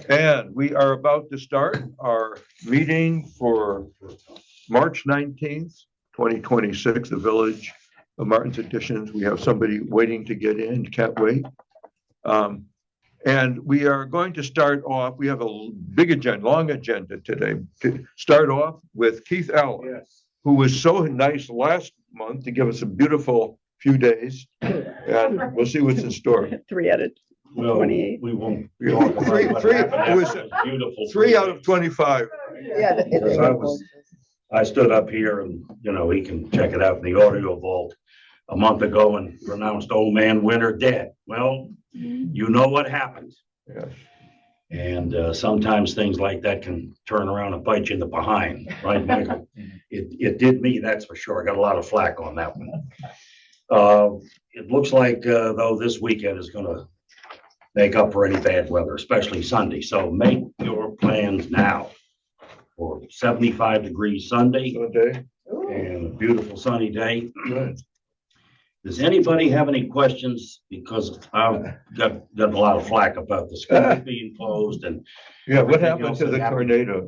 And we are about to start our meeting for March 19th, 2026, the Village of Martin's Additions. We have somebody waiting to get in, can't wait. And we are going to start off, we have a big agenda, long agenda today. To start off with Keith Allen, yes, who was so nice last month to give us a beautiful few days. And we'll see what's in store. 3 out of 28. We won't. It was beautiful. 3 out of 25. Yeah, I stood up here and, he can check it out in the audio vault a month ago and pronounced old man Winter dead. Well, you know what happened. Yes. And sometimes things like that can turn around and bite you in the behind, right, Michael? It did me, that's for sure. I got a lot of flack on that one. It looks like, though, this weekend is going to make up for any bad weather, especially Sunday. So make your plans now for 75 degrees Sunday and a beautiful sunny day. Good. Does anybody have any questions? Because I've got a lot of flack about the schools being closed and what happened to the tornado?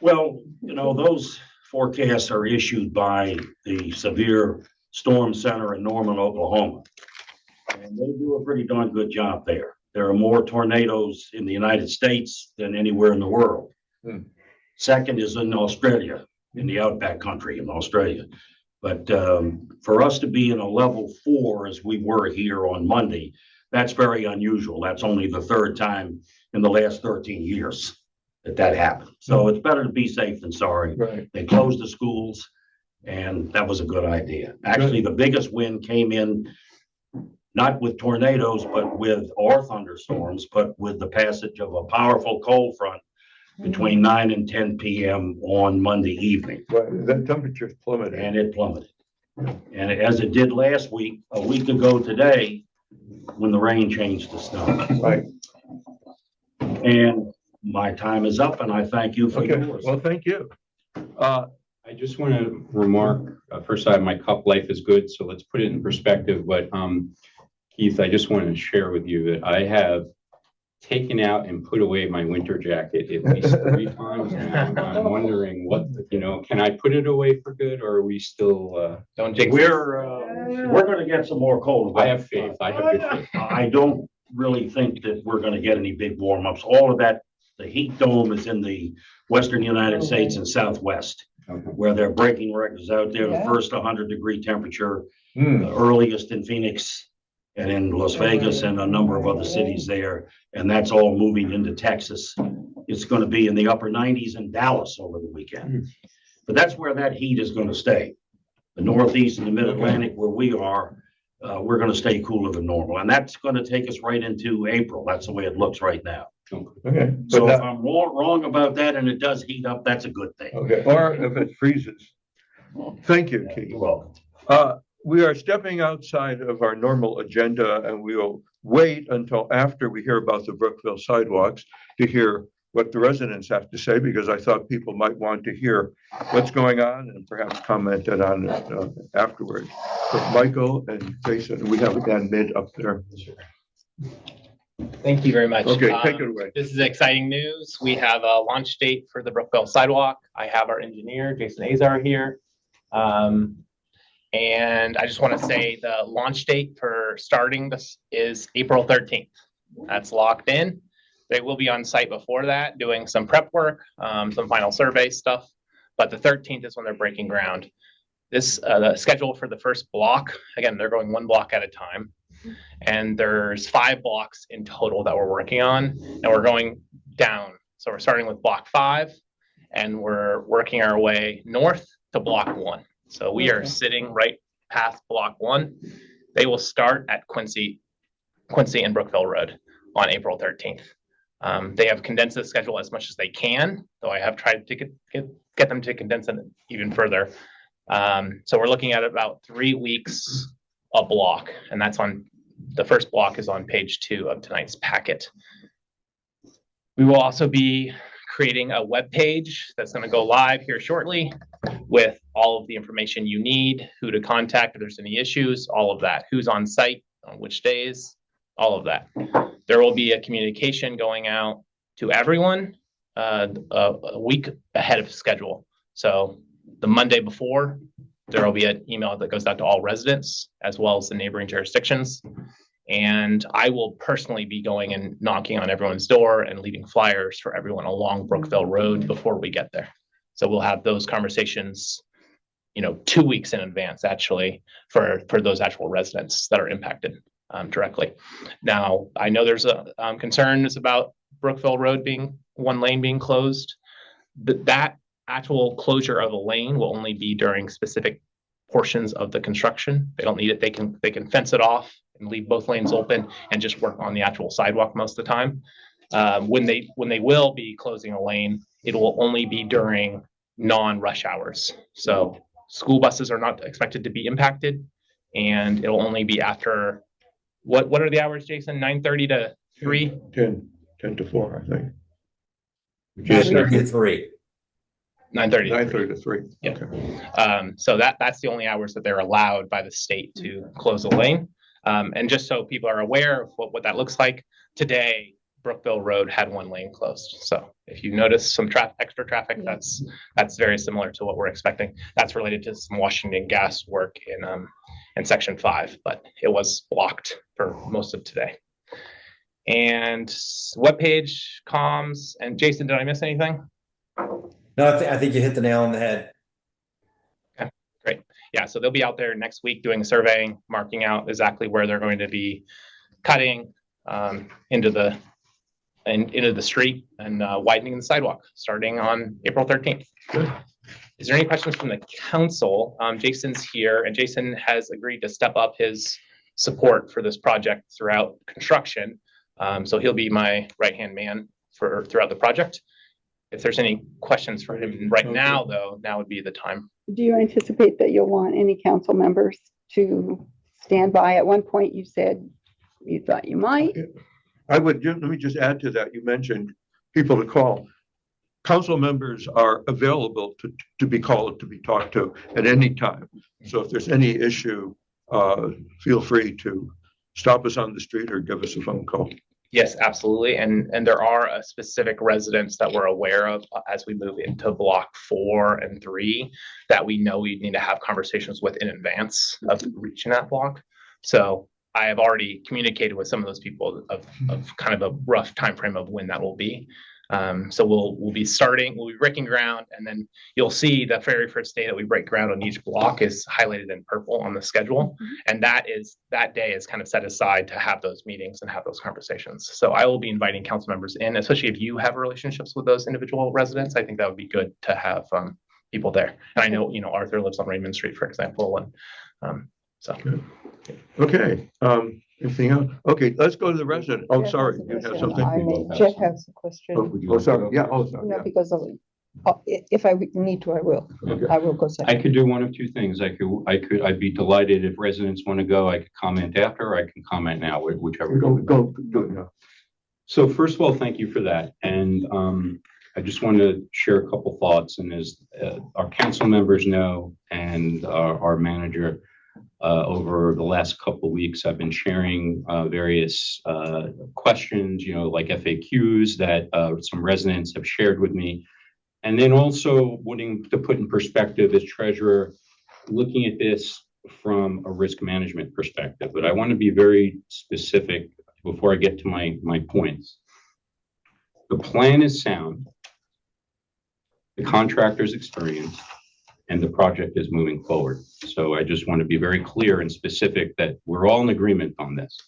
Well, those forecasts are issued by the Severe Storm Center in Norman, Oklahoma, and they do a pretty darn good job there. There are more tornadoes in the United States than anywhere in the world. Second is in Australia, in the outback country in Australia. But for us to be in a level 4 as we were here on Monday, that's very unusual. That's only the third time in the last 13 years that happened. So it's better to be safe than sorry. Right. They closed the schools, and that was a good idea. Actually, the biggest wind came in not with tornadoes, but or thunderstorms, but with the passage of a powerful cold front between 9 and 10 p.m. on Monday evening. Right. The temperatures plummeted. And it plummeted. And as it did last week, a week ago today, when the rain changed to snow. Right. And my time is up, and I thank you for yours. Well, thank you. I just want to remark, first, my cup life is good, so let's put it in perspective. But Keith, I just want to share with you that I have taken out and put away my winter jacket at least 3 times now. I'm wondering can I put it away for good, or are we still don't take we're going to get some more cold. I have faith. I have good faith. I don't really think that we're going to get any big warm-ups. All of that, the heat dome is in the western United States and Southwest, where they're breaking records out there. The first 100-degree temperature, earliest in Phoenix and in Las Vegas and a number of other cities there. And that's all moving into Texas. It's going to be in the upper 90s in Dallas over the weekend. But that's where that heat is going to stay. The Northeast and the Mid-Atlantic, where we are, we're going to stay cooler than normal. And that's going to take us right into April. That's the way it looks right now. Okay. So if I'm wrong about that and it does heat up, that's a good thing. Okay. Or if it freezes. Thank you, Keith. You're welcome. We are stepping outside of our normal agenda, and we will wait until after we hear about the Brookville sidewalks to hear what the residents have to say, because I thought people might want to hear what's going on and perhaps commented on it afterwards. But Michael and Jason, we have Dan Mid up there. Thank you very much. Okay, take it away. This is exciting news. We have a launch date for the Brookville sidewalk. I have our engineer, Jason Azar, here. And I just want to say the launch date for starting this is April 13th. That's locked in. They will be on site before that doing some prep work, some final survey stuff. But the 13th is when they're breaking ground. The schedule for the first block, again, they're going 1 block at a time. And there's 5 blocks in total that we're working on. And we're going down. So we're starting with block 5 and we're working our way north to block 1. So we are sitting right past block 1. They will start at Quincy and Brookville Road on April 13th. They have condensed the schedule as much as they can, though I have tried to get them to condense it even further. So we're looking at about 3 weeks a block, and that's on the first block is on page 2 of tonight's packet. We will also be creating a web page that's going to go live here shortly with all of the information you need, who to contact if there's any issues, all of that, who's on site, on which days, all of that. There will be a communication going out to everyone a week ahead of schedule. So the Monday before, there will be an email that goes out to all residents as well as the neighboring jurisdictions. And I will personally be going and knocking on everyone's door and leaving flyers for everyone along Brookville Road before we get there. So we'll have those conversations, 2 weeks in advance, actually, for those actual residents that are impacted directly. Now, I know there's concerns about Brookville Road being one lane being closed. That actual closure of a lane will only be during specific portions of the construction. They don't need it. They can fence it off and leave both lanes open and just work on the actual sidewalk most of the time. When they will be closing a lane, it will only be during non-rush hours. So school buses are not expected to be impacted, and it'll only be after what are the hours, Jason? 9:30 to 3? 10 to 4, I think. 9:30 to 3. 9:30 to 3. 9:30 to 3. Yeah. Okay. So that's the only hours that they're allowed by the state to close a lane. And just so people are aware of what that looks like, today, Brookville Road had one lane closed. So if you notice some extra traffic, that's very similar to what we're expecting. That's related to some Washington Gas work in Section 5, but it was blocked for most of today. And webpage, comms, and Jason, did I miss anything? No, I think you hit the nail on the head. Okay, great. Yeah, so they'll be out there next week doing surveying, marking out exactly where they're going to be cutting into the street and widening the sidewalk starting on April 13th. Good. Is there any questions from the council? Jason's here, and Jason has agreed to step up his support for this project throughout construction. So he'll be my right-hand man throughout the project. If there's any questions for him right now, though, now would be the time. Do you anticipate that you'll want any council members to stand by? At one point, you said you thought you might. Let me just add to that. You mentioned people to call. Council members are available to be called, to be talked to at any time. So if there's any issue, feel free to stop us on the street or give us a phone call. Yes, absolutely. And there are specific residents that we're aware of as we move into block 4 and 3 that we know we need to have conversations with in advance of reaching that block. So I have already communicated with some of those people of kind of a rough time frame of when that will be. So we'll be breaking ground, and then you'll see the very first day that we break ground on each block is highlighted in purple on the schedule. And that day is kind of set aside to have those meetings and have those conversations. So I will be inviting council members in, especially if you have relationships with those individual residents. I think that would be good to have people there. And I know, Arthur lives on Raymond Street, for example. And so. Good. Okay. Anything else? Okay, let's go to the resident. Oh, sorry, you have something? Jeff has a question. Oh, sorry. Yeah, sorry. No, Yeah. because if I need to, I will. Okay. I will go I second. could do one of two things. I'd be delighted if residents want to go. I could comment after, I can comment now, whichever. Go do it now. So first of all, thank you for that. And I just want to share a couple thoughts. And as our council members know, and our manager, over the last couple of weeks, I've been sharing various questions, like FAQs that some residents have shared with me. And then also wanting to put in perspective as treasurer, looking at this from a risk management perspective. But I want to be very specific before I get to my points. The plan is sound, the contractor's experienced, and the project is moving forward. So I just want to be very clear and specific that we're all in agreement on this.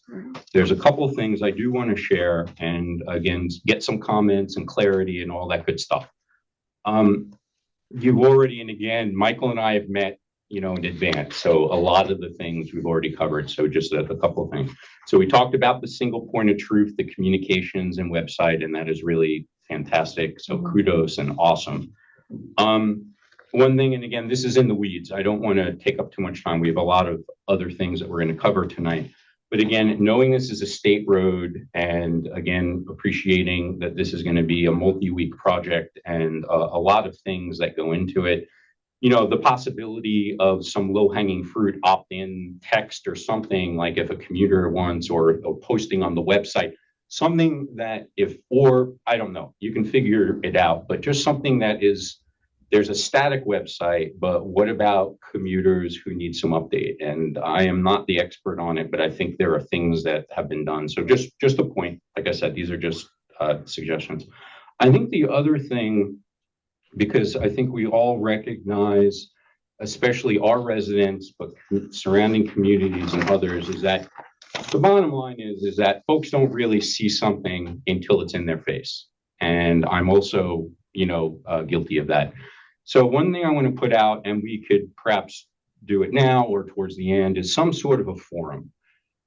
There's a couple of things I do want to share, and again, get some comments and clarity and all that good stuff. You've already, and again, Michael and I have met, in advance. So a lot of the things we've already covered. So just a couple of things. So we talked about the single point of truth, the communications and website, and that is really fantastic. So kudos and awesome. One thing, and again, this is in the weeds. I don't want to take up too much time. We have a lot of other things that we're going to cover tonight. But again, knowing this is a state road, and again, appreciating that this is going to be a multi-week project and a lot of things that go into it. The possibility of some low-hanging fruit opt-in text or something, like if a commuter wants, or posting on the website, something that or I don't know, you can figure it out, but just something that there's a static website, but what about commuters who need some update? And I am not the expert on it, but I think there are things that have been done. So just a point, like I said, these are just suggestions. I think the other thing, because I think we all recognize, especially our residents, but surrounding communities and others, is that the bottom line is that folks don't really see something until it's in their face. And I'm also, guilty of that. So one thing I want to put out, and we could perhaps do it now or towards the end, is some sort of a forum.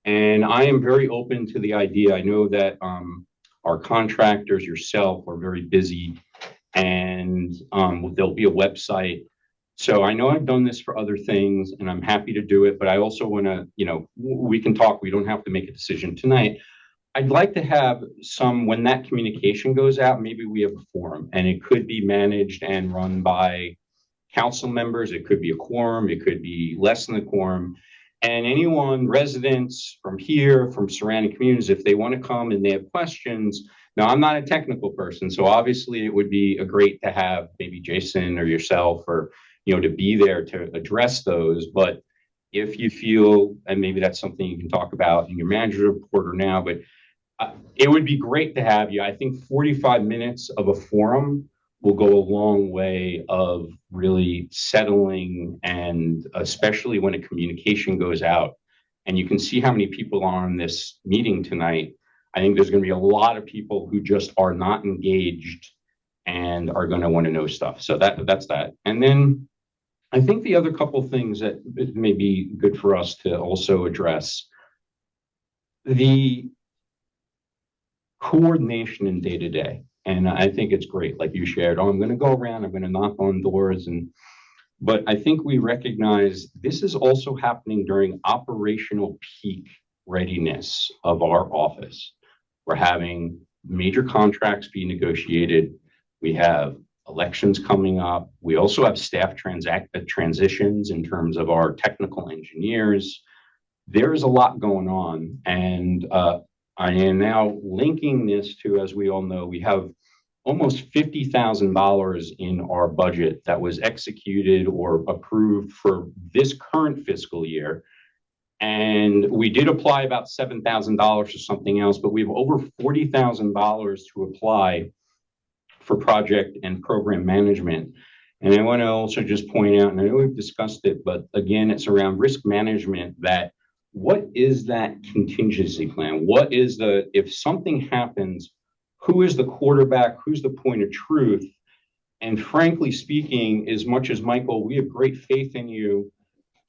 And I am very open to the idea. I know that our contractors, yourself, are very busy, and there'll be a website. So I know I've done this for other things, and I'm happy to do it, but I also want to, we can talk. We don't have to make a decision tonight. I'd like to have when that communication goes out, maybe we have a forum, and it could be managed and run by council members. It could be a quorum. It could be less than a quorum. And anyone, residents from here, from surrounding communities, if they want to come and they have questions. Now, I'm not a technical person, so obviously it would be great to have maybe Jason or yourself or, to be there to address those. But if you feel, and maybe that's something you can talk about in your manager report or now, but it would be great to have you. I think 45 minutes of a forum will go a long way of really settling, and especially when a communication goes out. And you can see how many people are on this meeting tonight. I think there's going to be a lot of people who just are not engaged and are going to want to know stuff. So that's that. And then I think the other couple things that may be good for us to also address, the coordination in day-to-day. And I think it's great, like you shared, I'm going to go around, I'm going to knock on doors. But I think we recognize this is also happening during operational peak readiness of our office. We're having major contracts being negotiated. We have elections coming up. We also have staff transitions in terms of our technical engineers. There's a lot going on. And I am now linking this to, as we all know, we have almost $50,000 in our budget that was executed or approved for this current fiscal year. And we did apply about $7,000 to something else, but we have over $40,000 to apply for project and program management. And I want to also just point out, and I know we've discussed it, but again, it's around risk management. That what is that contingency plan? What is if something happens, who is the quarterback? Who's the point of truth? And frankly speaking, as much as Michael, we have great faith in you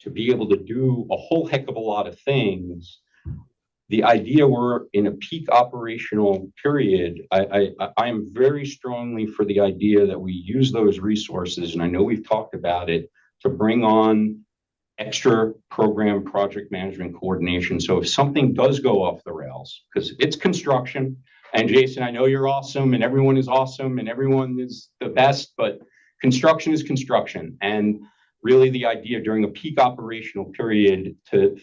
to be able to do a whole heck of a lot of things. The idea we're in a peak operational period, I am very strongly for the idea that we use those resources, and I know we've talked about it, to bring on extra program project management coordination. So if something does go off the rails, because it's construction, and Jason, I know you're awesome and everyone is awesome and everyone is the best, but construction is construction. And really the idea during a peak operational period to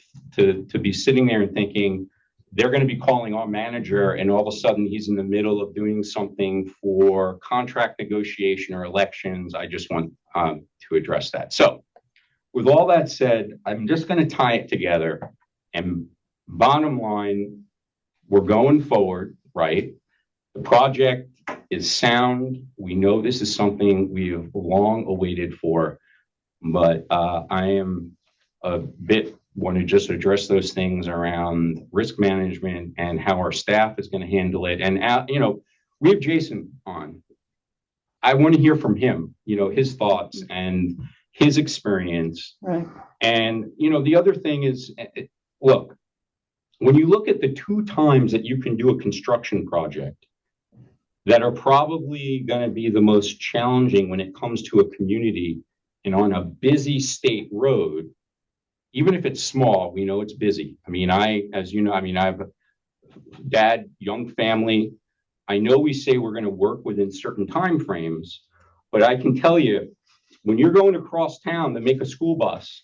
be sitting there and thinking, they're going to be calling our manager and all of a sudden he's in the middle of doing something for contract negotiation or elections. I just want to address that. So with all that said, I'm just going to tie it together. And bottom line, we're going forward, right? The project is sound. We know this is something we have long awaited for, but I am a bit want to just address those things around risk management and how our staff is going to handle it. And, we have Jason on. I want to hear from him, his thoughts and his experience. Right. And, the other thing is, look, when you look at the 2 times that you can do a construction project that are probably going to be the most challenging when it comes to a community and on a busy state road, even if it's small, we know it's busy. I mean, I have a dad, young family. I know we say we're going to work within certain time frames, but I can tell you, when you're going across town to make a school bus,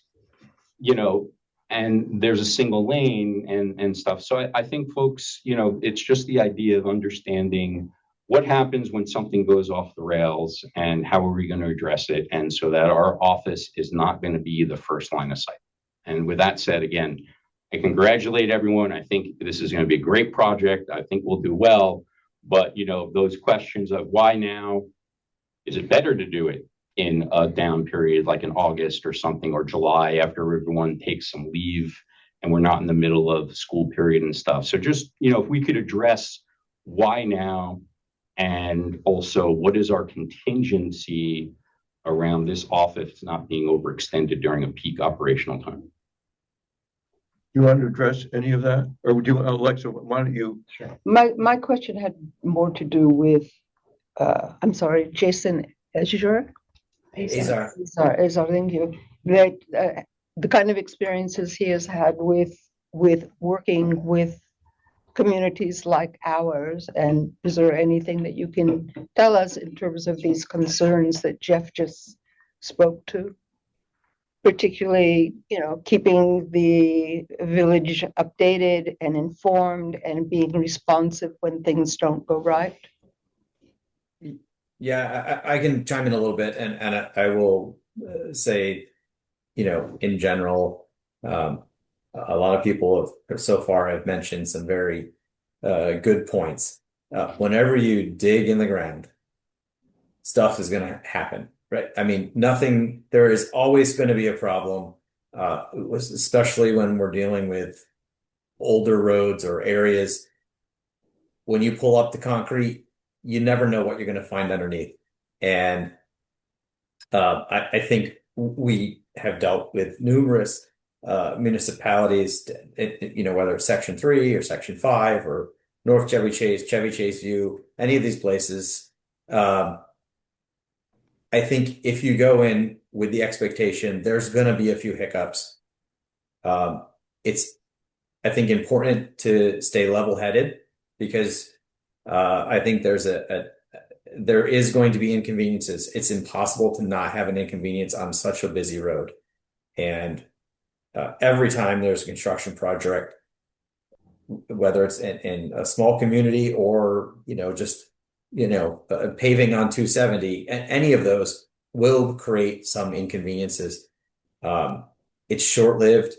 and there's a single lane and stuff. So I think folks, it's just the idea of understanding what happens when something goes off the rails and how are we going to address it? And so that our office is not going to be the first line of sight. And with that said, again, I congratulate everyone. I think this is going to be a great project. I think we'll do well. But, those questions of why now? Is it better to do it in a down period like in August or something, or July after everyone takes some leave and we're not in the middle of school period and stuff? So just, if we could address why now, and also what is our contingency around this office not being overextended during a peak operational time? You want to address any of that? Or would you, Alexa, why don't you? My question had more to do with, I'm sorry, Jason Azure? Azar. Azar, thank you. That, the kind of experiences he has had with working with communities like ours, and is there anything that you can tell us in terms of these concerns that Jeff just spoke to? Particularly, keeping the village updated and informed and being responsive when things don't go right. Yeah, I can chime in a little bit, and I will say, in general, a lot of people so far have mentioned some very good points. Whenever you dig in the ground, stuff is going to happen, right? I mean, there is always going to be a problem, especially when we're dealing with older roads or areas. When you pull up the concrete, you never know what you're going to find underneath. And I think we have dealt with numerous municipalities, whether it's Section 3 or Section 5 or North Chevy Chase View, any of these places. I think if you go in with the expectation there's going to be a few hiccups, it's, I think, important to stay level-headed, because I think there is going to be inconveniences. It's impossible to not have an inconvenience on such a busy road. And every time there's a construction project, whether it's in a small community or, just, paving on 270, any of those will create some inconveniences. It's short-lived.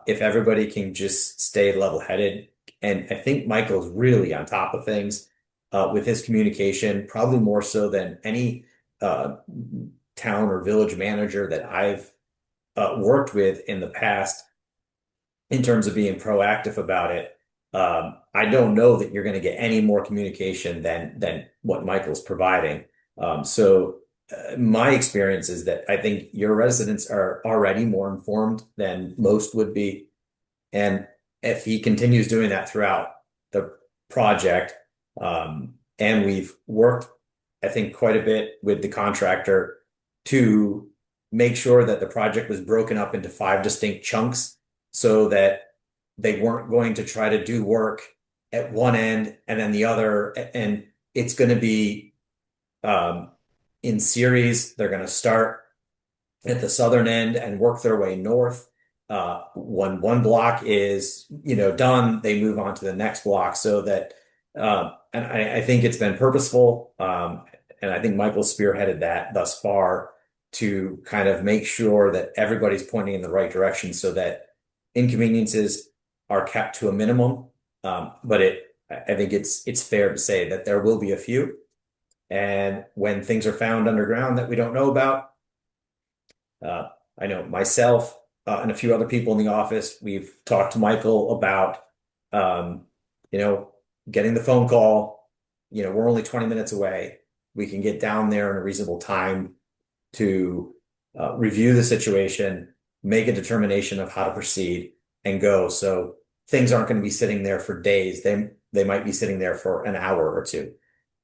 If everybody can just stay level-headed, and I think Michael's really on top of things with his communication, probably more so than any town or village manager that I've worked with in the past in terms of being proactive about it. I don't know that you're going to get any more communication than what Michael's providing. So my experience is that I think your residents are already more informed than most would be. And if he continues doing that throughout the project, and we've worked, I think, quite a bit with the contractor to make sure that the project was broken up into 5 distinct chunks so that they weren't going to try to do work at one end and then the other. And it's going to be in series. They're going to start at the southern end and work their way north. When one block is, done, they move on to the next block, so that, and I think it's been purposeful. And I think Michael spearheaded that thus far to kind of make sure that everybody's pointing in the right direction so that inconveniences are kept to a minimum. But I think it's fair to say that there will be a few. And when things are found underground that we don't know about, I know myself, and a few other people in the office, we've talked to Michael about, getting the phone call. We're only 20 minutes away. We can get down there in a reasonable time to review the situation, make a determination of how to proceed, and go. So things aren't going to be sitting there for days. They might be sitting there for an hour or two.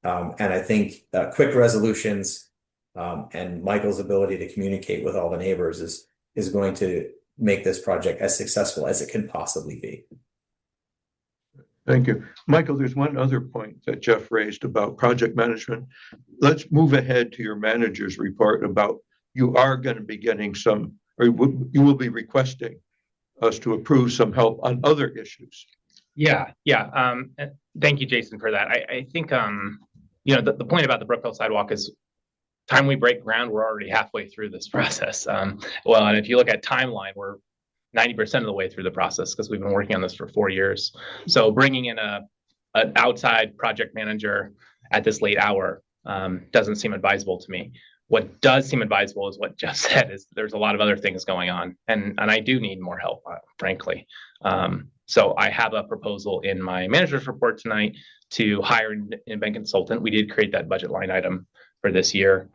And I think quick resolutions and Michael's ability to communicate with all the neighbors is going to make this project as successful as it can possibly be. Thank you. Michael, there's one other point that Jeff raised about project management. Let's move ahead to your manager's report about you are going to be getting some, or you will be requesting us to approve some help on other issues. Yeah, yeah. Thank you, Jason, for that. I think, you know, the point about the Brookville sidewalk is time we break ground, we're already halfway through this process. Well, and if you look at timeline, we're 90% of the way through the process because we've been working on this for 4 years. So bringing in an outside project manager at this late hour doesn't seem advisable to me. What does seem advisable is what Jeff said, is there's a lot of other things going on, and I do need more help, frankly. So I have a proposal in my manager's report tonight to hire an in-bank consultant. We did create that budget line item for this year.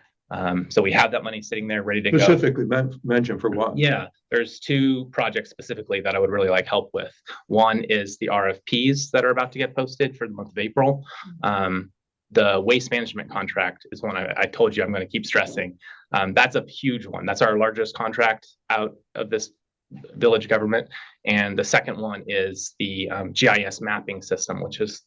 So we have that money sitting there ready to go. Specifically mentioned for what? Yeah, there's 2 projects specifically that I would really like help with. One is the RFPs that are about to get posted for the month of April. The waste management contract is one I told you I'm going to keep stressing. That's a huge one. That's our largest contract out of this village government. And the second one is the GIS mapping system, which is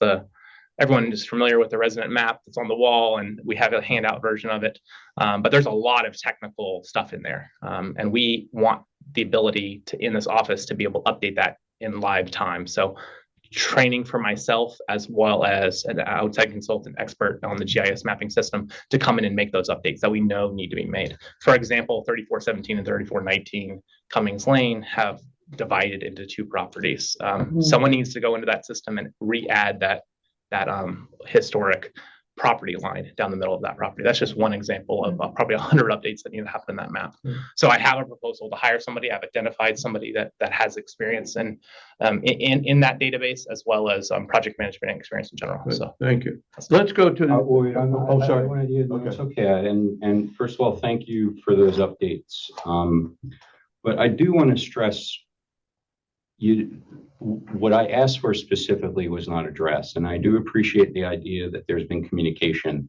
everyone is familiar with the resident map that's on the wall, and we have a handout version of it. But there's a lot of technical stuff in there. And we want the ability to, in this office, to be able to update that in live time. So training for myself as well as an outside consultant expert on the GIS mapping system to come in and make those updates that we know need to be made. For example, 3417 and 3419 Cummings Lane have divided into 2 properties. Someone needs to go into that system and re-add that historic property line down the middle of that property. That's just one example of probably 100 updates that need to happen in that map. So I have a proposal to hire somebody. I've identified somebody that has experience in that database, as well as project management experience in general. So Thank you. Let's go to. Oh, sorry. Okay. It's okay. And first of all, thank you for those updates. But I do want to stress what I asked for specifically was not addressed. And I do appreciate the idea that there's been communication.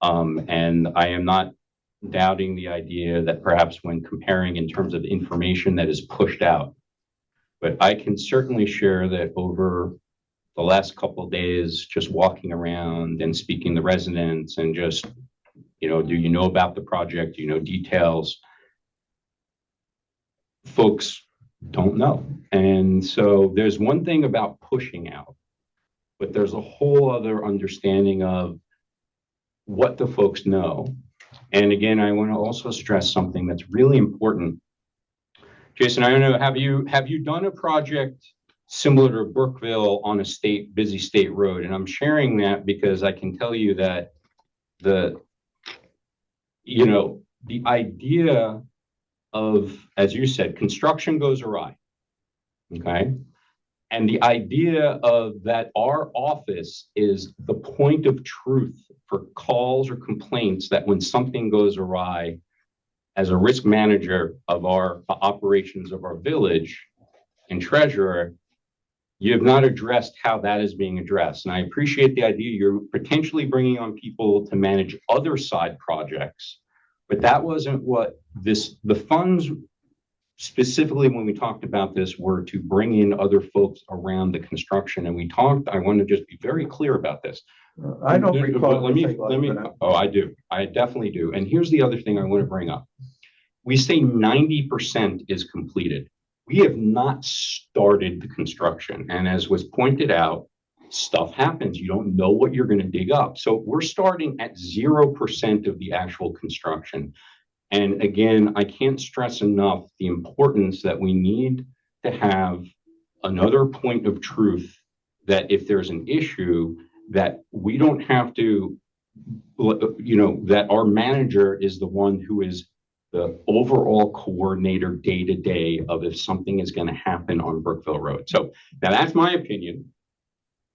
And I am not doubting the idea that perhaps when comparing in terms of information that is pushed out, but I can certainly share that over the last couple of days, just walking around and speaking to residents and just, do you know about the project? Do you know details? Folks don't know. And so there's one thing about pushing out, but there's a whole other understanding of what the folks know. And again, I want to also stress something that's really important. Jason, I don't know, have you done a project similar to Brookville on a busy state road? And I'm sharing that because I can tell you that the idea of, as you said, construction goes awry, okay? And the idea of that our office is the point of truth for calls or complaints that when something goes awry, as a risk manager of our operations of our village and treasurer, you have not addressed how that is being addressed. And I appreciate the idea you're potentially bringing on people to manage other side projects, but that wasn't what the funds specifically when we talked about this were to bring in other folks around the construction. And I want to just be very clear about this. I don't recall. Let me, oh, I do. I definitely do. And here's the other thing I want to bring up. We say 90% is completed. We have not started the construction. And as was pointed out, stuff happens. You don't know what you're going to dig up. So we're starting at 0% of the actual construction. And again, I can't stress enough the importance that we need to have another point of truth, that if there's an issue, that we don't have to, that our manager is the one who is the overall coordinator day to day of if something is going to happen on Brookville Road. So now that's my opinion.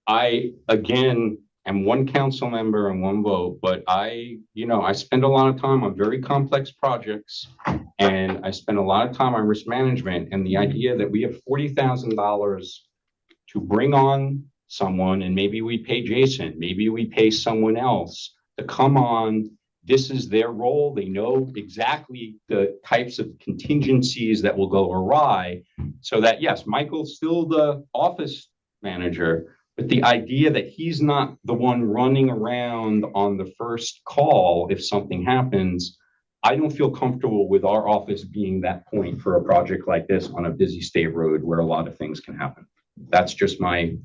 I, again, am one council member and one vote, but I spend a lot of time on very complex projects, and I spend a lot of time on risk management. And the idea that we have $40,000 to bring on someone, and maybe we pay Jason, maybe we pay someone else to come on. This is their role. They know exactly the types of contingencies that will go awry, so that, yes, Michael's still the office manager, but the idea that he's not the one running around on the first call if something happens, I don't feel comfortable with our office being that point for a project like this on a busy state road where a lot of things can happen. That's just my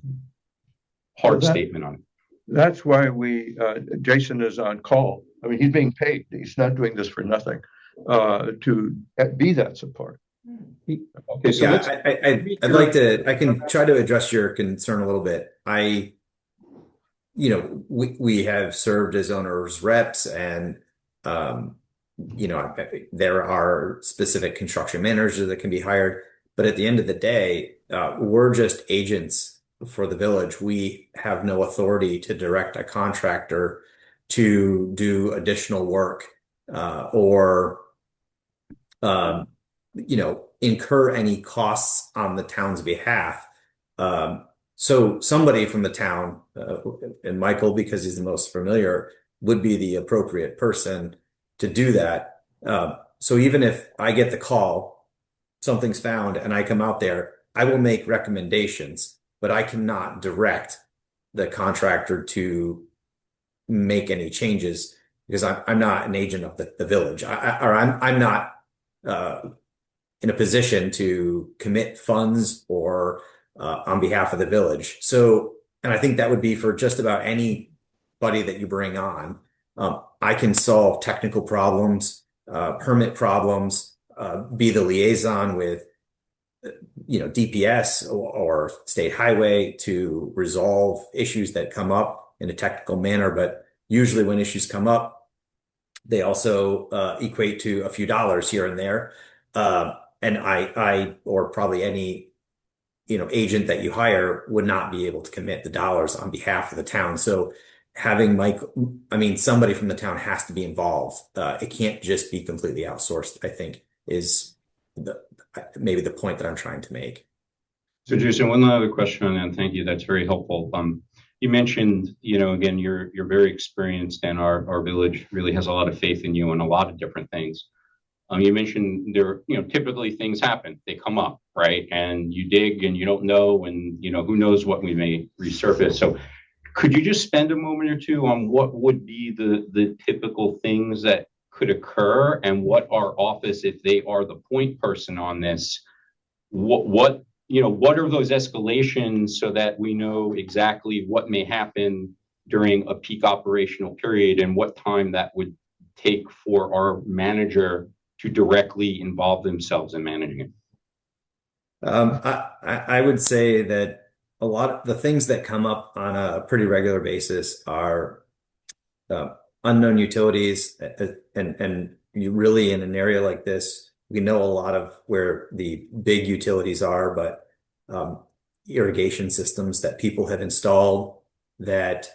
hard statement on it. That's why Jason is on call. I mean, he's being paid. He's not doing this for nothing, to be that support. Okay, so Yeah, I'd like to, I can try to address your concern a little bit. We have served as owners reps and, there are specific construction managers that can be hired. But at the end of the day, we're just agents for the village. We have no authority to direct a contractor to do additional work, or, incur any costs on the town's behalf. So somebody from the town, and Michael, because he's the most familiar, would be the appropriate person to do that. So even if I get the call, something's found, and I come out there, I will make recommendations, but I cannot direct the contractor to make any changes because I'm not an agent of the village. I'm not in a position to commit funds or on behalf of the village. So, and I think that would be for just about anybody that you bring on. I can solve technical problems, permit problems, be the liaison with, DPS or state highway to resolve issues that come up in a technical manner. But usually when issues come up, they also equate to a few dollars here and there. And I, or probably any, agent that you hire would not be able to commit the dollars on behalf of the town. So having somebody from the town has to be involved. It can't just be completely outsourced, I think, is maybe the point that I'm trying to make. So Jason, one other question on that. Thank you. That's very helpful. You mentioned, again, you're very experienced and our village really has a lot of faith in you on a lot of different things. You mentioned there, typically things happen, they come up, right? And you dig and you don't know, and who knows what we may resurface. So could you just spend a moment or two on what would be the typical things that could occur and what our office, if they are the point person on this, what are those escalations so that we know exactly what may happen during a peak operational period and what time that would take for our manager to directly involve themselves in managing it? I would say that a lot of the things that come up on a pretty regular basis are unknown utilities, and you really, in an area like this, we know a lot of where the big utilities are, but irrigation systems that people have installed that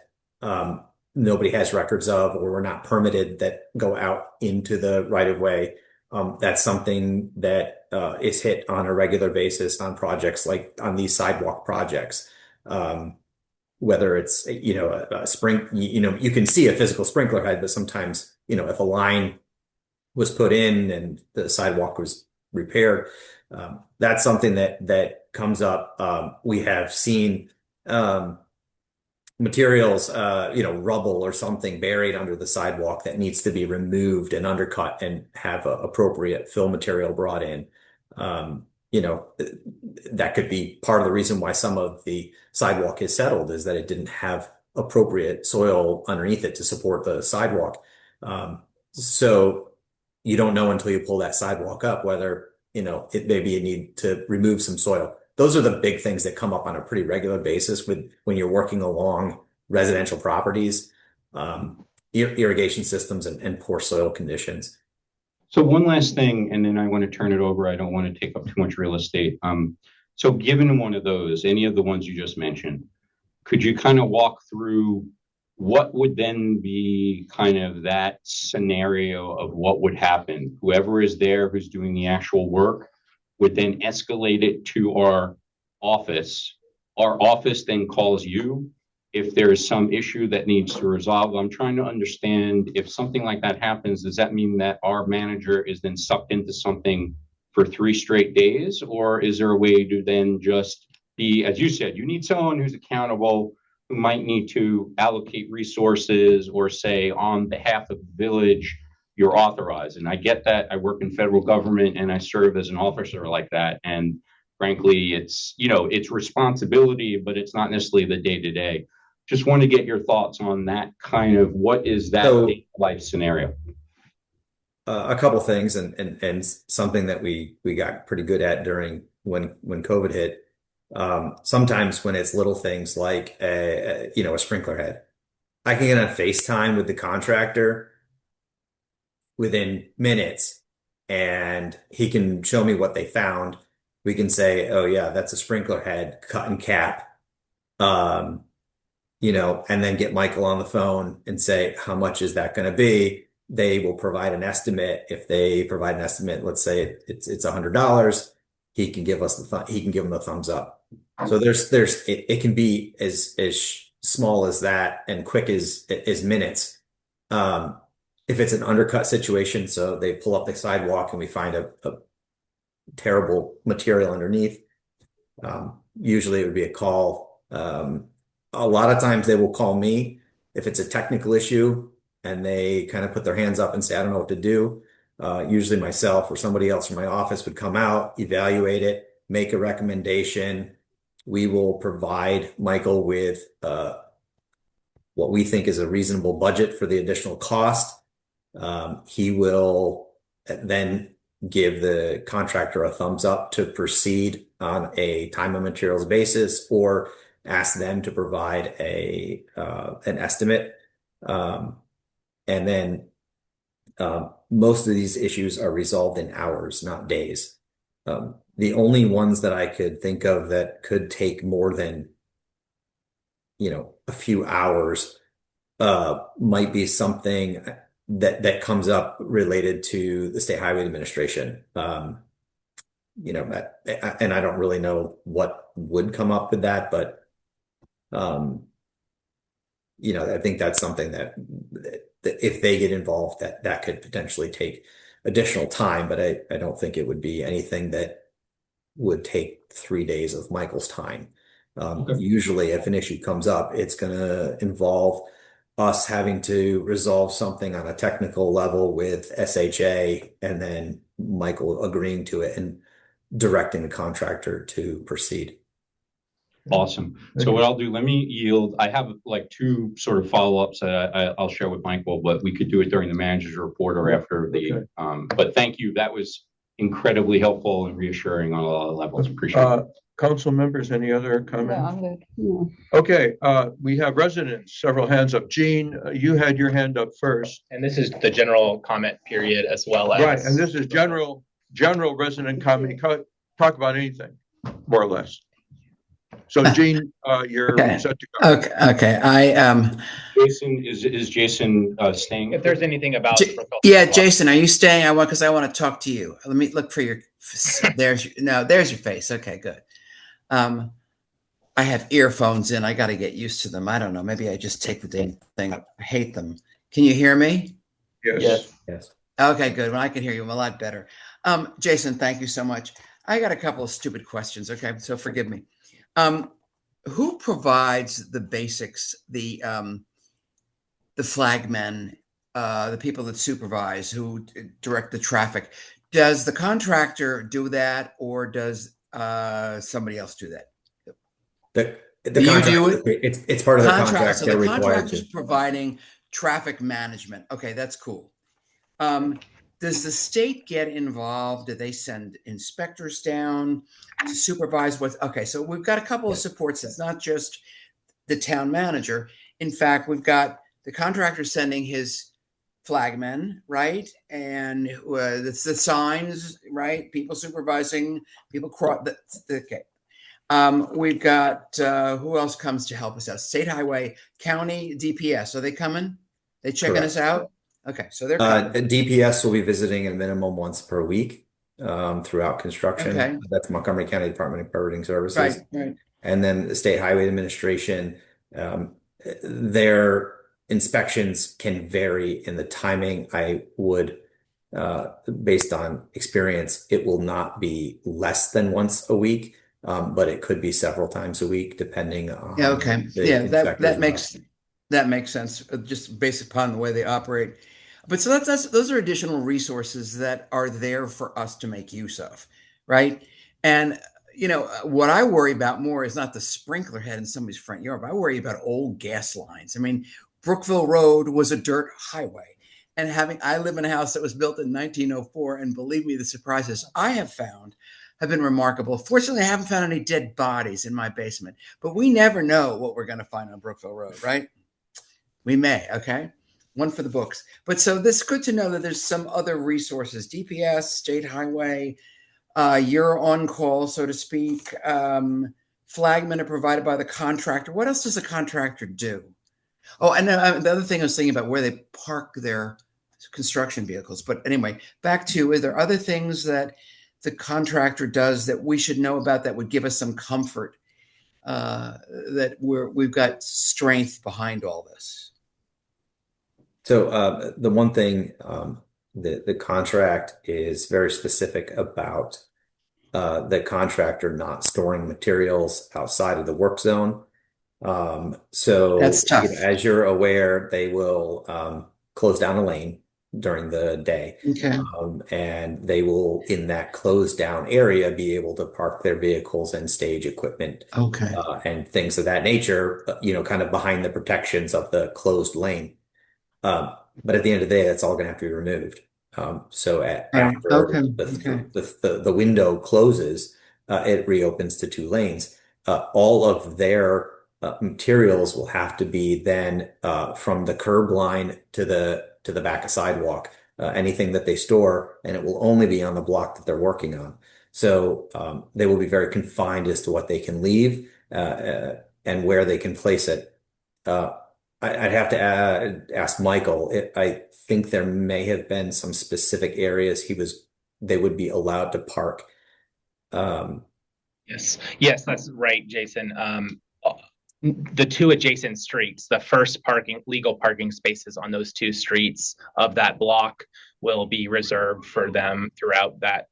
nobody has records of or were not permitted that go out into the right of way. That's something that is hit on a regular basis on projects like on these sidewalk projects. Whether it's, a you can see a physical sprinkler head, but sometimes, if a line was put in and the sidewalk was repaired, that's something that comes up. We have seen materials, rubble or something buried under the sidewalk that needs to be removed and undercut and have appropriate fill material brought in. That could be part of the reason why some of the sidewalk is settled, is that it didn't have appropriate soil underneath it to support the sidewalk. So you don't know until you pull that sidewalk up whether, maybe you need to remove some soil. Those are the big things that come up on a pretty regular basis when you're working along residential properties, irrigation systems and poor soil conditions. So one last thing, and then I want to turn it over. I don't want to take up too much real estate. So given one of those, any of the ones you just mentioned, could you kind of walk through what would then be kind of that scenario of what would happen? Whoever is there who's doing the actual work would then escalate it to our office. Our office then calls you if there is some issue that needs to resolve. I'm trying to understand, if something like that happens, does that mean that our manager is then sucked into something for 3 straight days? Or is there a way to then just be, as you said, you need someone who's accountable, who might need to allocate resources or say on behalf of the village, you're authorized. And I get that. I work in federal government and I serve as an officer like that. And frankly, it's, it's responsibility, but it's not necessarily the day to day. Just want to get your thoughts on that kind of, what is that So- life scenario? A couple things and something that we got pretty good at during when COVID hit. Sometimes when it's little things like a sprinkler head, I can get on FaceTime with the contractor within minutes and he can show me what they found. We can say, oh yeah, that's a sprinkler head, cut and cap. And then get Michael on the phone and say, how much is that going to be? They will provide an estimate. If they provide an estimate, let's say it's $100, he can give us he can give them the thumbs up. So it can be as small as that and quick as minutes. If it's an undercut situation, so they pull up the sidewalk and we find a terrible material underneath, usually it would be a call. A lot of times they will call me if it's a technical issue and they kind of put their hands up and say, I don't know what to do. Usually myself or somebody else from my office would come out, evaluate it, make a recommendation. We will provide Michael with what we think is a reasonable budget for the additional cost. He will then give the contractor a thumbs up to proceed on a time and materials basis or ask them to provide an estimate. And then most of these issues are resolved in hours, not days. The only ones that I could think of that could take more than, a few hours might be something that comes up related to the State Highway Administration. And I don't really know what would come up with that, but I think that's something that if they get involved, that could potentially take additional time, but I don't think it would be anything that would take 3 days of Michael's time. Usually if an issue comes up, it's going to involve us having to resolve something on a technical level with SHA and then Michael agreeing to it and directing the contractor to proceed. Awesome. So what I'll do, let me yield. I have like two sort of follow-ups that I'll share with Michael, but we could do it during the manager's report or after the, but thank you. That was incredibly helpful and reassuring on a lot of levels. Appreciate it. Council members, any other No, comments? I'm good. No. Okay, we have residents, several hands up. Gene, you had your hand up first. And this is the general comment period as well as. Right, and this is general resident comment. Talk about anything, more or less. So Gene, you're Okay. set to go. Okay. Jason, is Jason staying? If there's anything about. Yeah, Jason, are you staying? Because I want to talk to you. Let me look for your. There's your face. Okay, good. I have earphones in. I got to get used to them. I don't know. Maybe I just take the damn thing up. I hate them. Can you hear me? Yes. Okay, good. Well, I can hear you a lot better. Jason, thank you so much. I got a couple of stupid questions. Okay, so forgive me. Who provides the basics, the flagmen, the people that supervise, who direct the traffic? Does the contractor do that, or does somebody else do that? The Do you do contract, it's part of the contract. So They're the required contractor's to. providing traffic management. Okay, that's cool. Does the state get involved? Do they send inspectors down to supervise what? Okay, so we've got a couple of supports. It's not just the town manager. In fact, we've got the contractor sending his flagmen, right? And it's the signs, right? People supervising, people cross. Okay. We've got who else comes to help us out? State Highway, County, DPS. Are they coming? They checking Correct. us out? Okay, so they're coming. DPS will be visiting a minimum once per week throughout construction. Okay. That's Montgomery County Department of Permitting Services. Right. And then the State Highway Administration, their inspections can vary in the timing. I would, based on experience, it will not be less than once a week, but it could be several times a week, depending on. Yeah. Okay. the Yeah. inspector's That makes sense. Just based upon the way they operate. But so that's those are additional resources that are there for us to make use of, right? And what I worry about more is not the sprinkler head in somebody's front yard, but I worry about old gas lines. I mean, Brookville Road was a dirt highway. And I live in a house that was built in 1904, and believe me, the surprises I have found have been remarkable. Fortunately, I haven't found any dead bodies in my basement, but we never know what we're going to find on Brookville Road, right? We may, okay? One for the books. But so this is good to know that there's some other resources, DPS, State Highway, you're on call, so to speak. Flagmen are provided by the contractor. What else does the contractor do? Oh, and the other thing I was thinking about where they park their construction vehicles. But anyway, back to, is there other things that the contractor does that we should know about that would give us some comfort that we've got strength behind all this? So the one thing, the contract is very specific about the contractor not storing materials outside of the work zone. So That's tough. as you're aware, they will close down a lane during the day. Okay. And they will, in that closed down area, be able to park their vehicles and stage equipment Okay. and things of that nature, kind of behind the protections of the closed lane. But at the end of the day, that's all going to have to be removed. So after Okay. the window closes, it reopens to two lanes. All of their materials will have to be then from the curb line to the back of sidewalk. Anything that they store, and it will only be on the block that they're working on. So they will be very confined as to what they can leave and where they can place it. I'd have to ask Michael. I think there may have been some specific areas they would be allowed to park. Yes, that's right, Jason. The two adjacent streets, the first legal parking spaces on those two streets of that block will be reserved for them throughout that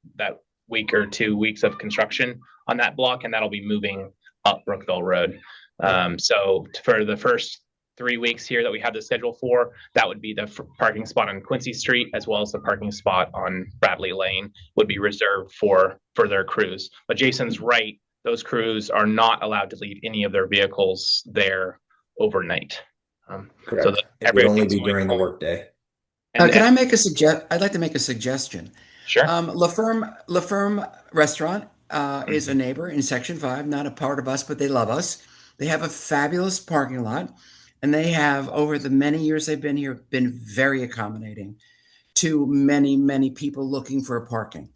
week or 2 weeks of construction on that block, and that'll be moving up Brookville Road. So for the first 3 weeks here that we have the schedule for, that would be the parking spot on Quincy Street, as well as the parking spot on Bradley Lane would be reserved for their crews. But Jason's right, those crews are not allowed to leave any of their vehicles there overnight. Correct. So it would only be during the workday. Can I make I'd like to make a suggestion. Sure. La Ferme Restaurant is a neighbor in Section 5, not a part of us, but they love us. They have a fabulous parking lot, and they have, over the many years they've been here, been very accommodating to many, many people looking for parking.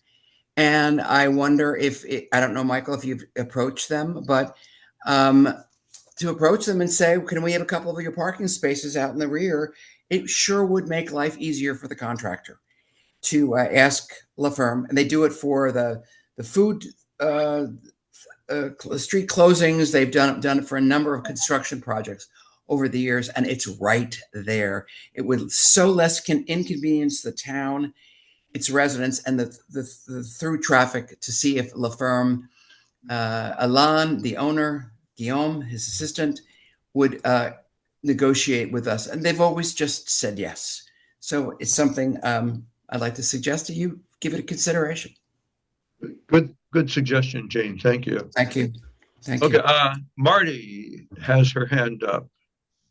And I wonder I don't know, Michael, if you've approached them, but to approach them and say, can we have a couple of your parking spaces out in the rear? It sure would make life easier for the contractor to ask La Ferme. And they do it for the food street closings. They've done it for a number of construction projects over the years, and it's right there. It would so less inconvenience the town, its residents, and the through traffic to see if La Ferme, Alain, the owner, Guillaume, his assistant, would negotiate with us. And they've always just said yes. So it's something I'd like to suggest to you. Give it a consideration. Good suggestion, Jane. Thank you. Thank you. Okay, Marty has her hand up.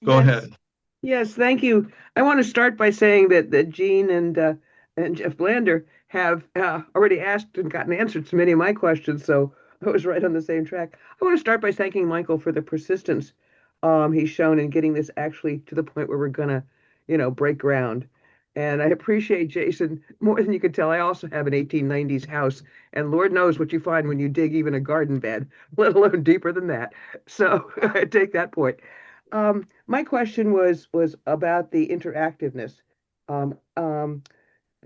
Go ahead. Yes, thank you. I want to start by saying that Jean and Jeff Blander have already asked and gotten answers to many of my questions, so I was right on the same track. I want to start by thanking Michael for the persistence he's shown in getting this actually to the point where we're gonna, break ground. And I appreciate Jason more than you could tell. I also have an 1890s house, and Lord knows what you find when you dig even a garden bed, let alone deeper than that. So I take that point. My question was about the interactiveness.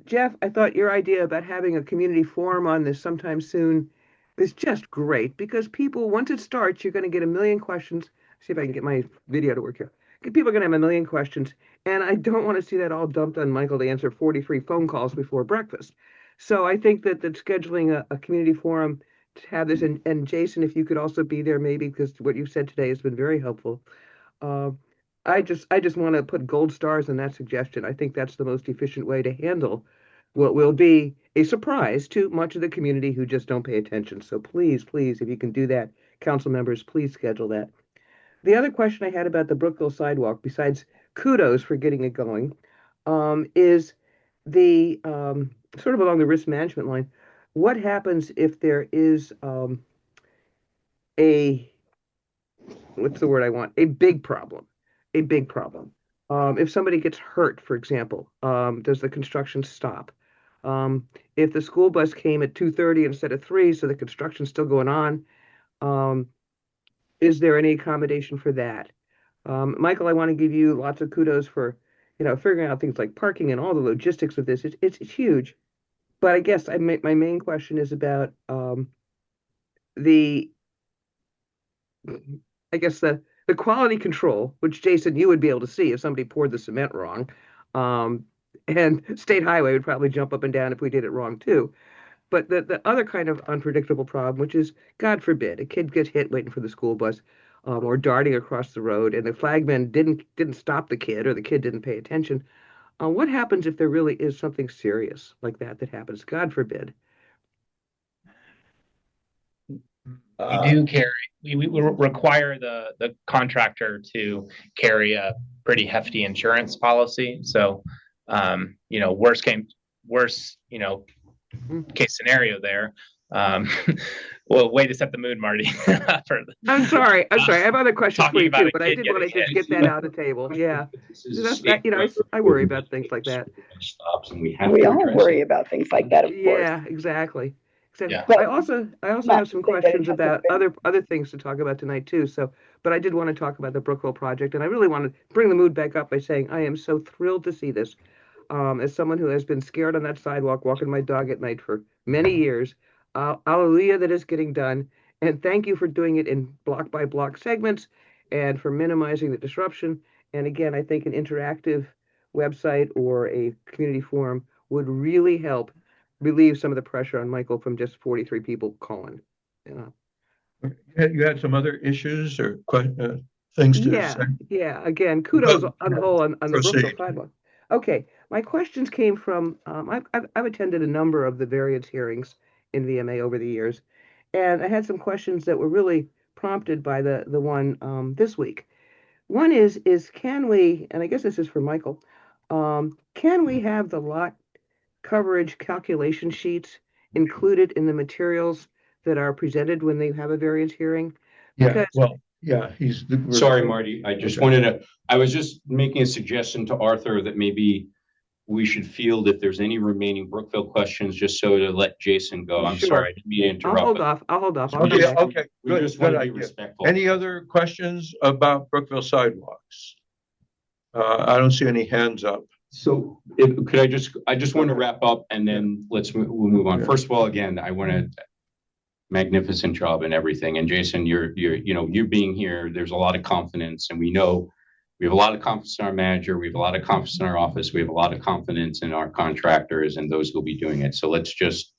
Jeff, I thought your idea about having a community forum on this sometime soon is just great, because people, once it starts, you're going to get a million questions. See if I can get my video to work here. People are going to have a million questions, and I don't want to see that all dumped on Michael to answer 43 phone calls before breakfast. So I think that scheduling a community forum to have this, and Jason, if you could also be there maybe, because what you've said today has been very helpful. I just want to put gold stars in that suggestion. I think that's the most efficient way to handle what will be a surprise to much of the community who just don't pay attention. So please, please, if you can do that, council members, please schedule that. The other question I had about the Brookville sidewalk, besides kudos for getting it going, is the sort of along the risk management line. What happens if there is a what's the word I want? A big problem. A big problem. If somebody gets hurt, for example, does the construction stop? If the school bus came at 2:30 instead of 3, so the construction's still going on, is there any accommodation for that? Michael, I want to give you lots of kudos for, figuring out things like parking and all the logistics of this. It's huge. But I guess my main question is about the quality control, which Jason, you would be able to see if somebody poured the cement wrong. And State Highway would probably jump up and down if we did it wrong too. But the other kind of unpredictable problem, which is, God forbid, a kid gets hit waiting for the school bus, or darting across the road, and the flagman didn't stop the kid, or the kid didn't pay attention. What happens if there really is something serious like that happens? God forbid. We do carry, we require the contractor to carry a pretty hefty insurance policy. So, worst case scenario there. Well, way to set the mood, Marty. I'm sorry. I have other questions for you too, but I kid did want to getting just get that out of the table. Yeah. I worry about things like that. Stops and we have We to all address worry it. about things like that, of course. Yeah, exactly. Yeah. I also have some questions about other things to talk about tonight too. So, but I did want to talk about the Brookville project, and I really want to bring the mood back up by saying I am so thrilled to see this. As someone who has been scared on that sidewalk walking my dog at night for many years, hallelujah that is getting done. And thank you for doing it in block by block segments and for minimizing the disruption. And again, I think an interactive website or a community forum would really help relieve some of the pressure on Michael from just 43 people calling. You had some other issues or things to say? Yeah. Again, kudos on the whole on the Proceed. Brookville sidewalk. Okay, my questions came from I've attended a number of the variance hearings in VMA over the years, and I had some questions that were really prompted by the one this week. One is can we, and I guess this is for Michael, can we have the lot coverage calculation sheets included in the materials that are presented when they have a variance hearing? Yeah, Sorry, Marty. I was just making a suggestion to Arthur that maybe we should field if there's any remaining Brookville questions, just so to let Jason go. I'm Sure. sorry, I didn't mean to interrupt. I'll hold off. Okay, We good, just want good to be idea. respectful. Any other questions about Brookville sidewalks? I don't see any hands up. So I just want to wrap up and then we'll move on. Yeah. First of all, again, I want to magnificent job and everything. And Jason, you being here, there's a lot of confidence, and we know we have a lot of confidence in our manager. We have a lot of confidence in our office. We have a lot of confidence in our contractors and those who'll be doing it. So let's just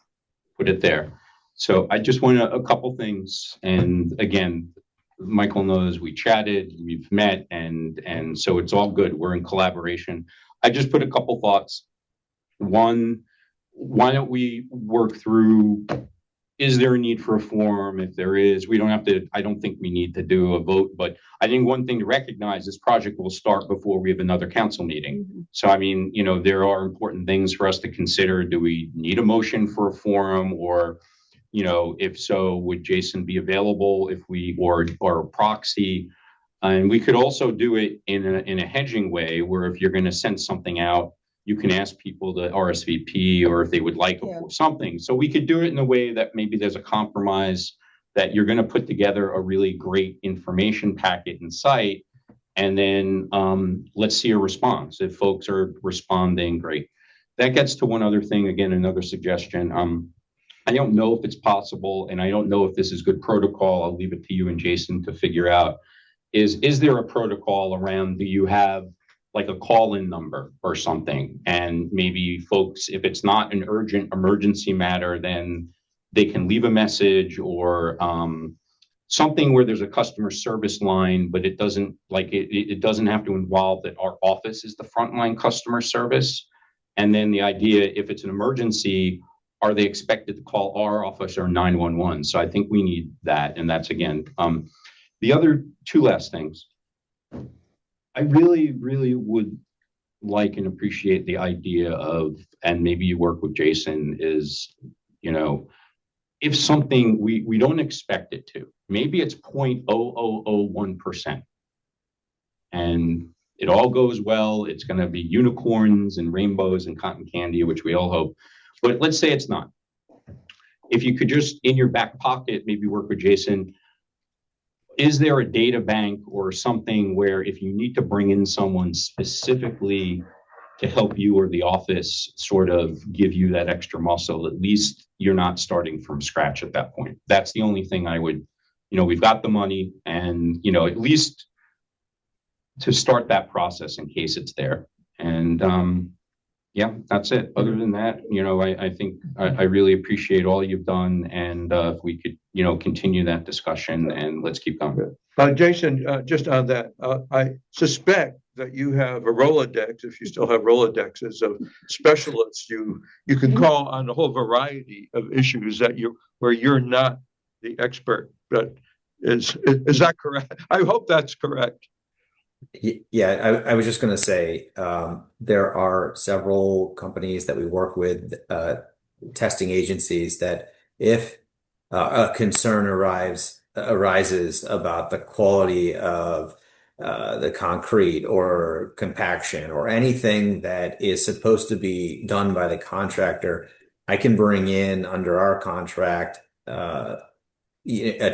put it there. So I just want a couple things. And again, Michael knows we chatted, we've met, and so it's all good. We're in collaboration. I just put a couple thoughts. One, why don't we work through, is there a need for a forum? If there is, I don't think we need to do a vote, but I think one thing to recognize, this project will start before we have another council meeting. Mm-hmm. So, I mean, there are important things for us to consider. Do we need a motion for a forum, or, if so, would Jason be available or a proxy? And we could also do it in a hedging way, where if you're going to send something out, you can ask people to RSVP, or if they would like something. So we could do it in a way that maybe there's a compromise, that you're going to put together a really great information packet and site, and then let's see a response. If folks are responding, great. That gets to one other thing. Again, another suggestion. I don't know if it's possible, and I don't know if this is good protocol. I'll leave it to you and Jason to figure out. Is there a protocol around, do you have like a call-in number or something? And maybe folks, if it's not an urgent emergency matter, then they can leave a message, or something where there's a customer service line, but it doesn't it doesn't have to involve that our office is the frontline customer service. And then the idea, if it's an emergency, are they expected to call our office or 911? So I think we need that. And that's again, the other two last things. I really, really would like and appreciate the idea of, and maybe you work with Jason, is, if something we don't expect it to, maybe it's 0.0001%. And it all goes well. It's going to be unicorns and rainbows and cotton candy, which we all hope. But let's say it's not. If you could just, in your back pocket, maybe work with Jason, is there a data bank or something where if you need to bring in someone specifically to help you or the office sort of give you that extra muscle, at least you're not starting from scratch at that point? That's the only thing I would, we've got the money and, at least to start that process in case it's there. And yeah, that's it. Other than that, I think I really appreciate all you've done. And if we could, continue that discussion and let's keep going. Jason, just on that, I suspect that you have a Rolodex, if you still have Rolodexes of specialists you can call on a whole variety of issues where you're not the expert. But is that correct? I hope that's correct. Yeah, I was just going to say there are several companies that we work with, testing agencies, that if a concern arises about the quality of the concrete or compaction or anything that is supposed to be done by the contractor, I can bring in under our contract a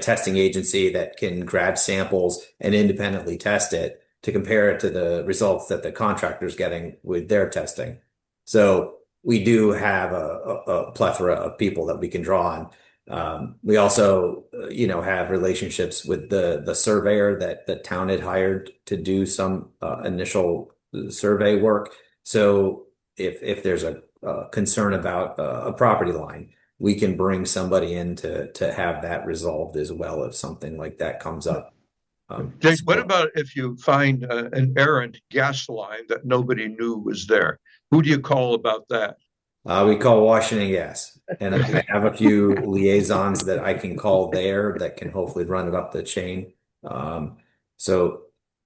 testing agency that can grab samples and independently test it to compare it to the results that the contractor's getting with their testing. So we do have a plethora of people that we can draw on. We also, have relationships with the surveyor that the town had hired to do some initial survey work. So if there's a concern about a property line, we can bring somebody in to have that resolved as well if something like that comes up. Jason, what about if you find an errant gas line that nobody knew was there? Who do you call about that? We call Washington Gas, and I have a few liaisons that I can call there that can hopefully run it up the chain. So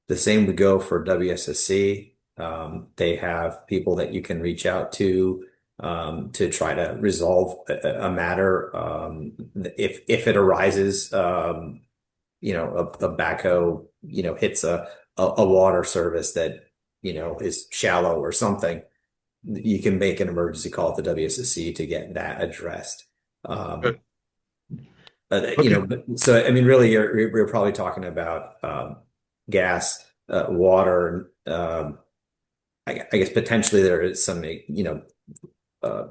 the same would go for WSSC. They have people that you can reach out to try to resolve a matter. If it arises, a backhoe, hits a water service that, is shallow or something, you can make an emergency call to WSSC to get that addressed. So, I mean, really, we're probably talking about gas, water. I guess potentially there is some, a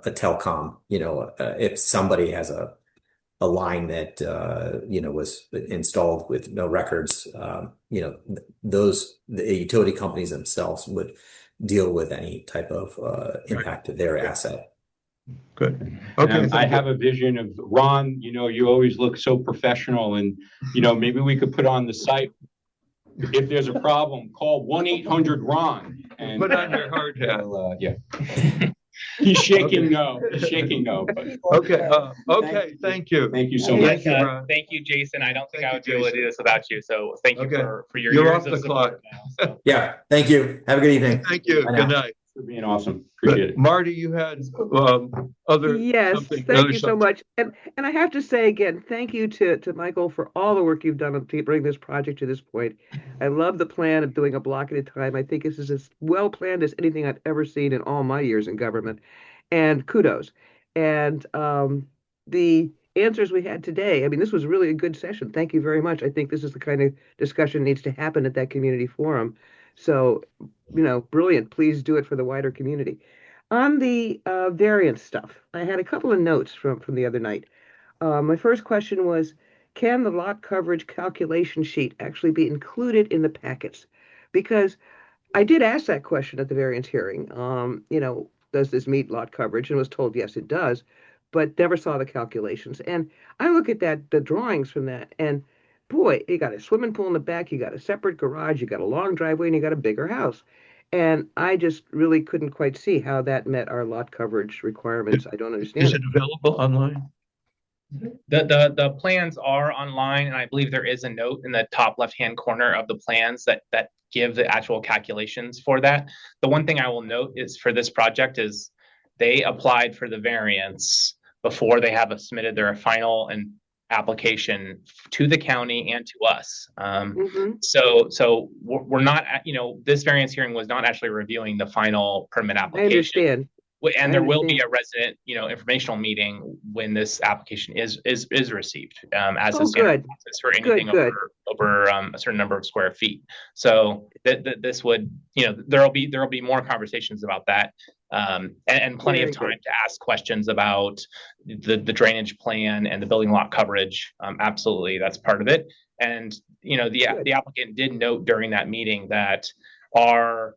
telecom, if somebody has a line that was installed with no records, the utility companies themselves would deal with any type of impact to their asset. Good. Okay. I have a vision of Ron. You always look so professional, and maybe we could put on the site, if there's a problem, call 1-800-RON. And put on your hard hat. Yeah. He's shaking no. He's shaking no. But. Okay. Okay. Thank you. Thank you so much. Thank you, Jason. I don't think I would be able to do this without you. So thank you for your You're years off the of support clock. now, so. Yeah. Thank you. Have a good evening. Thank you. Bye Good now. night. For being awesome. Appreciate it. Marty, you had other. Yes, thank you so much. And I have to say again, thank you to Michael for all the work you've done to bring this project to this point. I love the plan of doing a block at a time. I think this is as well planned as anything I've ever seen in all my years in government. And kudos. And the answers we had today, I mean, this was really a good session. Thank you very much. I think this is the kind of discussion needs to happen at that community forum. So, brilliant. Please do it for the wider community. On the variance stuff, I had a couple of notes from the other night. My first question was, can the lot coverage calculation sheet actually be included in the packets? Because I did ask that question at the variance hearing. Does this meet lot coverage? And was told, yes, it does, but never saw the calculations. And I look at the drawings from that, and boy, you got a swimming pool in the back, you got a separate garage, you got a long driveway, and you got a bigger house. And I just really couldn't quite see how that met our lot coverage requirements. I don't understand Is it. it available online? The plans are online, and I believe there is a note in the top left-hand corner of the plans that give the actual calculations for that. The one thing I will note is for this project is they applied for the variance before they have submitted their final and application to the county and to us. Mhm. So we're not, this variance hearing was not actually reviewing the final permit I application. understand. And I there will be understand. a resident, informational meeting when this application is received, as Oh, a standard good. process for Good, anything good. over a certain number of square feet. So this would, there'll be more conversations about that. And plenty Very of time good. to ask questions about the drainage plan and the building lot coverage. Absolutely, that's part of it. And, Good. the applicant did note during that meeting that our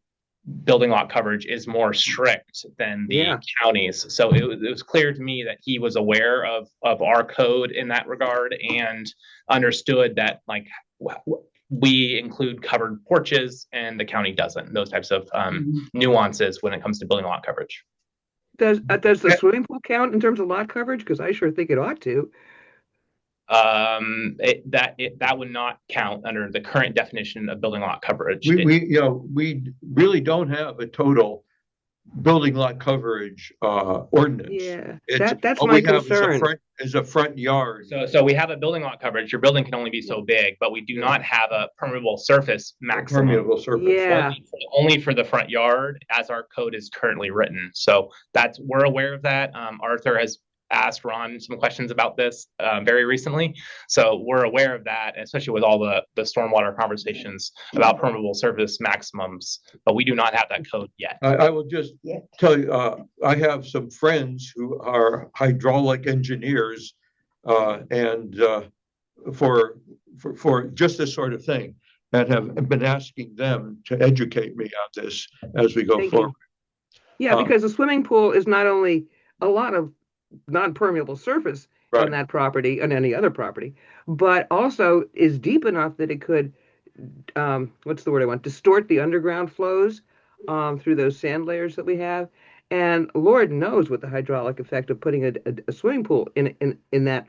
building lot coverage is more strict than the Yeah. counties. So it was clear to me that he was aware of our code in that regard and understood that like we include covered porches and the county doesn't. Those types of nuances when it comes to building lot coverage. Does the swimming pool count in terms of lot coverage? Because I sure think it ought to. That would not count under the current definition of building lot coverage. We really don't have a total building lot coverage ordinance. Yeah, It's that's all my we have concern. is a front yard. So we have a building lot coverage. Your building can only be so big, but we do not have a permeable surface maximum. Permeable surface. Yeah. Only for the front yard as our code is currently written. So we're aware of that. Arthur has asked Ron some questions about this very recently. So we're aware of that, especially with all the stormwater conversations about permeable surface maximums, but we do not have that code yet. I will just tell you, I have some friends who are hydraulic engineers and for just this sort of thing, and have been asking them to educate me on this as we go Thank you. forward. Yeah, because the swimming pool is not only a lot of non-permeable surface Right. on that property, on any other property, but also is deep enough that it could, what's the word I want, distort the underground flows through those sand layers that we have. And Lord knows what the hydraulic effect of putting a swimming pool in that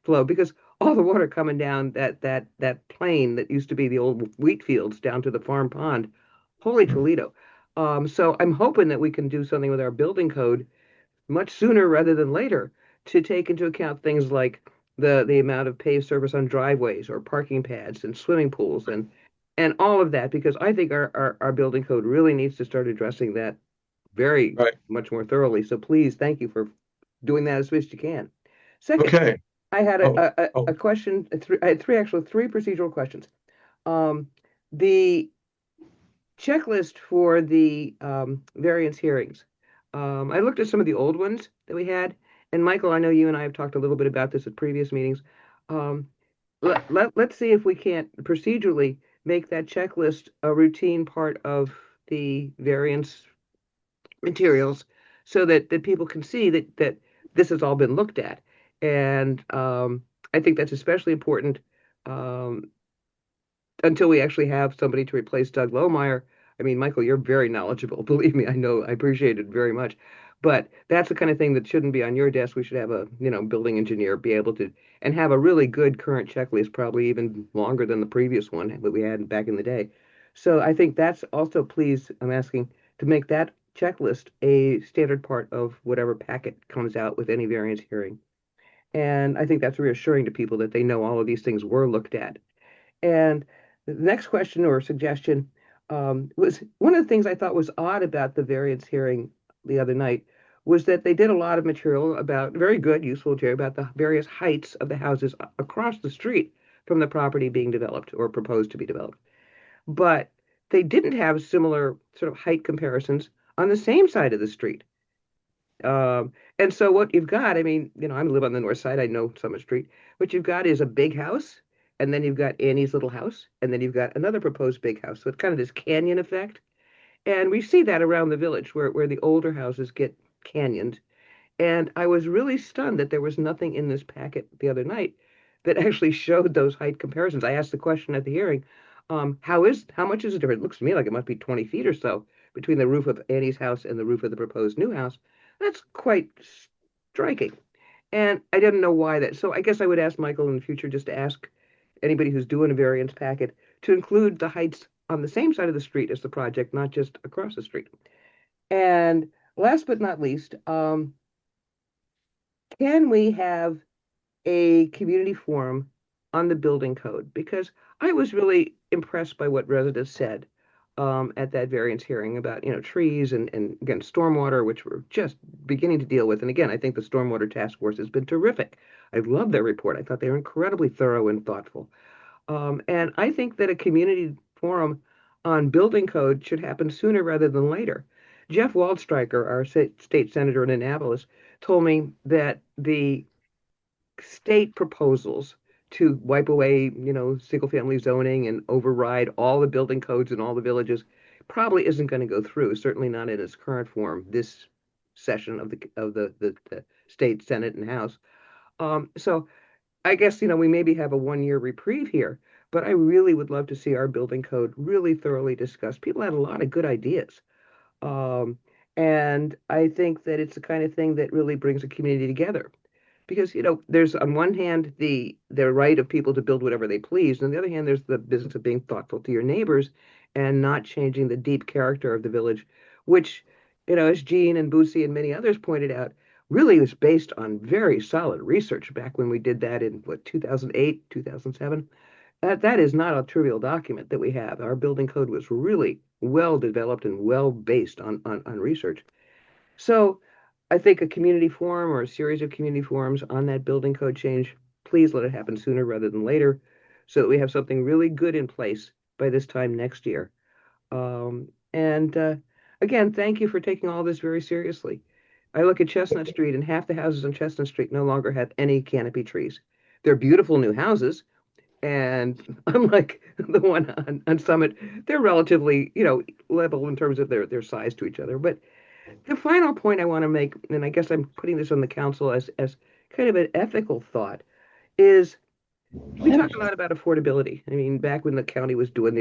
flow, because all the water coming down that plain that used to be the old wheat fields down to the farm pond, holy Toledo. So I'm hoping that we can do something with our building code much sooner rather than later to take into account things like the amount of paved surface on driveways or parking pads and swimming pools and all of that, because I think our building code really needs to start addressing that very Right. much more thoroughly. So please, thank you for doing that as best you can. Second, Okay. I had Oh. a question. I had three procedural questions. The checklist for the variance hearings. I looked at some of the old ones that we had, and Michael, I know you and I have talked a little bit about this at previous meetings. Let's see if we can't procedurally make that checklist a routine part of the variance materials so that people can see that this has all been looked at. And I think that's especially important until we actually have somebody to replace Doug Lohmeyer. I mean, Michael, you're very knowledgeable. Believe me, I know, I appreciate it very much. But that's the kind of thing that shouldn't be on your desk. We should have a, building engineer be able to, and have a really good current checklist, probably even longer than the previous one that we had back in the day. So I think that's also, please, I'm asking to make that checklist a standard part of whatever packet comes out with any variance hearing. And I think that's reassuring to people that they know all of these things were looked at. And the next question or suggestion was one of the things I thought was odd about the variance hearing the other night was that they did a lot of material about, very good, useful material about the various heights of the houses across the street from the property being developed or proposed to be developed. But they didn't have similar sort of height comparisons on the same side of the street. And so what you've got, I mean, I live on the north side, I know Summit Street. What you've got is a big house, and then you've got Annie's little house, and then you've got another proposed big house. So it's kind of this canyon effect. And we see that around the village where the older houses get canyoned. And I was really stunned that there was nothing in this packet the other night that actually showed those height comparisons. I asked the question at the hearing, how much is it different? It looks to me like it must be 20 feet or so between the roof of Annie's house and the roof of the proposed new house. That's quite striking. And I didn't know why that. So I guess I would ask Michael in the future just to ask anybody who's doing a variance packet to include the heights on the same side of the street as the project, not just across the street. And last but not least, can we have a community forum on the building code? Because I was really impressed by what residents said at that variance hearing about, trees and again, stormwater, which we're just beginning to deal with. And again, I think the Stormwater Task Force has been terrific. I love their report. I thought they were incredibly thorough and thoughtful. And I think that a community forum on building code should happen sooner rather than later. Jeff Waldstreicher, our state senator in Annapolis, told me that the state proposals to wipe away, single-family zoning and override all the building codes in all the villages probably isn't going to go through. Certainly not in its current form. This session of the state Senate and House. So I guess we maybe have a 1-year reprieve here, but I really would love to see our building code really thoroughly discussed. People had a lot of good ideas. And I think that it's the kind of thing that really brings a community together. Because, there's on one hand the right of people to build whatever they please, and on the other hand, there's the business of being thoughtful to your neighbors and not changing the deep character of the village, which, as Jean and Boosie and many others pointed out, really was based on very solid research back when we did that in 2008, 2007. That is not a trivial document that we have. Our building code was really well developed and well based on research. So I think a community forum or a series of community forums on that building code change, please let it happen sooner rather than later so that we have something really good in place by this time next year. Again, thank you for taking all this very seriously. I look at Chestnut Street and half the houses on Chestnut Street no longer have any canopy trees. They're beautiful new houses. And unlike the one on Summit, they're relatively, level in terms of their size to each other. But the final point I want to make, and I guess I'm putting this on the council as kind of an ethical thought, is we talk a lot about affordability. I mean, back when the county was doing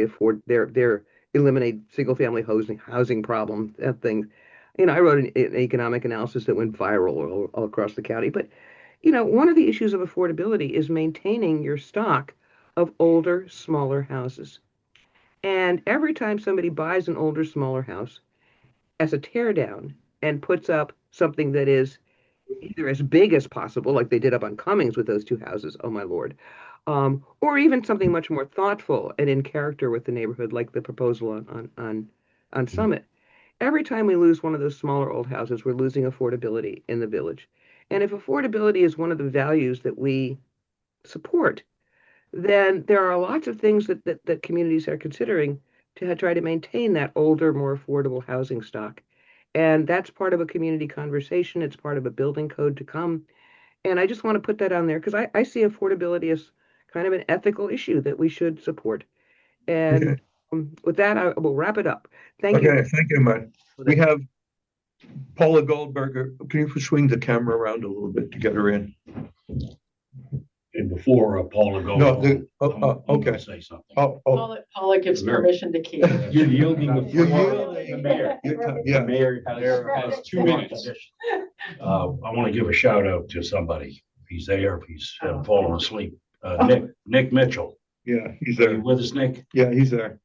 their eliminate single family housing problem, that thing, I wrote an economic analysis that went viral all across the county. But, one of the issues of affordability is maintaining your stock of older, smaller houses. And every time somebody buys an older, smaller house as a tear down and puts up something that is either as big as possible, like they did up on Cummings with those 2 houses, oh my Lord, or even something much more thoughtful and in character with the neighborhood, like the proposal on Summit. Every time we lose one of those smaller old houses, we're losing affordability in the village. And if affordability is one of the values that we support, then there are lots of things that communities are considering to try to maintain that older, more affordable housing stock. And that's part of a community conversation. It's part of a building code to come. And I just want to put that on there because I see affordability as kind of an ethical issue that we should support. And with that, I will wrap it up. Thank you. Okay, thank you, Matt. We have Paula Goldberger. Can you swing the camera around a little bit to get her in? And before Paula goes No, on, I'm okay. gonna say something. Oh, Gives permission to keep. You're yielding the You're floor. yielding. The mayor. Yeah. The mayor has 2 minutes. I want to give a shout out to somebody. If he's there, if he's fallen asleep. Nick Mitchell. Yeah, he's Are you there. with us, Nick? Yeah, he's there.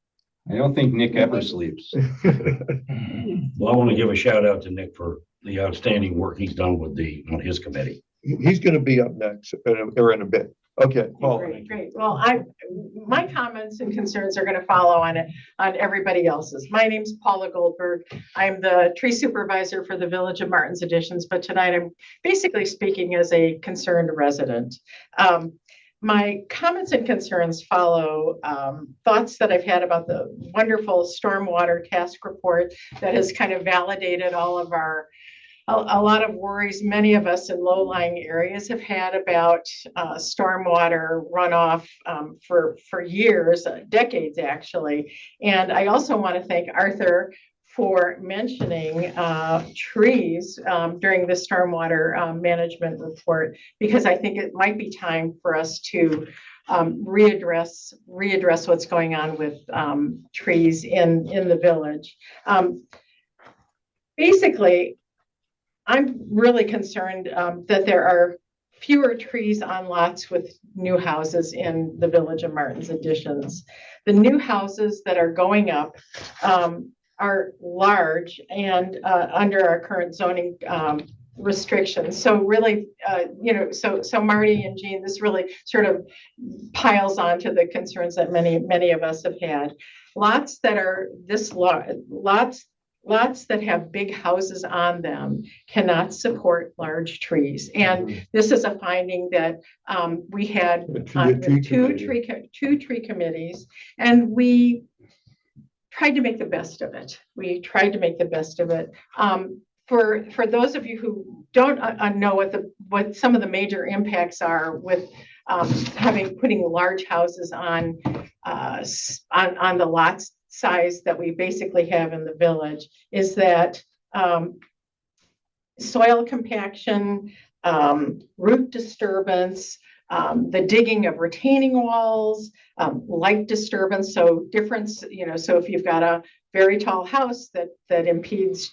I don't think Nick ever sleeps. Well, I want to give a shout out to Nick for the outstanding work he's done on his committee. He's going to be up next or in a bit. Okay, Paul. Great. Well, my comments and concerns are going to follow on everybody else's. My name's Paula Goldberg. I'm the tree supervisor for the Village of Martins Additions, but tonight I'm basically speaking as a concerned resident. My comments and concerns follow thoughts that I've had about the wonderful stormwater task report that has kind of validated all of a lot of worries many of us in low-lying areas have had about stormwater runoff for years, decades actually. And I also want to thank Arthur for mentioning trees during the stormwater management report, because I think it might be time for us to readdress what's going on with trees in the village. Basically, I'm really concerned that there are fewer trees on lots with new houses in the Village of Martins Additions. The new houses that are going up are large and under our current zoning restrictions. So really, so Marty and Jean, this really sort of piles on to the concerns that many of us have had. Lots that are this large, lots that have big houses on them cannot support large trees. And this is a finding that we had on two tree committees, and we tried to make the best of it. For those of you who don't know what some of the major impacts are with putting large houses on the lots size that we basically have in the village, is that soil compaction, root disturbance, the digging of retaining walls, light disturbance. So so if you've got a very tall house that impedes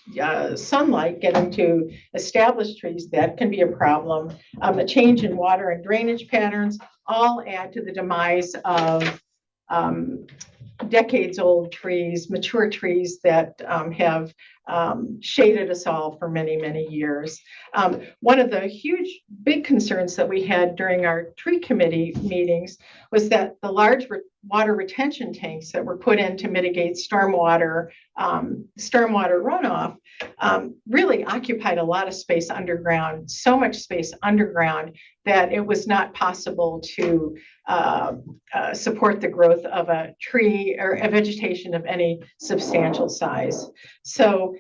sunlight getting to established trees, that can be a problem. A change in water and drainage patterns all add to the demise of decades-old trees, mature trees that have shaded us all for many, many years. One of the big concerns that we had during our tree committee meetings was that the large water retention tanks that were put in to mitigate stormwater runoff really occupied a lot of space underground, so much space underground that it was not possible to support the growth of a tree or a vegetation of any substantial size. So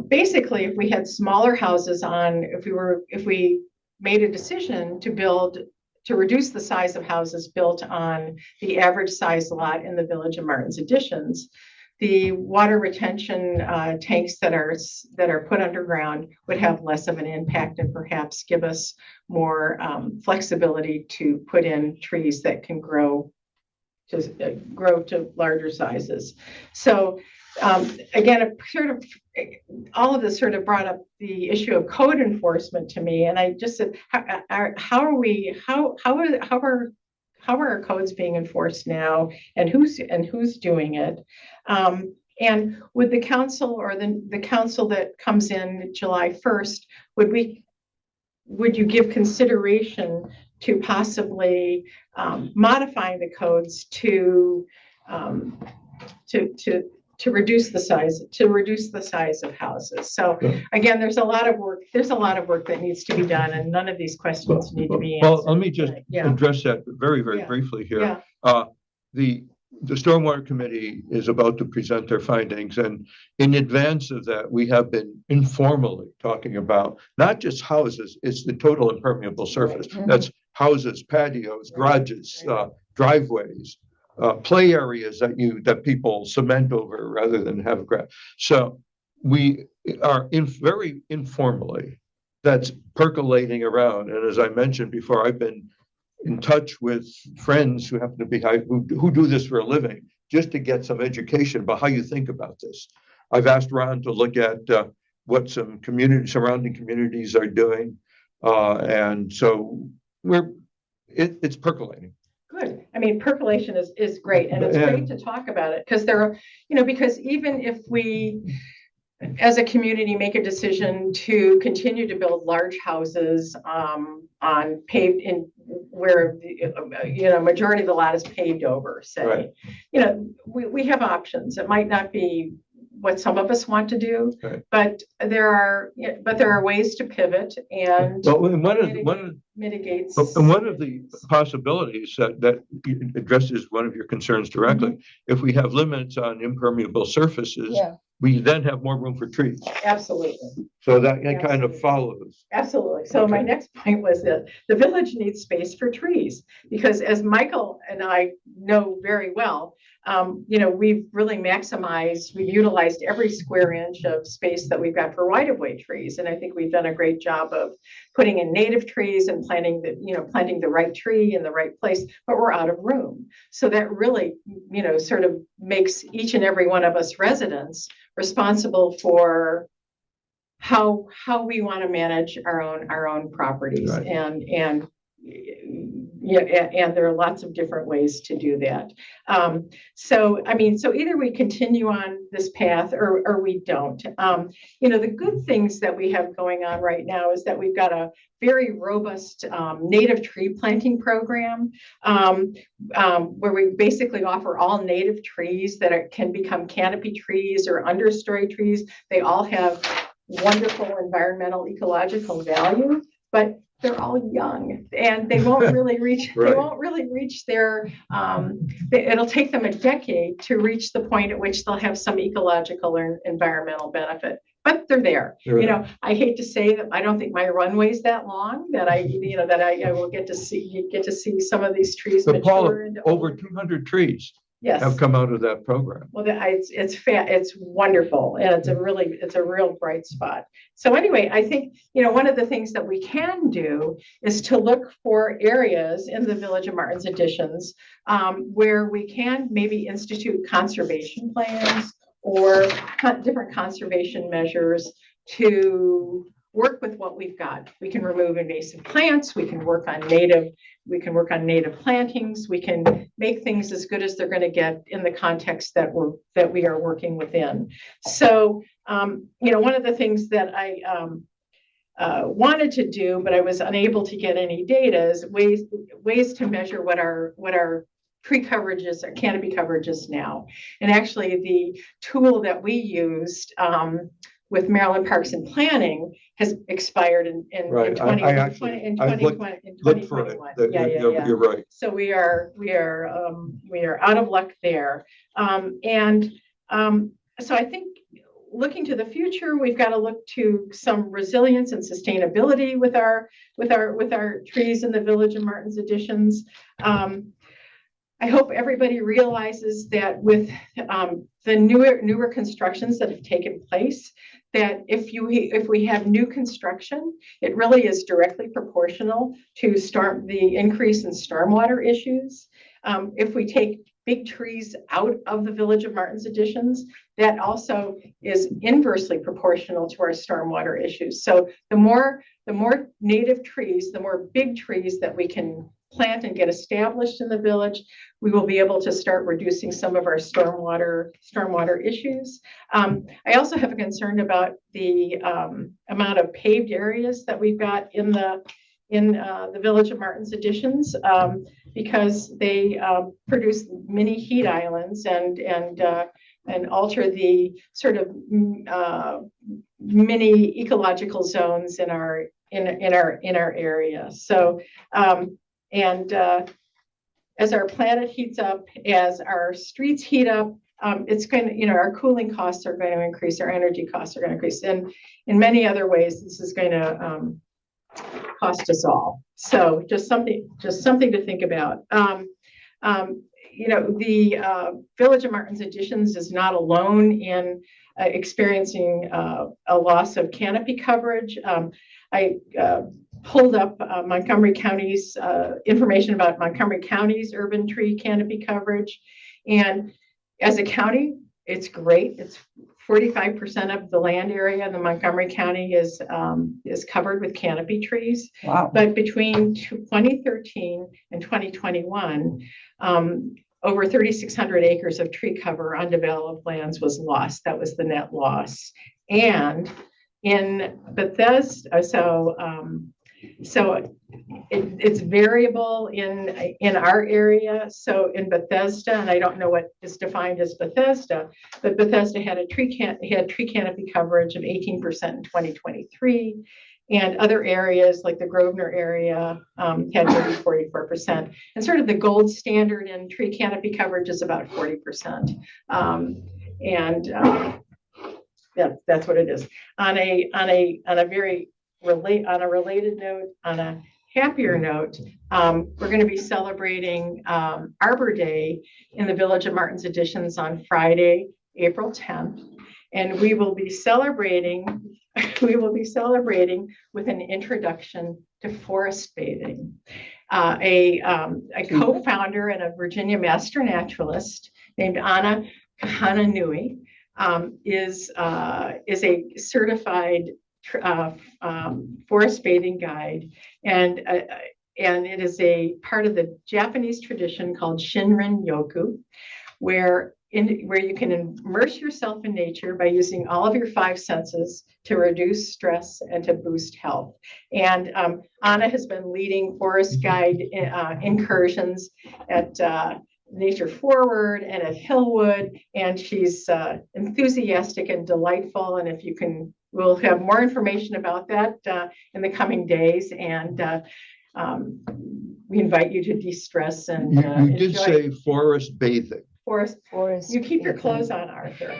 basically, if we had smaller houses if we made a decision to reduce the size of houses built on the average size lot in the Village of Martins Additions, the water retention tanks that are put underground would have less of an impact and perhaps give us more flexibility to put in trees that can grow to larger sizes. So again, all of this sort of brought up the issue of code enforcement to me, and I just said, how are our codes being enforced now, and who's doing it? And would the council or the council that comes in July 1st, would you give consideration to possibly modifying the codes to reduce the size of houses? So again, there's a lot of work that needs to be done, and none of these questions need to be answered. Well, let me just address that very, very briefly here. The Stormwater Committee is about to present their findings, and in advance of that, we have been informally talking about not just houses, it's the total impermeable surface. That's houses, patios, garages, driveways, play areas that people cement over rather than have grass. So we are very informally, that's percolating around. And as I mentioned before, I've been in touch with friends who happen to be who do this for a living, just to get some education about how you think about this. I've asked Ron to look at what some surrounding communities are doing, and so it's percolating. Good. I mean, percolation is great, and it's great to talk about it, because because even if we, as a community, make a decision to continue to build large houses on paved where majority of the lot is paved over, say, we have options. It might not be what some of us want to do, but there are ways to pivot and mitigate. And one of the possibilities that addresses one of your concerns directly, if we have limits on impermeable surfaces, we then have more room for trees. Absolutely. So that kind of follows. Absolutely. So my next point was that the village needs space for trees, because as Michael and I know very well, we've really we've utilized every square inch of space that we've got for right-of-way trees. And I think we've done a great job of putting in native trees and planting the right tree in the right place, but we're out of room. So that really, sort of makes each and every one of us residents responsible for how we want to manage our own properties. Right. And there are lots of different ways to do that. So either we continue on this path or we don't. The good things that we have going on right now is that we've got a very robust native tree planting program where we basically offer all native trees that can become canopy trees or understory trees. They all have wonderful environmental ecological value, but they're all young and they won't really reach Right. they won't really reach their it'll take them a decade to reach the point at which they'll have some ecological or environmental benefit, but they're there. I hate to say that I don't think my runway's that long that I will get to see some of these trees But Paula, mature into over 200 trees yes have come out of that program. well, it's wonderful, and it's a real bright spot. So anyway, I think, one of the things that we can do is to look for areas in the Village of Martins Additions where we can maybe institute conservation plans or different conservation measures to work with what we've got. We can remove invasive plants, we can work on native plantings, we can make things as good as they're going to get in the context that we are working within. So, one of the things that I wanted to do, but I was unable to get any data, is ways to measure what our tree coverages or canopy coverages now. And actually the tool that we used with Maryland Parks and Planning has expired in Right. 2021. You're right. So we are out of luck there. So I think looking to the future, we've got to look to some resilience and sustainability with our trees in the Village of Martins Additions. I hope everybody realizes that with the newer constructions that have taken place, that if we have new construction, it really is directly proportional to the increase in stormwater issues. If we take big trees out of the Village of Martins Additions, that also is inversely proportional to our stormwater issues. So the more native trees, the more big trees that we can plant and get established in the village, we will be able to start reducing some of our stormwater issues. I also have a concern about the amount of paved areas that we've got in the Village of Martins Additions, because they produce mini heat islands and alter the sort of mini ecological zones in our area. So as our planet heats up, as our streets heat up, it's going to, our cooling costs are going to increase, our energy costs are going to increase, and in many other ways, this is going to cost us all. So just something to think about. The Village of Martins Additions is not alone in experiencing a loss of canopy coverage. I pulled up Montgomery County's information about Montgomery County's urban tree canopy coverage. And as a county, it's great. It's 45% of the land area in the Montgomery County is covered with canopy trees. Wow. But between 2013 and 2021, over 3,600 acres of tree cover on developed lands was lost. That was the net loss. And in Bethesda, so it's variable in our area. So in Bethesda, and I don't know what is defined as Bethesda, but Bethesda had tree canopy coverage of 18% in 2023, and other areas like the Grosvenor area had maybe 44%. And sort of the gold standard in tree canopy coverage is about 40%. That's what it is. On a related note, on a happier note, we're going to be celebrating Arbor Day in the Village of Martins Additions on Friday, April 10th. And we will be celebrating with an introduction to forest bathing. A co-founder and a Virginia master naturalist named Anna Kahananui is a certified forest bathing guide, and it is a part of the Japanese tradition called Shinrin Yoku, where you can immerse yourself in nature by using all of your 5 senses to reduce stress and to boost health. And Anna has been leading forest guide incursions at Nature Forward and at Hillwood, and she's enthusiastic and delightful. And if you can, we'll have more information about that in the coming days. And we invite you to de-stress and You did enjoy say forest bathing. forest. Forest. You keep your clothes on, Arthur.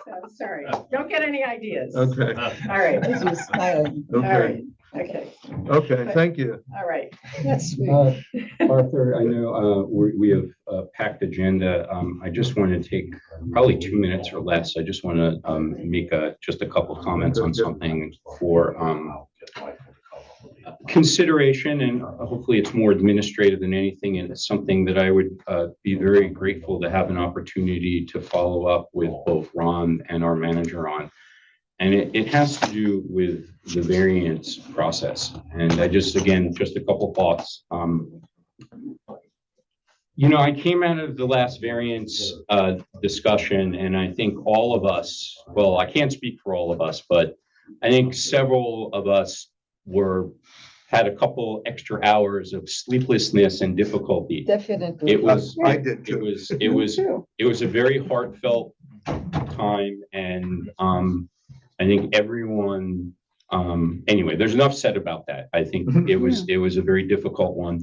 So, sorry, don't get any ideas. Okay, All right. This was smiling. All okay, right. Okay. okay, thank you. All right. That's sweet. Arthur, I know we have a packed agenda. I just want to take probably 2 minutes or less. I just want to make just a couple comments on something for consideration, and hopefully it's more administrative than anything, and it's something that I would be very grateful to have an opportunity to follow up with both Ron and our manager on. And it has to do with the variance process. And I just, again, just a couple thoughts. You know, I came out of the last variance discussion, and I think all of us, well, I can't speak for all of us, but I think several of us had a couple extra hours of sleeplessness and difficulty. Definitely. It was, I did too. it was a very heartfelt time, and I think everyone, anyway, there's enough said about that. I think it was a very difficult one.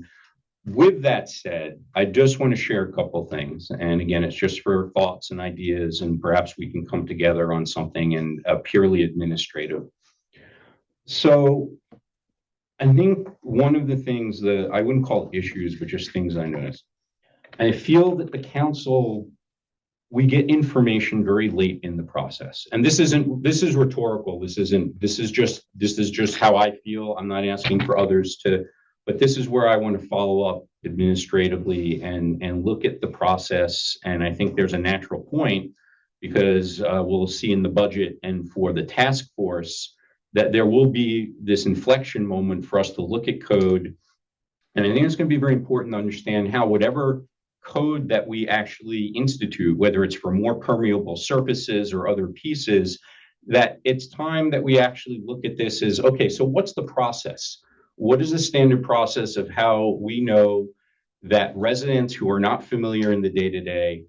With that said, I just want to share a couple things. And again, it's just for thoughts and ideas, and perhaps we can come together on something and purely administrative. So I think one of the things that I wouldn't call issues, but just things I noticed. I feel that the council, we get information very late in the process. And this is rhetorical. This is just how I feel. I'm not asking for others to, but this is where I want to follow up administratively and look at the process. And I think there's a natural point, because we'll see in the budget and for the task force that there will be this inflection moment for us to look at code. And I think it's going to be very important to understand how whatever code that we actually institute, whether it's for more permeable surfaces or other pieces, that it's time that we actually look at this as, okay, so what's the process? What is the standard process of how we know that residents who are not familiar in the day-to-day,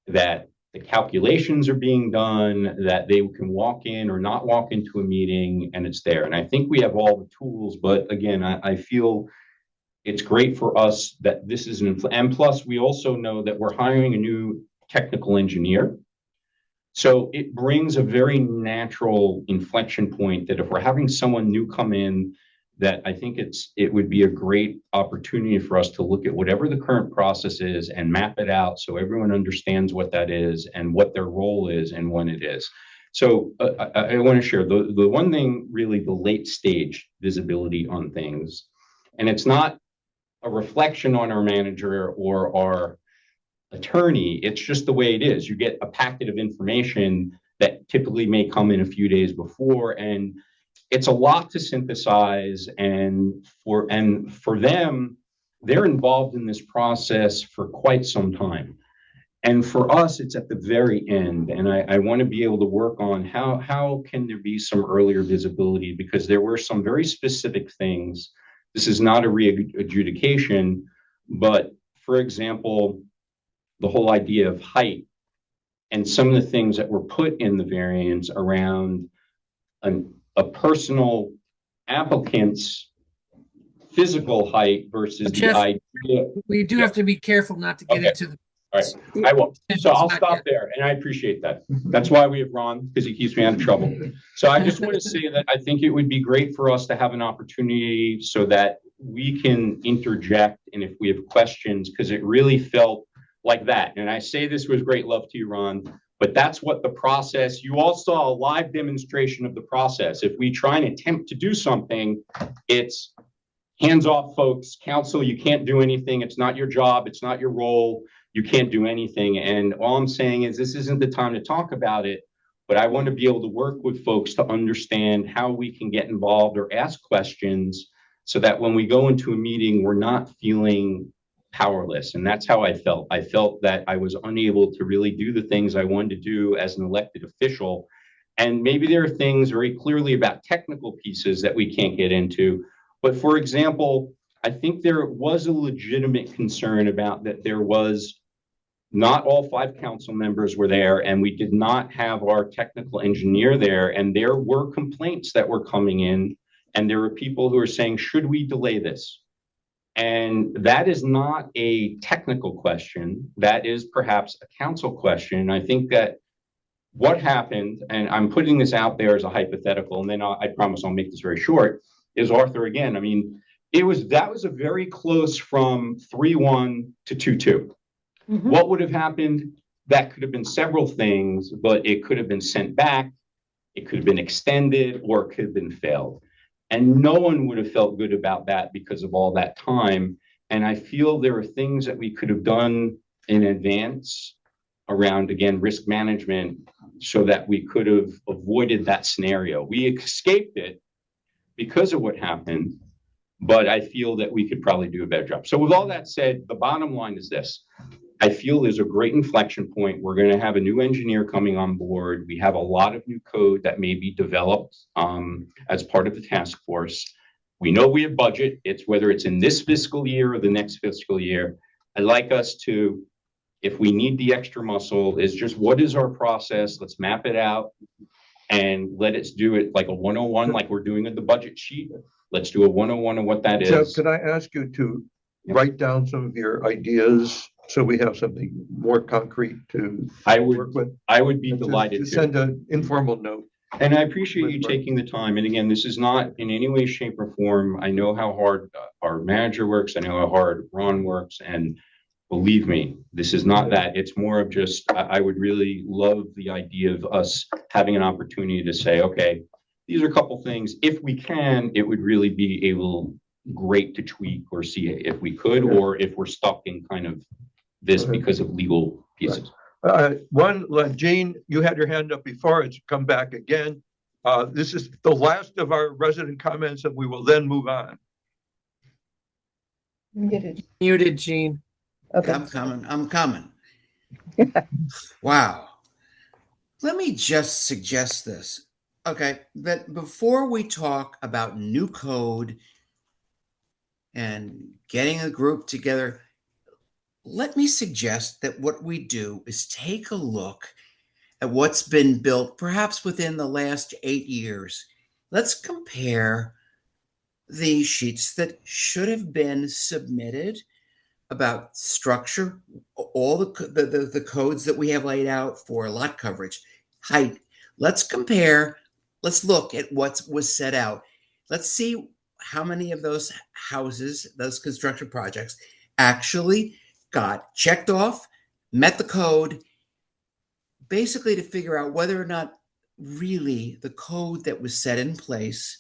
that the calculations are being done, that they can walk in or not walk into a meeting and it's there. And I think we have all the tools, but again, I feel it's great for us that this is and plus we also know that we're hiring a new technical engineer. So it brings a very natural inflection point that if we're having someone new come in, that I think it would be a great opportunity for us to look at whatever the current process is and map it out so everyone understands what that is and what their role is and when it is. So I want to share the one thing, really, the late stage visibility on things. And it's not a reflection on our manager or our attorney. It's just the way it is. You get a packet of information that typically may come in a few days before, and it's a lot to synthesize, and for them, they're involved in this process for quite some time. And for us, it's at the very end. And I want to be able to work on how can there be some earlier visibility, because there were some very specific things. This is not a re-adjudication, but for example, the whole idea of height and some of the things that were put in the variance around a personal applicant's physical height versus the idea. We do have to be careful not to get into the. All right, I will. So I'll stop there, and I appreciate that. That's why we have Ron, because he keeps me out of trouble. So I just want to say that I think it would be great for us to have an opportunity so that we can interject and if we have questions, because it really felt like that. And I say this with great love to you, Ron, but that's what the process, you all saw a live demonstration of the process. If we try and attempt to do something, it's hands off, folks. Council, you can't do anything. It's not your job. It's not your role. You can't do anything. And all I'm saying is this isn't the time to talk about it, but I want to be able to work with folks to understand how we can get involved or ask questions so that when we go into a meeting, we're not feeling powerless. And that's how I felt. I felt that I was unable to really do the things I wanted to do as an elected official. And maybe there are things very clearly about technical pieces that we can't get into. But for example, I think there was a legitimate concern about that there was not all 5 council members were there, and we did not have our technical engineer there. And there were complaints that were coming in, and there were people who are saying, should we delay this? And that is not a technical question. That is perhaps a council question. I think that what happened, and I'm putting this out there as a hypothetical, and then I promise I'll make this very short, is Arthur again. I mean, that was a very close from 3-1 to 2-2. Mhm. What would have happened? That could have been several things, but it could have been sent back, it could have been extended, or it could have been failed. And no one would have felt good about that because of all that time. And I feel there are things that we could have done in advance around, again, risk management so that we could have avoided that scenario. We escaped it because of what happened, but I feel that we could probably do a better job. So with all that said, the bottom line is this. I feel there's a great inflection point. We're going to have a new engineer coming on board. We have a lot of new code that may be developed as part of the task force. We know we have budget. It's whether it's in this fiscal year or the next fiscal year. I'd like us to, if we need the extra muscle, is just what is our process? Let's map it out and let us do it like a 101, like we're doing in the budget sheet. Let's do a 101 on what that is. Jeff, could I ask you to write down some of your ideas so we have something more concrete to work with? I would be And delighted to to. send an informal note. And I appreciate you taking the time. And again, this is not in any way, shape, or form. I know how hard our manager works. I know how hard Ron works. And believe me, this is not that. It's more of just, I would really love the idea of us having an opportunity to say, okay, these are a couple things. If we can, it would really be great to tweak or see if we could, or if we're stuck in kind of this because of legal pieces. Jean, you had your hand up before. It's come back again. This is the last of our resident comments, and we will then move on. Muted, Gene. Okay. I'm coming. Wow. Let me just suggest this. Okay, that before we talk about new code and getting a group together, let me suggest that what we do is take a look at what's been built perhaps within the last 8 years. Let's compare the sheets that should have been submitted about structure, all the codes that we have laid out for lot coverage, height. Let's compare, let's look at what was set out. Let's see how many of those houses, those construction projects actually got checked off, met the code, basically to figure out whether or not really the code that was set in place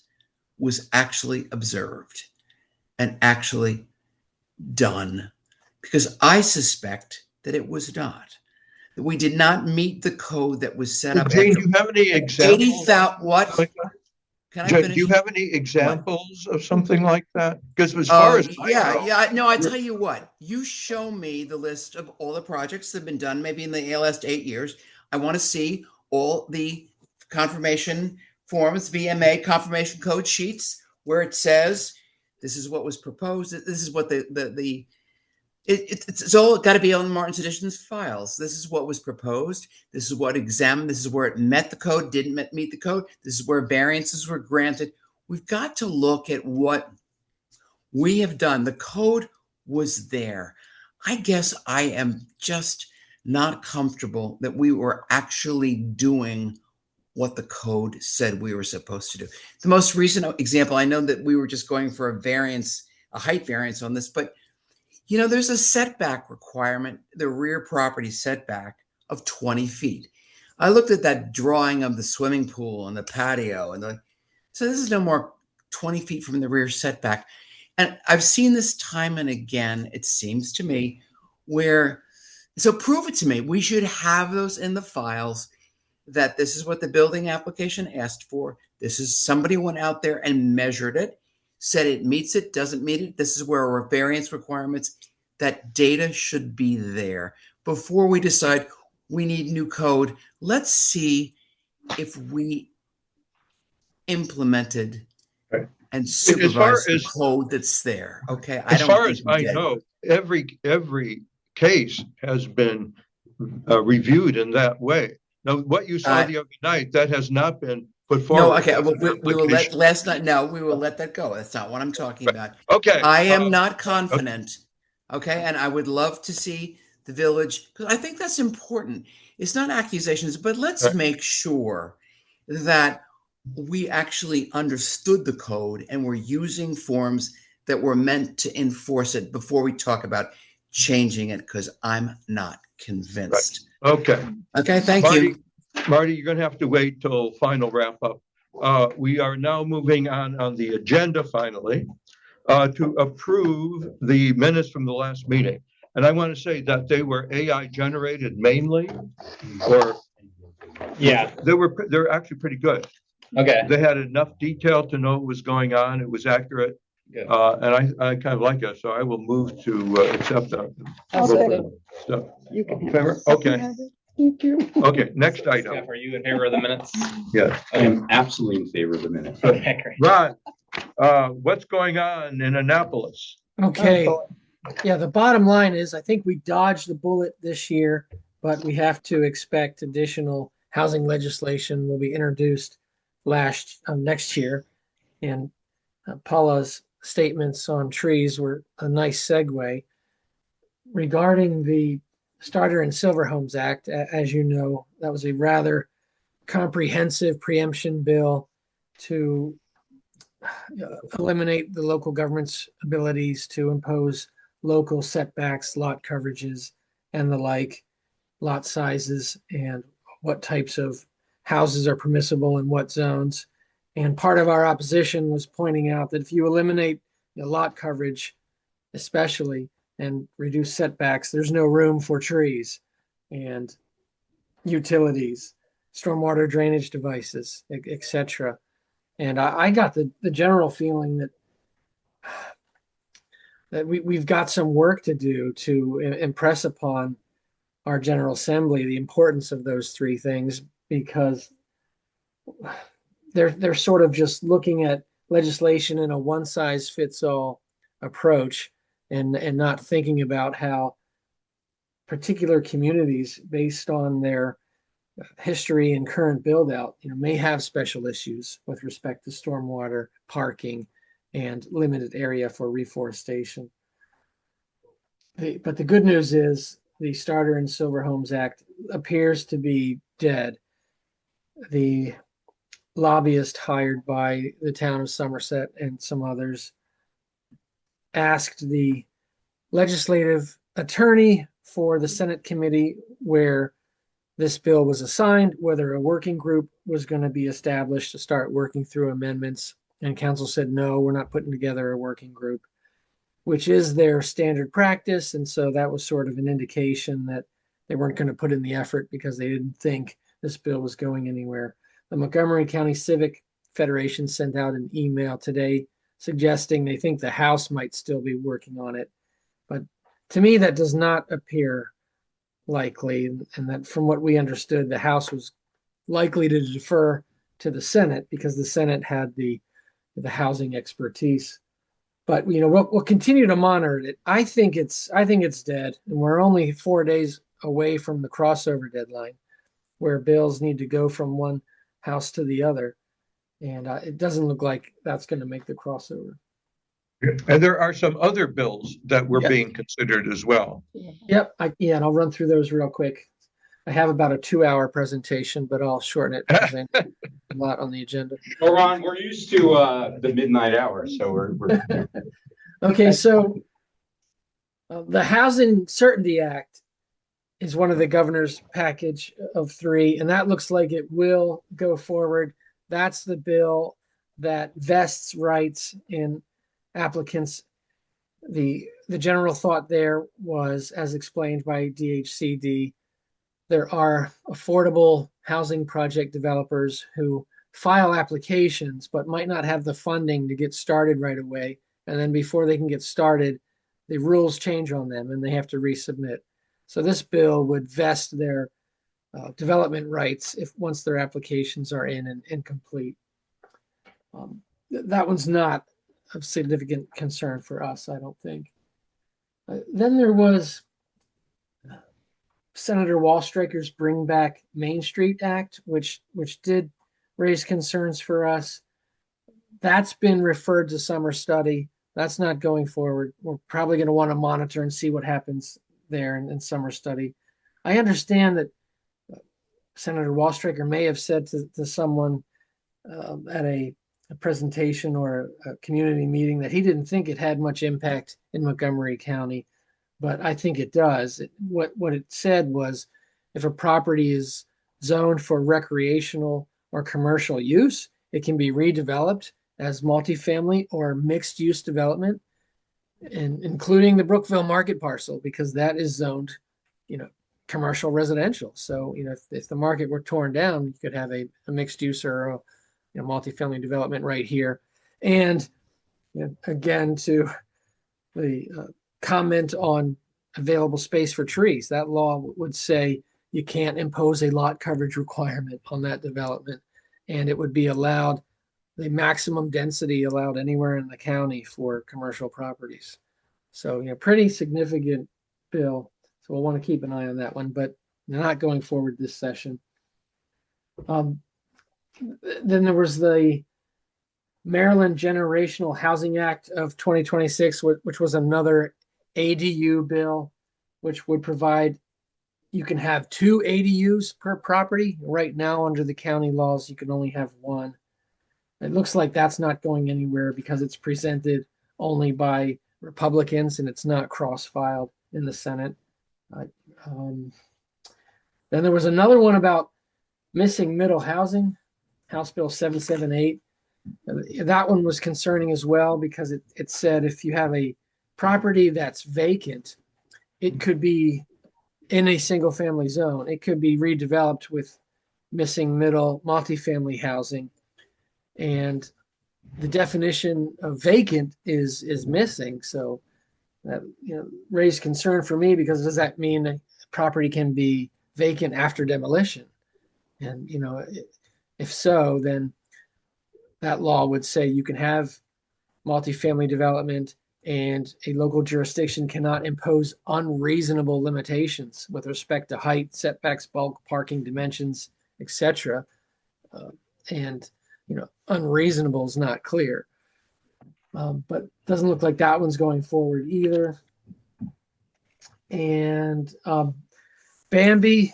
was actually observed and actually done. Because I suspect that it was not. That we did not meet the code that was set up. Jane, do you have any examples? 80,000, what? Like that? Can I Jane, finish? do you have any examples of something like that? Because as far as I tell you what, you show me the list of all the projects that have been done maybe in the last 8 years. I want to see all the confirmation forms, VMA confirmation code sheets, where it says this is what was proposed. This is what it's all got to be on Martin's Editions files. This is what was proposed. This is what examined. This is where it met the code, didn't meet the code. This is where variances were granted. We've got to look at what we have done. The code was there. I guess I am just not comfortable that we were actually doing what the code said we were supposed to do. The most recent example, I know that we were just going for a variance a height variance on this, but you know, there's a setback requirement, the rear property setback of 20 feet. I looked at that drawing of the swimming pool and the patio so this is no more 20 feet from the rear setback. And I've seen this time and again, it seems to me, so prove it to me. We should have those in the files that this is what the building application asked for. This is somebody went out there and measured it, said it meets it, doesn't meet it. This is where our variance requirements, that data should be there before we decide we need new code. Let's see if we implemented and supervised the code that's there. Okay. As far as I know, every case has been reviewed in that way. Now, what you saw the other night, that has not been put forward. No, okay. We will let last night. No, we will let that go. That's not what I'm talking about. Okay. I am not confident. Okay. And I would love to see the village, because I think that's important. It's not accusations, but let's make sure that we actually understood the code and we're using forms that were meant to enforce it before we talk about changing it, because I'm not convinced. Right. Okay. Okay, thank you. Marty, you're going to have to wait till final wrap up. We are now moving on the agenda finally to approve the minutes from the last meeting. And I want to say that they were AI generated mainly, or they're actually pretty good. Okay. They had enough detail to know what was going on. It was accurate. Good. And I kind of like it, so I will move to accept that. So, You can have favor? it. Okay. Thank you. Okay, next item. Jeff, are you in favor of the minutes? Yeah. I am absolutely in favor of the minutes. Okay, great. Ron, what's going on in Annapolis? Okay. Yeah, the bottom line is I think we dodged the bullet this year, but we have to expect additional housing legislation will be introduced next year. And Paula's statements on trees were a nice segue. Regarding the Starter and Silver Homes Act, as you know, that was a rather comprehensive preemption bill to eliminate the local government's abilities to impose local setbacks, lot coverages, and the like, lot sizes, and what types of houses are permissible in what zones. And part of our opposition was pointing out that if you eliminate the lot coverage, especially, and reduce setbacks, there's no room for trees and utilities, stormwater drainage devices, etc. And I got the general feeling that we've got some work to do to impress upon our General Assembly the importance of those three things, because they're sort of just looking at legislation in a one-size-fits-all approach and not thinking about how particular communities, based on their history and current build out, may have special issues with respect to stormwater, parking, and limited area for reforestation. But the good news is the Starter and Silver Homes Act appears to be dead. The lobbyist hired by the town of Somerset and some others asked the legislative attorney for the Senate committee where this bill was assigned, whether a working group was going to be established to start working through amendments. And council said, no, we're not putting together a working group, which is their standard practice. And so that was sort of an indication that they weren't going to put in the effort because they didn't think this bill was going anywhere. The Montgomery County Civic Federation sent out an email today suggesting they think the House might still be working on it. But to me, that does not appear likely. And that from what we understood, the House was likely to defer to the Senate because the Senate had the housing expertise. But we'll continue to monitor it. I think it's dead, and we're only 4 days away from the crossover deadline, where bills need to go from one house to the other, and it doesn't look like that's going to make the crossover. And there are some other bills that were being considered as well. Yep, and I'll run through those real quick. I have about a 2-hour presentation, but I'll shorten it because I have a lot on the agenda. Well, Ron, we're used to the midnight hour, so we're Okay, so the Housing Certainty Act is one of the governor's package of three, and that looks like it will go forward. That's the bill that vests rights in applicants. The general thought there was, as explained by DHCD, there are affordable housing project developers who file applications but might not have the funding to get started right away. And then before they can get started, the rules change on them and they have to resubmit. So this bill would vest their development rights if once their applications are in and complete. That one's not of significant concern for us, I don't think. Then there was Senator Wallstreicher's Bring Back Main Street Act, which did raise concerns for us. That's been referred to summer study. That's not going forward. We're probably going to want to monitor and see what happens there in summer study. I understand that Senator Wallstreicher may have said to someone at a presentation or a community meeting that he didn't think it had much impact in Montgomery County, but I think it does. What it said was if a property is zoned for recreational or commercial use, it can be redeveloped as multifamily or mixed use development, and including the Brookville market parcel, because that is zoned, commercial residential. So, if the market were torn down, you could have a mixed use or a multifamily development right here. And again, to the comment on available space for trees, that law would say you can't impose a lot coverage requirement on that development, and it would be allowed the maximum density allowed anywhere in the county for commercial properties. So, pretty significant bill. So we'll want to keep an eye on that one, but not going forward this session. Then there was the Maryland Generational Housing Act of 2026, which was another ADU bill, which would provide you can have 2 ADUs per property. Right now, under the county laws, you can only have 1. It looks like that's not going anywhere because it's presented only by Republicans and it's not cross-filed in the Senate. Then there was another one about missing middle housing, House Bill 778. That one was concerning as well because it said if you have a property that's vacant, it could be in a single family zone. It could be redeveloped with missing middle multifamily housing. And the definition of vacant is missing. So that raised concern for me, because does that mean a property can be vacant after demolition? And if so, then that law would say you can have multifamily development and a local jurisdiction cannot impose unreasonable limitations with respect to height, setbacks, bulk, parking dimensions, etc. And unreasonable is not clear. But doesn't look like that one's going forward either. And Bambi,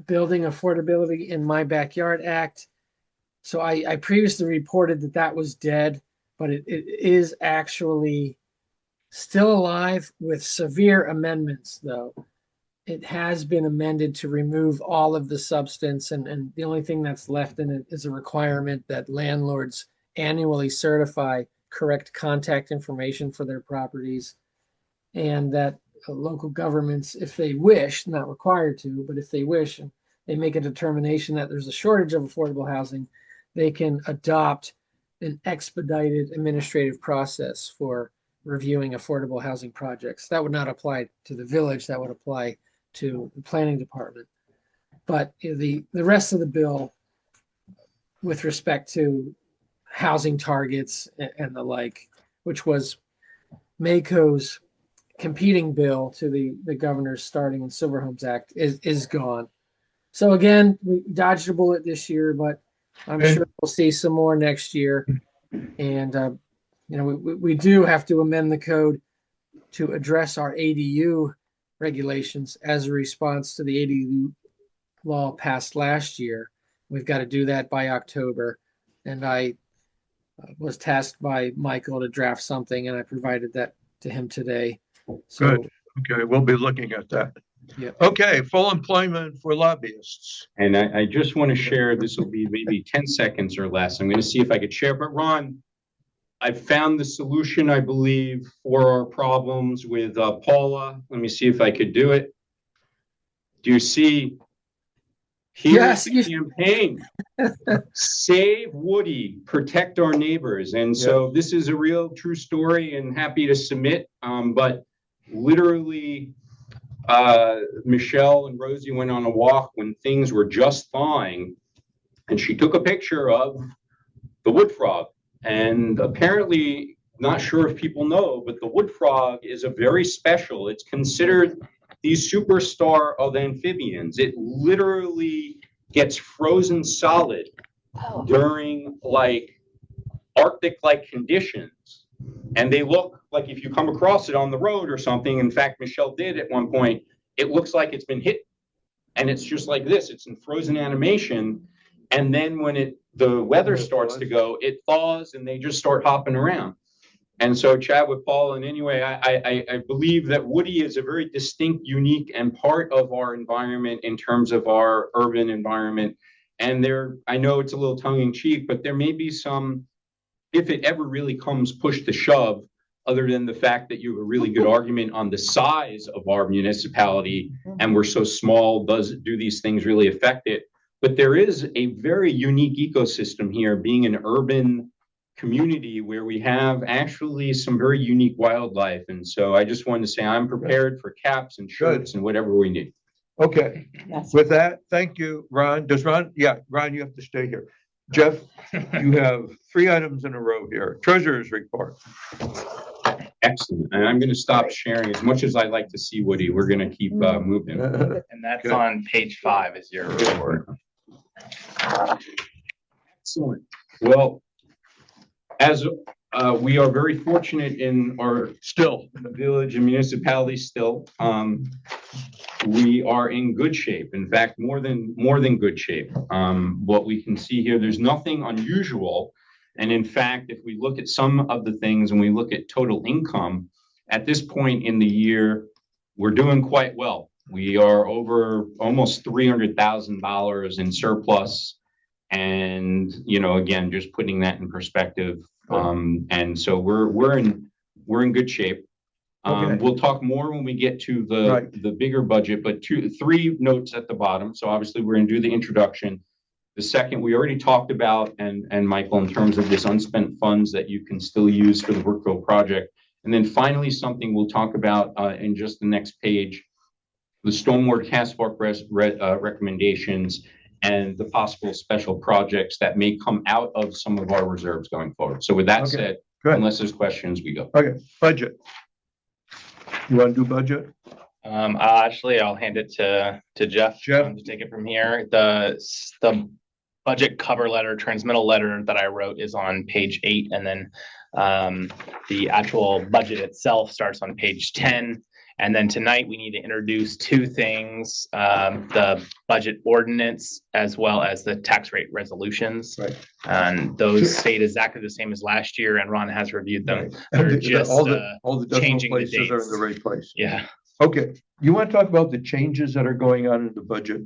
Building Affordability in My Backyard Act. So I previously reported that was dead, but it is actually still alive with severe amendments, though. It has been amended to remove all of the substance, and the only thing that's left in it is a requirement that landlords annually certify correct contact information for their properties, and that local governments, if they wish, not required to, but if they wish, and they make a determination that there's a shortage of affordable housing, they can adopt an expedited administrative process for reviewing affordable housing projects. That would not apply to the village, that would apply to the planning department. But the rest of the bill with respect to housing targets and the like, which was MACO's competing bill to the governor's starting and Silver Homes Act, is gone. So again, we dodged a bullet this year, but I'm sure we'll see some more next year. And we do have to amend the code to address our ADU regulations as a response to the ADU law passed last year. We've got to do that by October. And I was tasked by Michael to draft something, and I provided that to him today. So, Good. Okay, we'll be looking at that. Yep. Okay, full employment for lobbyists. And I just want to share, this will be maybe 10 seconds or less. I'm going to see if I could share, but Ron, I found the solution, I believe, for our problems with Paula. Let me see if I could do it. Do you see? Here's the campaign. Save Woody, protect our neighbors. And so this is a real true story and happy to submit. But literally, Michelle and Rosie went on a walk when things were just thawing, and she took a picture of the wood frog. And apparently, not sure if people know, but the wood frog is a very special, it's considered the superstar of amphibians. It literally gets frozen solid during like Arctic-like conditions. And they look like, if you come across it on the road or something, in fact, Michelle did at one point, it looks like it's been hit. And it's just like this, it's in frozen animation. And then when the weather starts to go, it thaws and they just start hopping around. And so chat with Paul. And anyway, I believe that Woody is a very distinct, unique, and part of our environment in terms of our urban environment. And I know it's a little tongue in cheek, but there may be some, if it ever really comes push to shove, other than the fact that you have a really good argument on the size of our municipality and we're so small, do these things really affect it? But there is a very unique ecosystem here, being an urban community where we have actually some very unique wildlife. And so I just wanted to say I'm prepared for caps and shirts and whatever we need. Okay, with that, thank you, Ron. Ron, you have to stay here. Jeff, you have 3 items in a row here. Treasurer's report. Excellent. And I'm going to stop sharing. As much as I like to see Woody, we're going to keep moving. And that's on page 5 is your report. Excellent. Well, as we are very fortunate in our village and municipality still, we are in good shape. In fact, more than good shape. What we can see here, there's nothing unusual. And in fact, if we look at some of the things and we look at total income, at this point in the year, we're doing quite well. We are over almost $300,000 in surplus. And, again, just putting that in perspective. And so we're in good shape. We'll talk more when we get to the bigger budget, but 3 notes at the bottom. So obviously we're going to do the introduction. The second, we already talked about, and Michael, in terms of this unspent funds that you can still use for the Brookville project. And then finally, something we'll talk about in just the next page, the stormwater task force recommendations and the possible special projects that may come out of some of our reserves going forward. So with that said, unless there's questions, we go. Okay, budget. You want to do budget? I'll hand it to Jeff to take it from here. The budget cover letter, transmittal letter that I wrote is on page 8, and then the actual budget itself starts on page 10. And then tonight we need to introduce 2 things, the budget ordinance as well as the tax rate resolutions. Right. And those stayed exactly the same as last year, and Ron has reviewed them. They're just all the changing the places dates. are in the right place. Yeah. Okay. You want to talk about the changes that are going on in the budget?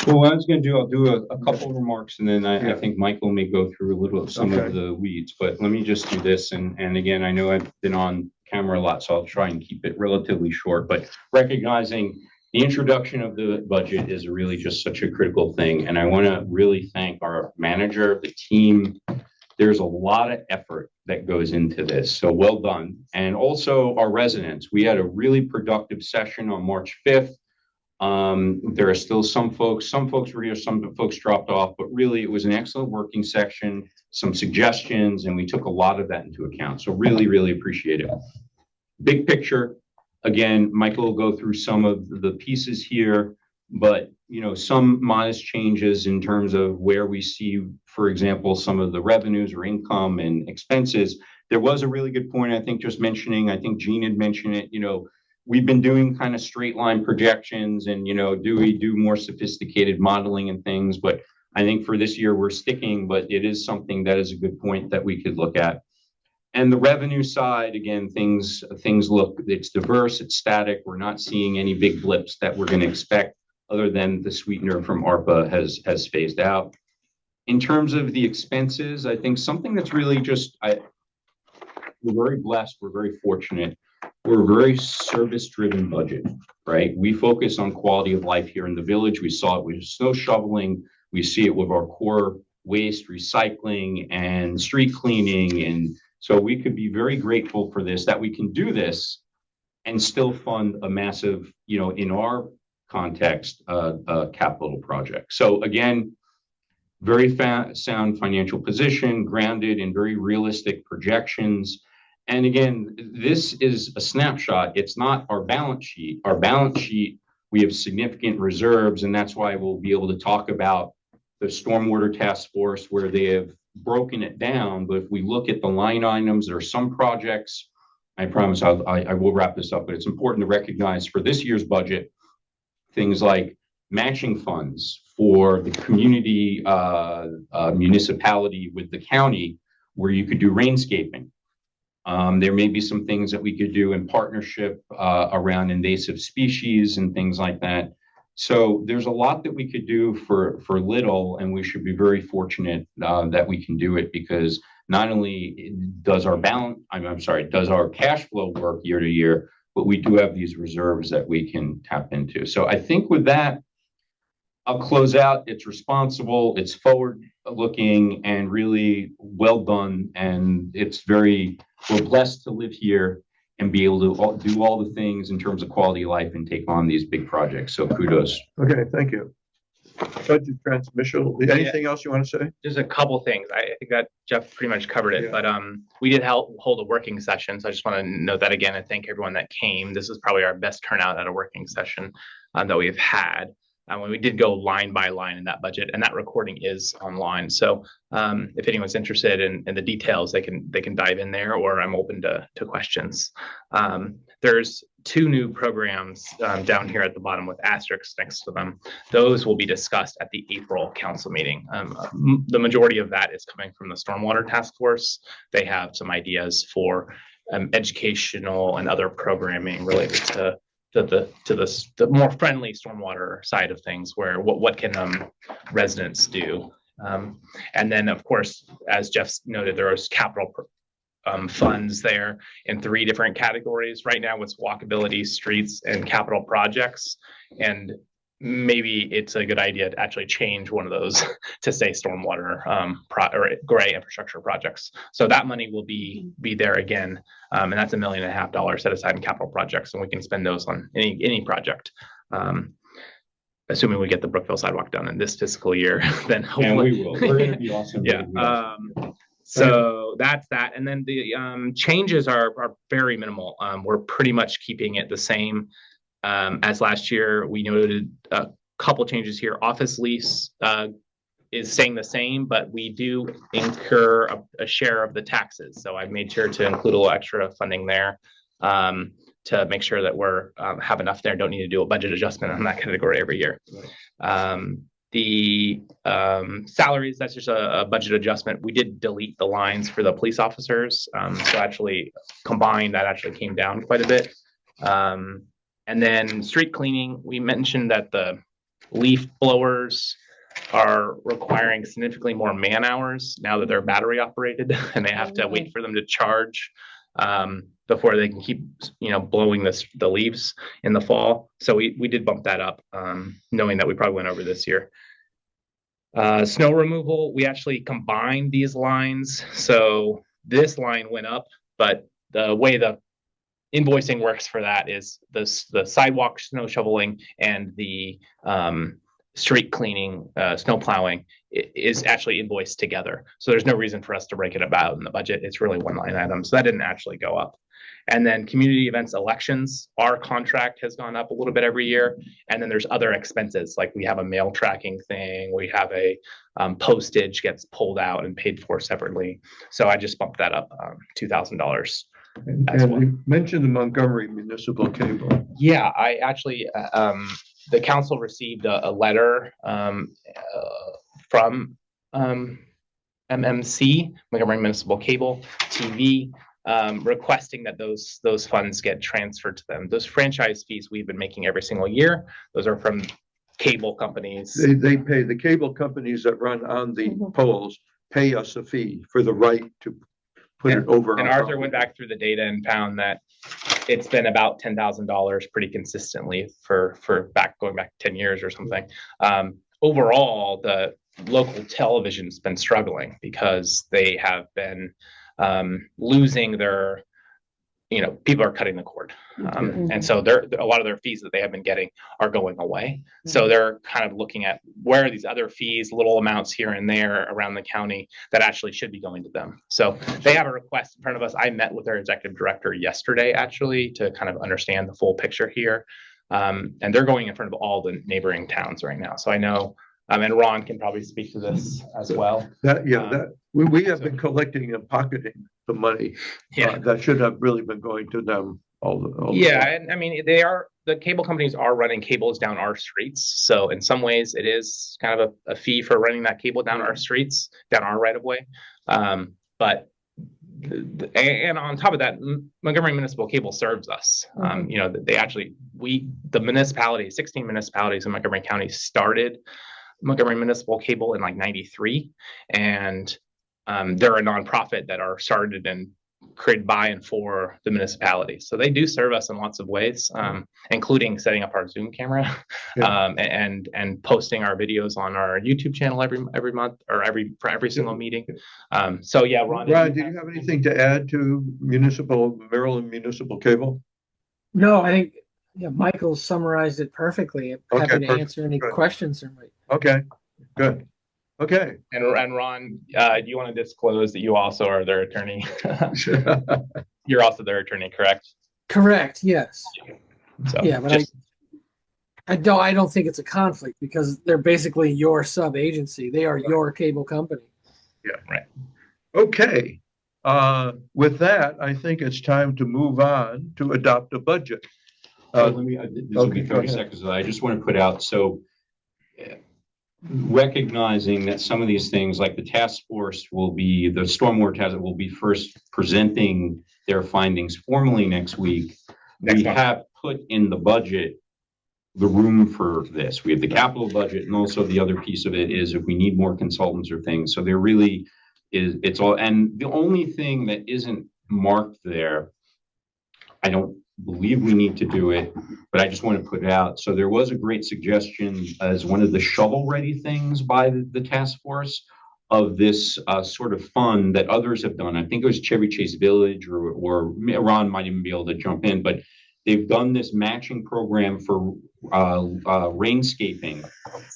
Well, what I was going to do, I'll do a couple of remarks, and then I think Michael may go through a little of some of the weeds, but let me just do this. And again, I know I've been on camera a lot, so I'll try and keep it relatively short, but recognizing the introduction of the budget is really just such a critical thing. And I want to really thank our manager, the team. There's a lot of effort that goes into this. So well done. And also our residents. We had a really productive session on March 5th. There are still some folks were here, some folks dropped off, but really it was an excellent working section, some suggestions, and we took a lot of that into account. So really, really appreciate it. Big picture, again, Michael will go through some of the pieces here, but some modest changes in terms of where we see, for example, some of the revenues or income and expenses. There was a really good point, I think, just mentioning, I think Gene had mentioned it, we've been doing kind of straight line projections and, do we do more sophisticated modeling and things, but I think for this year, we're sticking, but it is something that is a good point that we could look at. And the revenue side, again, things look, it's diverse, it's static. We're not seeing any big blips that we're going to expect other than the sweetener from ARPA has phased out. In terms of the expenses, I think something that's really we're very blessed, we're very fortunate. We're a very service-driven budget, right? We focus on quality of life here in the village. We saw it with snow shoveling. We see it with our core waste recycling and street cleaning. And so we could be very grateful for this, that we can do this and still fund a massive, in our context, capital project. So again, very sound financial position, grounded in very realistic projections. And again, this is a snapshot. It's not our balance sheet. Our balance sheet, we have significant reserves, and that's why we'll be able to talk about the Stormwater Task Force where they have broken it down. But if we look at the line items, there are some projects, I promise I will wrap this up, but it's important to recognize for this year's budget, things like matching funds for the community municipality with the county where you could do rainscaping. There may be some things that we could do in partnership around invasive species and things like that. So there's a lot that we could do for little, and we should be very fortunate that we can do it, because not only does our does our cash flow work year to year, but we do have these reserves that we can tap into. So I think with that, I'll close out. It's responsible, it's forward looking, and really well done. And we're blessed to live here and be able to do all the things in terms of quality of life and take on these big projects. So kudos. Okay, thank you. Budget transmission, anything else you want to say? There's a couple things. I think that Jeff pretty much covered it, but we did hold a working session. So I just want to note that again and thank everyone that came. This is probably our best turnout at a working session that we've had. When we did go line by line in that budget, and that recording is online. So if anyone's interested in the details, they can dive in there, or I'm open to questions. There's 2 new programs down here at the bottom with asterisks next to them. Those will be discussed at the April council meeting. The majority of that is coming from the Stormwater Task Force. They have some ideas for educational and other programming related to the more friendly stormwater side of things, where what can residents do. And then, of course, as Jeff noted, there is capital funds there in 3 different categories. Right now, it's walkability, streets, and capital projects. And maybe it's a good idea to actually change one of those to say stormwater or gray infrastructure projects. So that money will be there again. And that's $1.5 million set aside in capital projects. And we can spend those on any project. Assuming we get the Brookville sidewalk done in this fiscal year, then hopefully. And we will. We're going to be awesome. Yeah. So that's that. And then the changes are very minimal. We're pretty much keeping it the same as last year. We noted a couple changes here. Office lease is staying the same, but we do incur a share of the taxes. So I've made sure to include a little extra funding there to make sure that we're have enough there. Don't need to do a budget adjustment on that category every year. The salaries, that's just a budget adjustment. We did delete the lines for the police officers. So actually combined, that actually came down quite a bit. And then street cleaning, we mentioned that the leaf blowers are requiring significantly more man hours now that they're battery operated, and they have to wait for them to charge before they can keep, blowing the leaves in the fall. So we did bump that up, knowing that we probably went over this year. Snow removal, we actually combined these lines. So this line went up, but the way the invoicing works for that is the sidewalk snow shoveling and the street cleaning, snow plowing is actually invoiced together. So there's no reason for us to break it about in the budget. It's really one line item. So that didn't actually go up. And then community events, elections, our contract has gone up a little bit every year. And then there's other expenses, like we have a mail tracking thing. We have a postage gets pulled out and paid for separately. So I just bumped that up $2,000. And you mentioned the Montgomery Municipal Cable. Yeah, I actually, the council received a letter from MMC, Montgomery Municipal Cable TV, requesting that those funds get transferred to them. Those franchise fees we've been making every single year, those are from cable companies. They pay, the cable companies that run on the poles pay us a fee for the right to put it over. And our Arthur went back through the data and found that it's been about $10,000 pretty consistently for going back 10 years or something. Overall, the local television's been struggling because they have been losing their, people are cutting the cord. And so a lot of their fees that they have been getting are going away. So they're kind of looking at where are these other fees, little amounts here and there around the county that actually should be going to them. So they have a request in front of us. I met with their executive director yesterday, actually, to kind of understand the full picture here. And they're going in front of all the neighboring towns right now. So I know, and Ron can probably speak to this as well. We have been collecting and pocketing the money. That should have really been going to them all the time. And I mean, the cable companies are running cables down our streets. So in some ways it is kind of a fee for running that cable down our streets, down our right of way. But on top of that, Montgomery Municipal Cable serves us. The municipality, 16 municipalities in Montgomery County started Montgomery Municipal Cable in like 93. And they're a nonprofit that are started and created by and for the municipality. So they do serve us in lots of ways, including setting up our Zoom camera and posting our videos on our YouTube channel every month or for every single meeting. Ron. Ron, do you have anything to add to Maryland Municipal Cable? No, I think Michael summarized it perfectly. I'm happy to answer any questions there might. Okay, good. Okay. And Ron, do you want to disclose that you also are their attorney? You're also their attorney, correct? Correct. Yes. So, but I don't think it's a conflict because they're basically your sub agency. They are your cable company. Yeah. Right. Okay. With that, I think it's time to move on to adopt a budget. This will be 30 seconds. I just want to put out, recognizing that some of these things like the task force the stormwater task will be first presenting their findings formally next week. We have put in the budget the room for this. We have the capital budget, and also the other piece of it is if we need more consultants or things. So there really is, it's all, and the only thing that isn't marked there, I don't believe we need to do it, but I just want to put it out. So there was a great suggestion as one of the shovel-ready things by the task force of this sort of fund that others have done. I think it was Chevy Chase Village or Ron might even be able to jump in, but they've done this matching program for rainscaping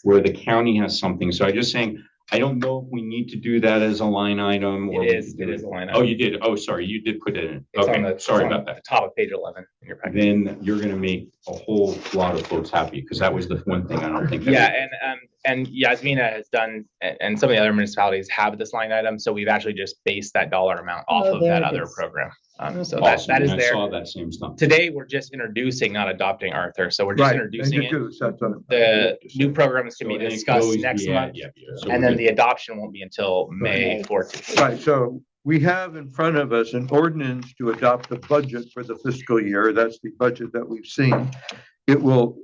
where the county has something. So I'm just saying, I don't know if we need to do that as a line item. Or it is a line item. Oh, you did. Oh, sorry. You did put it in. It's okay. Sorry about that. The top of page 11 in your package. Then you're going to make a whole lot of folks happy because that was the one thing I don't think. And Yasmina has done, and some of the other municipalities have this line item. So we've actually just based that dollar amount off of that other program. So awesome. that is I there. saw that same stuff. Today, we're just introducing, not adopting Arthur. So we're just introducing it. The new program is to be discussed next month. So and then the adoption won't be until May 14th. Right. So we have in front of us an ordinance to adopt the budget for the fiscal year. That's the budget that we've seen. It will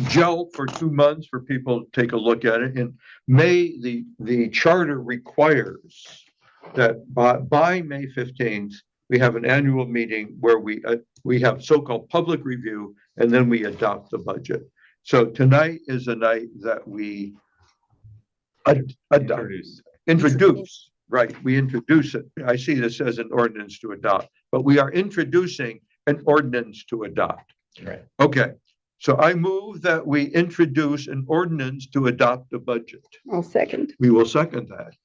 gel for 2 months for people to take a look at it. In May, the charter requires that by May 15th, we have an annual meeting where we have so-called public review, and then we adopt the budget. So tonight is a night that we introduce. Right, we introduce it. I see this as an ordinance to adopt, but we are introducing an ordinance to adopt. Right. Okay, so I move that we introduce an ordinance to adopt the budget. I'll second. We will second that.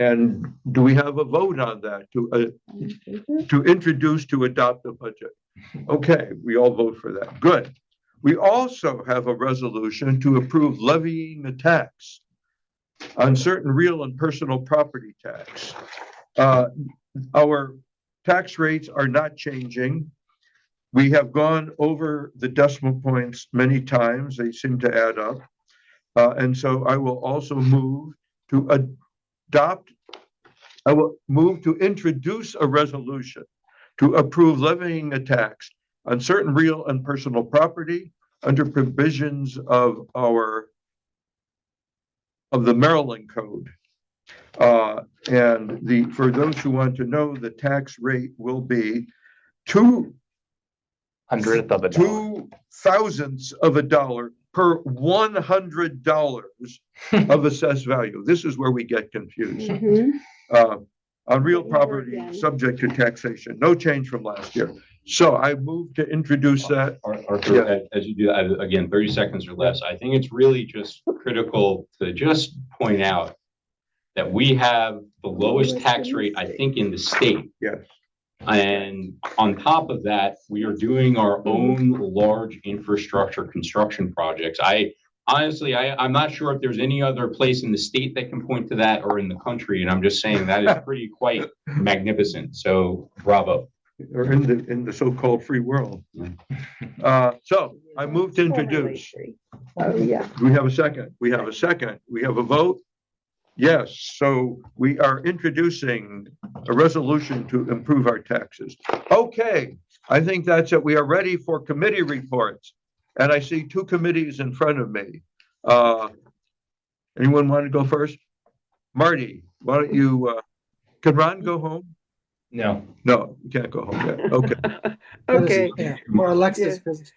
And do we have a vote on that to introduce to adopt the budget? Okay, we all vote for that. Good. We also have a resolution to approve levying a tax on certain real and personal property tax. Our tax rates are not changing. We have gone over the decimal points many times. They seem to add up. And so I will also move to adopt, I will move to introduce a resolution to approve levying a tax on certain real and personal property under provisions of the Maryland Code. And for those who want to know, the tax rate will be 100th of a dollar. 2/1000ths of a dollar per $100 of assessed value. This is where we get confused. On real property Again. subject to taxation, no change from last year. So I move to introduce that. Arthur, Yeah. as you do, again, 30 seconds or less, I think it's really just critical to just point out that we have the lowest tax rate, I think, in the state. Yes. And on top of that, we are doing our own large infrastructure construction projects. Honestly, I'm not sure if there's any other place in the state that can point to that or in the country. And I'm just saying that is pretty quite magnificent. So bravo. Or in the so-called free world. So I move to introduce. Oh, yeah. We have a second. We have a second. We have a vote. Yes, so we are introducing a resolution to improve our taxes. Okay, I think that's it. We are ready for committee reports. And I see two committees in front of me. Anyone want to go first? Marty, why don't you, can Ron go home? No. No, you can't go home yet. Okay, Okay, Yeah, or Alexis, 'cause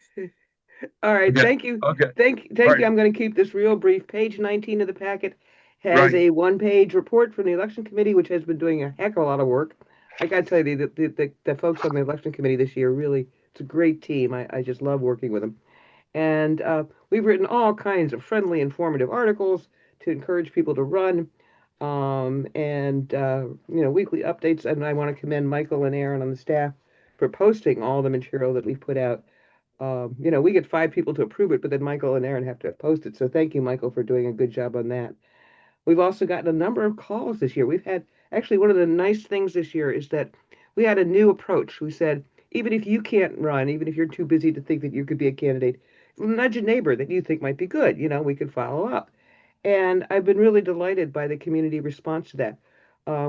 all right, Okay. thank you. okay. Thank Right. you. I'm going to keep this real brief. Page 19 of the packet has Right. a one-page report from the election committee, which has been doing a heck of a lot of work. I got to tell you, the folks on the election committee this year, really, it's a great team. I just love working with them. And we've written all kinds of friendly, informative articles to encourage people to run, and weekly updates. And I want to commend Michael and Aaron on the staff for posting all the material that we've put out. We get 5 people to approve it, but then Michael and Aaron have to post it. So thank you, Michael, for doing a good job on that. We've also gotten a number of calls this year. We've had, actually, one of the nice things this year is that we had a new approach. We said, even if you can't run, even if you're too busy to think that you could be a candidate, nudge a neighbor that you think might be good. We could follow up. And I've been really delighted by the community response to that.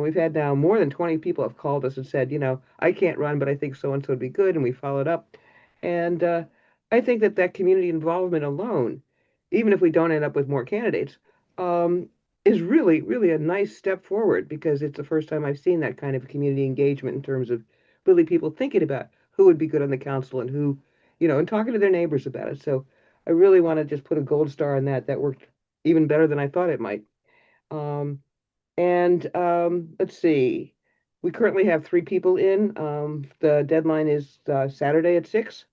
We've had now more than 20 people have called us and said, I can't run, but I think so-and-so would be good. And we followed up. And I think that community involvement alone, even if we don't end up with more candidates, is really, really a nice step forward, because it's the first time I've seen that kind of community engagement in terms of really people thinking about who would be good on the council and who, and talking to their neighbors about it. So I really want to just put a gold star on that. That worked even better than I thought it might. Let's see. We currently have 3 people in. The deadline is Saturday at 6.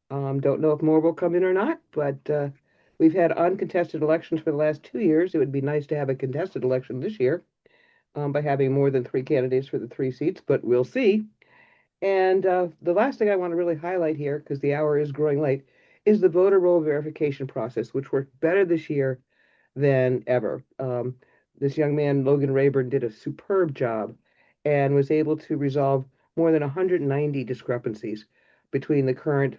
Don't know if more will come in or not, but we've had uncontested elections for the last 2 years. It would be nice to have a contested election this year by having more than 3 candidates for the 3 seats, but we'll see. And the last thing I want to really highlight here, because the hour is growing late, is the voter roll verification process, which worked better this year than ever. This young man, Logan Rayburn, did a superb job and was able to resolve more than 190 discrepancies between the current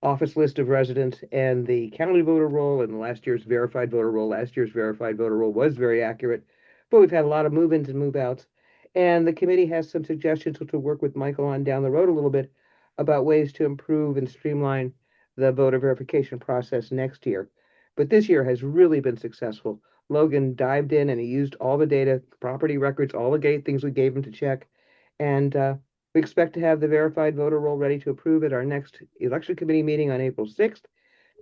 office list of residents and the county voter roll and last year's verified voter roll. Last year's verified voter roll was very accurate, but we've had a lot of move-ins and move-outs. And the committee has some suggestions which we'll work with Michael on down the road a little bit about ways to improve and streamline the voter verification process next year. But this year has really been successful. Logan dived in and he used all the data, property records, all the things we gave him to check. And we expect to have the verified voter roll ready to approve at our next election committee meeting on April 6th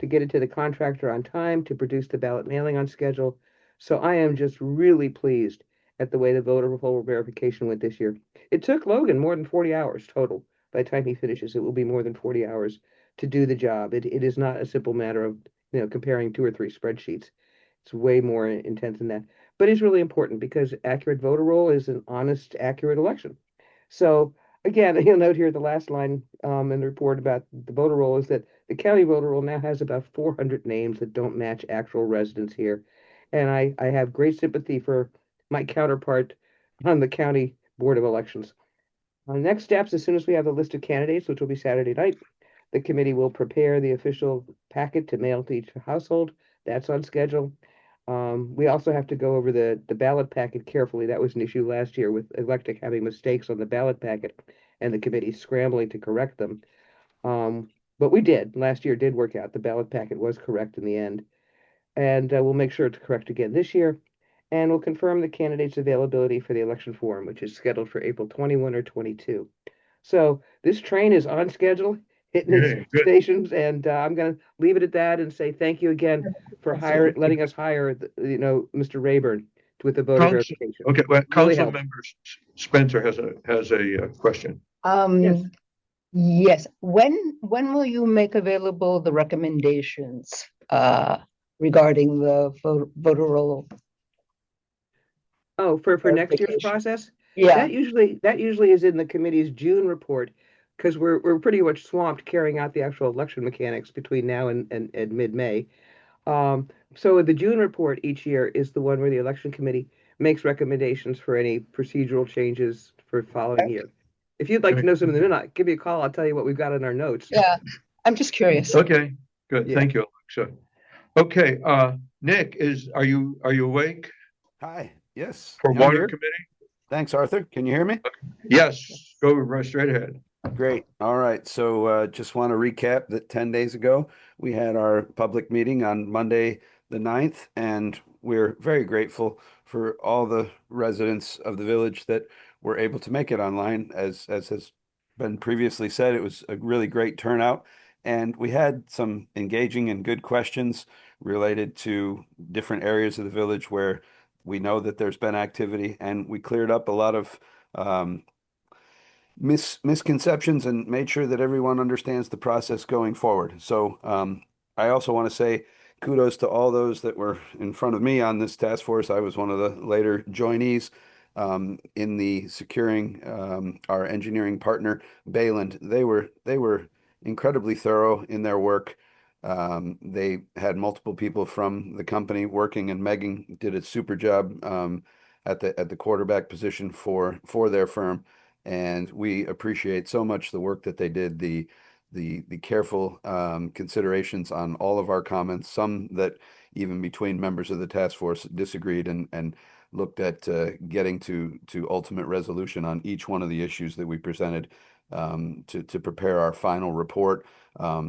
to get it to the contractor on time to produce the ballot mailing on schedule. So I am just really pleased at the way the voter roll verification went this year. It took Logan more than 40 hours total. By the time he finishes, it will be more than 40 hours to do the job. It is not a simple matter of comparing 2 or 3 spreadsheets. It's way more intense than that. But it's really important because accurate voter roll is an honest, accurate election. So again, you'll note here the last line in the report about the voter roll is that the county voter roll now has about 400 names that don't match actual residents here. And I have great sympathy for my counterpart on the county board of elections. Next steps, as soon as we have the list of candidates, which will be Saturday night, the committee will prepare the official packet to mail to each household. That's on schedule. We also have to go over the ballot packet carefully. That was an issue last year with Electric having mistakes on the ballot packet and the committee scrambling to correct them. But we did. Last year did work out. The ballot packet was correct in the end. And we'll make sure to correct again this year. And we'll confirm the candidates' availability for the election forum, which is scheduled for April 21 or 22. So this train is on schedule, hitting Yeah, its good. stations, and I'm going to leave it at that and say thank you again for letting us hire, Mr. Rayburn with the voter Council- verification. Okay, well, Really Council helped. Member Spencer has a question. Yes. Yes, when will you make available the recommendations regarding the voter roll? Oh, for next year's Verification. process? Yeah, That usually is in the committee's June report, because we're pretty much swamped carrying out the actual election mechanics between now and mid-May. So the June report each year is the one where the election committee makes recommendations for any procedural changes for following year. If you'd like to know some of them, give me a call. I'll tell you what we've got in our notes. yeah, I'm just curious. Okay, good. Yeah. Thank you, Alexa. Okay, Nick, are you awake Hi, yes. for I'm Water here. Committee? Thanks, Arthur. Can you hear me? Yes, go right straight ahead. Great. All right. So just want to recap that 10 days ago, we had our public meeting on Monday, the 9th, and we're very grateful for all the residents of the village that were able to make it online. As has been previously said, it was a really great turnout. And we had some engaging and good questions related to different areas of the village where we know that there's been activity, and we cleared up a lot of misconceptions and made sure that everyone understands the process going forward. So I also want to say kudos to all those that were in front of me on this task force. I was one of the later joinees in the securing our engineering partner, Bayland. They were incredibly thorough in their work. They had multiple people from the company working, and Megan did a super job at the quarterback position for their firm. And we appreciate so much the work that they did, the careful considerations on all of our comments, some that even between members of the task force disagreed and looked at getting to ultimate resolution on each one of the issues that we presented to prepare our final report,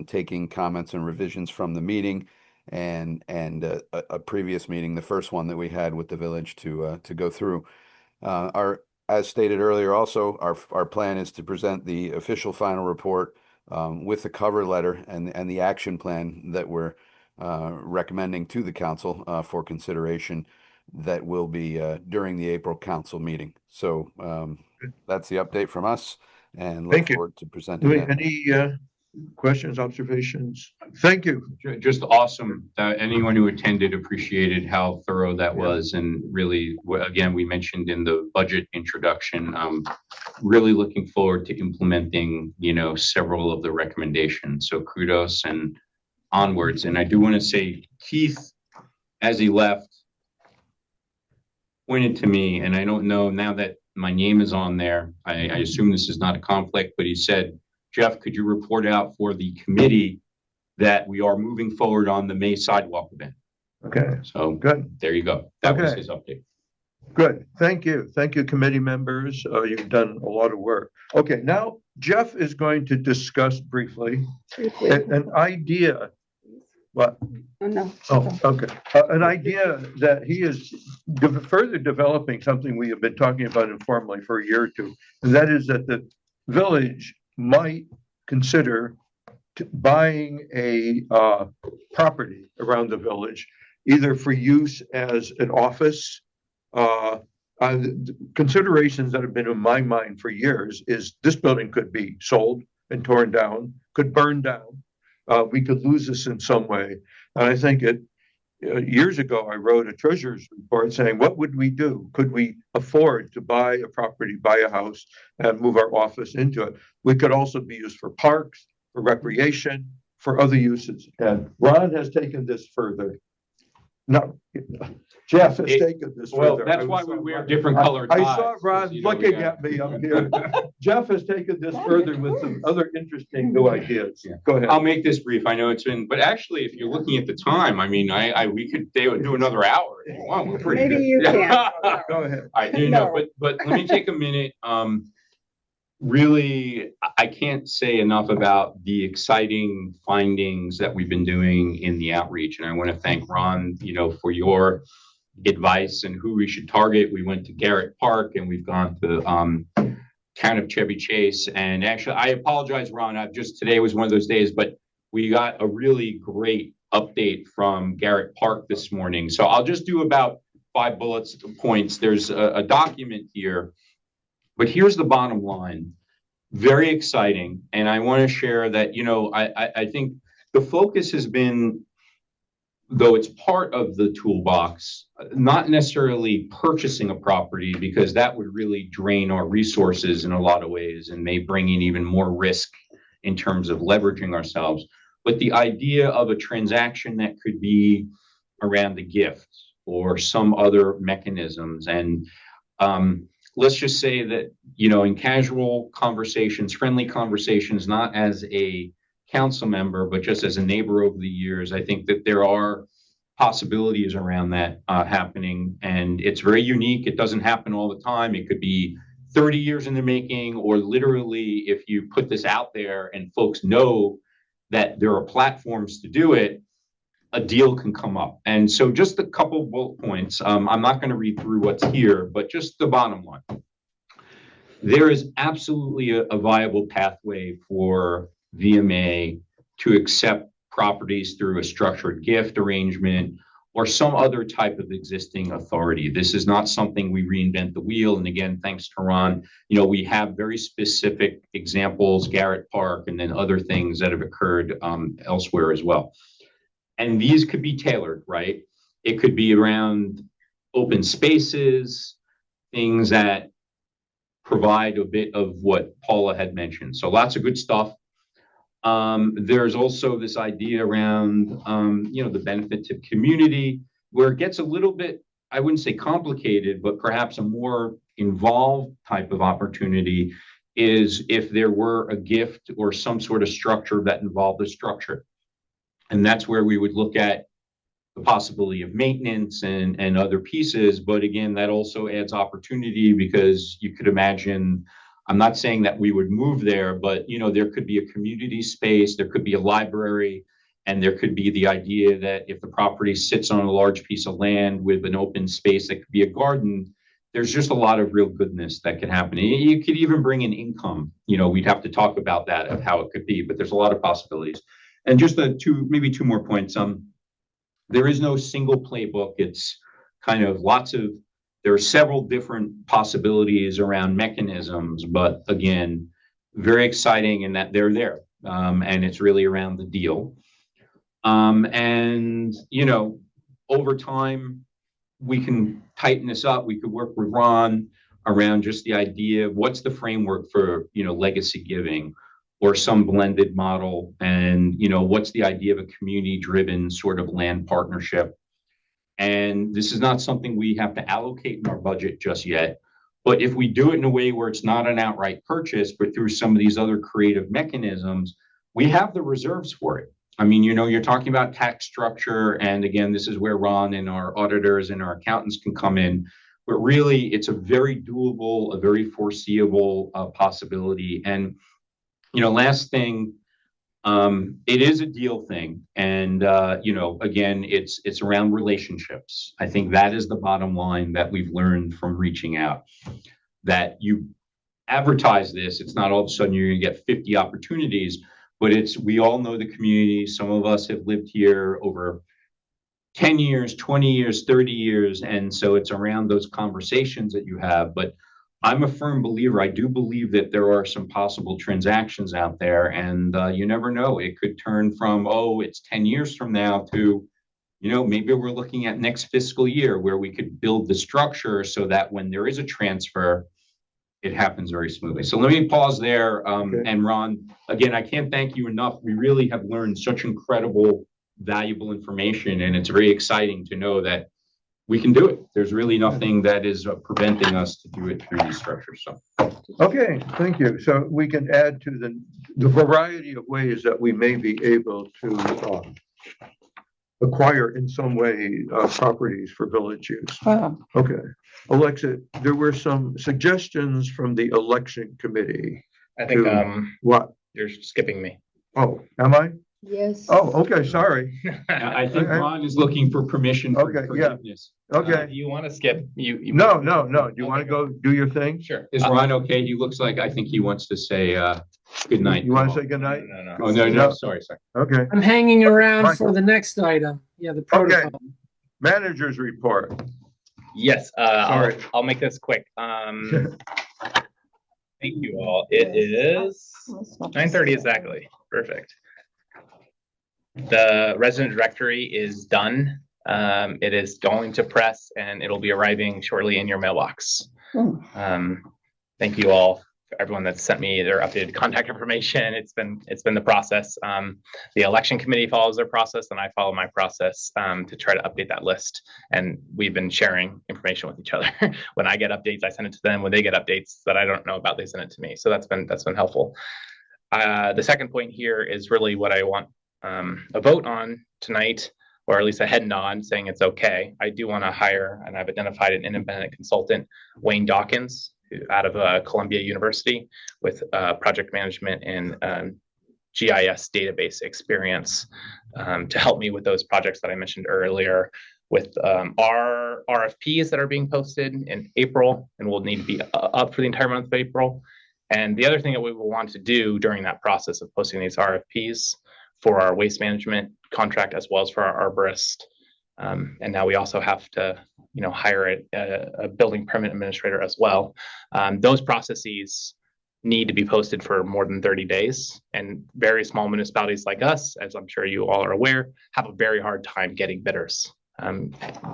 taking comments and revisions from the meeting and a previous meeting, the first one that we had with the village to go through. As stated earlier, also, our plan is to present the official final report with the cover letter and the action plan that we're recommending to the council for consideration that will be during the April council meeting. So that's the update from us, and look Thank you. forward to presenting that. Any questions, observations? Thank you. Just awesome. Anyone who attended appreciated how thorough that was, and really, again, we mentioned in the budget introduction, really looking forward to implementing, several of the recommendations. So kudos and onwards. And I do want to say, Keith, as he left, pointed to me, and I don't know now that my name is on there, I assume this is not a conflict, but he said, Jeff, could you report out for the committee that we are moving forward on the May sidewalk event? Okay, So good, there you go. That was Okay. his update. good. Thank you. Thank you, committee members. You've done a lot of work. Okay, now Jeff is going to discuss briefly an idea. What? Oh, no. Oh, okay. An idea that he is further developing, something we have been talking about informally for a year or two, and that is that the village might consider buying a property around the village, either for use as an office. Considerations that have been in my mind for years is this building could be sold and torn down, could burn down. We could lose this in some way. And I think years ago, I wrote a treasurer's report saying, what would we do? Could we afford to buy a property, buy a house, and move our office into it? We could also be used for parks, for recreation, for other uses. And Ron has taken this further. No, Jeff has taken this Well, further. that's why we wear different colored I ties. saw Ron you know, we looking got- at me up here. Jeff has taken this further with some other interesting new ideas. Yeah. Go ahead. I'll make this brief. I know it's been, but actually, if you're looking at the time, I mean, they would do another hour if you want. We're pretty Maybe good. you Yeah. can. Go ahead. I do know, but let me take a minute. Really, I can't say enough about the exciting findings that we've been doing in the outreach. And I want to thank Ron, for your advice and who we should target. We went to Garrett Park and we've gone to town of Chevy Chase. And actually, I apologize, Ron. Today was one of those days, but we got a really great update from Garrett Park this morning. So I'll just do about 5 bullet points. There's a document here. But here's the bottom line, very exciting. And I want to share that, I think the focus has been, though it's part of the toolbox, not necessarily purchasing a property, because that would really drain our resources in a lot of ways and may bring in even more risk in terms of leveraging ourselves. But the idea of a transaction that could be around a gift or some other mechanisms. And, let's just say that, in casual conversations, friendly conversations, not as a council member, but just as a neighbor over the years, I think that there are possibilities around that happening. And it's very unique. It doesn't happen all the time. It could be 30 years in the making, or literally if you put this out there and folks know that there are platforms to do it, a deal can come up. And so just a couple bullet points. I'm not going to read through what's here, but just the bottom line. There is absolutely a viable pathway for VMA to accept properties through a structured gift arrangement or some other type of existing authority. This is not something we reinvent the wheel. And again, thanks to Ron, we have very specific examples, Garrett Park, and then other things that have occurred elsewhere as well. And these could be tailored, right? It could be around open spaces, things that provide a bit of what Paula had mentioned. So lots of good stuff. There's also this idea around, the benefit to community, where it gets a little bit, I wouldn't say complicated, but perhaps a more involved type of opportunity is if there were a gift or some sort of structure that involved a structure. And that's where we would look at the possibility of maintenance and other pieces. But again, that also adds opportunity, because you could imagine, I'm not saying that we would move there, but there could be a community space, there could be a library, and there could be the idea that if the property sits on a large piece of land with an open space that could be a garden, there's just a lot of real goodness that could happen. You could even bring in income. We'd have to talk about that, of how it could be, but there's a lot of possibilities. And just maybe two more points. There is no single playbook. It's kind of there are several different possibilities around mechanisms, but again, very exciting in that they're there. And it's really around the deal. And, over time, we can tighten this up. We could work with Ron around just the idea of what's the framework for, legacy giving, or some blended model, and what's the idea of a community-driven sort of land partnership. And this is not something we have to allocate in our budget just yet, but if we do it in a way where it's not an outright purchase, but through some of these other creative mechanisms, we have the reserves for it. I mean, you're talking about tax structure, and again, this is where Ron and our auditors and our accountants can come in, but really it's a very doable, a very foreseeable possibility. And last thing, it is a deal thing. And, again, it's around relationships. I think that is the bottom line that we've learned from reaching out, that you advertise this. It's not all of a sudden you're going to get 50 opportunities, but we all know the community. Some of us have lived here over 10 years, 20 years, 30 years. And so it's around those conversations that you have. But I'm a firm believer. I do believe that there are some possible transactions out there, and you never know. It could turn from, it's 10 years from now to, maybe we're looking at next fiscal year where we could build the structure so that when there is a transfer, it happens very smoothly. So let me pause there. Okay. And Ron, again, I can't thank you enough. We really have learned such incredible, valuable information, and it's very exciting to know that we can do it. There's really nothing that is preventing us to do it through these structures, so. Okay, thank you. So we can add to the variety of ways that we may be able to acquire in some way properties for village use. Okay. Alexa, there were some suggestions from the election committee. I think What? you're skipping me. Oh, am I? Yes. Oh, okay, sorry. I think Ron is looking for permission for Okay, yeah. forgiveness. Okay. You want to skip? No. Do you want to go do your thing? Sure. Is Ron okay? He looks like, I think he wants to say, good night. You want to say goodnight? No. Oh, no, sorry. Okay. I'm hanging around Fine. for the next item. Yeah, the Okay. protocol. Manager's report. Yes, Sorry. I'll make this quick. Thank you all. It is 9:30 exactly. Perfect. The resident directory is done. It is going to press and it'll be arriving shortly in your mailbox. Thank you all, for everyone that's sent me their updated contact information. It's been the process. The election committee follows their process and I follow my process to try to update that list. And we've been sharing information with each other. When I get updates, I send it to them. When they get updates that I don't know about, they send it to me. So that's been helpful. The second point here is really what I want a vote on tonight, or at least a head nod saying it's okay. I do want to hire, and I've identified an independent consultant, Wayne Dawkins, out of Columbia University, with project management and GIS database experience to help me with those projects that I mentioned earlier, with our RFPs that are being posted in April and will need to be up for the entire month of April. And the other thing that we will want to do during that process of posting these RFPs for our waste management contract, as well as for our arborist. And now we also have to, hire a building permit administrator as well. Those processes need to be posted for more than 30 days. And very small municipalities like us, as I'm sure you all are aware, have a very hard time getting bidders.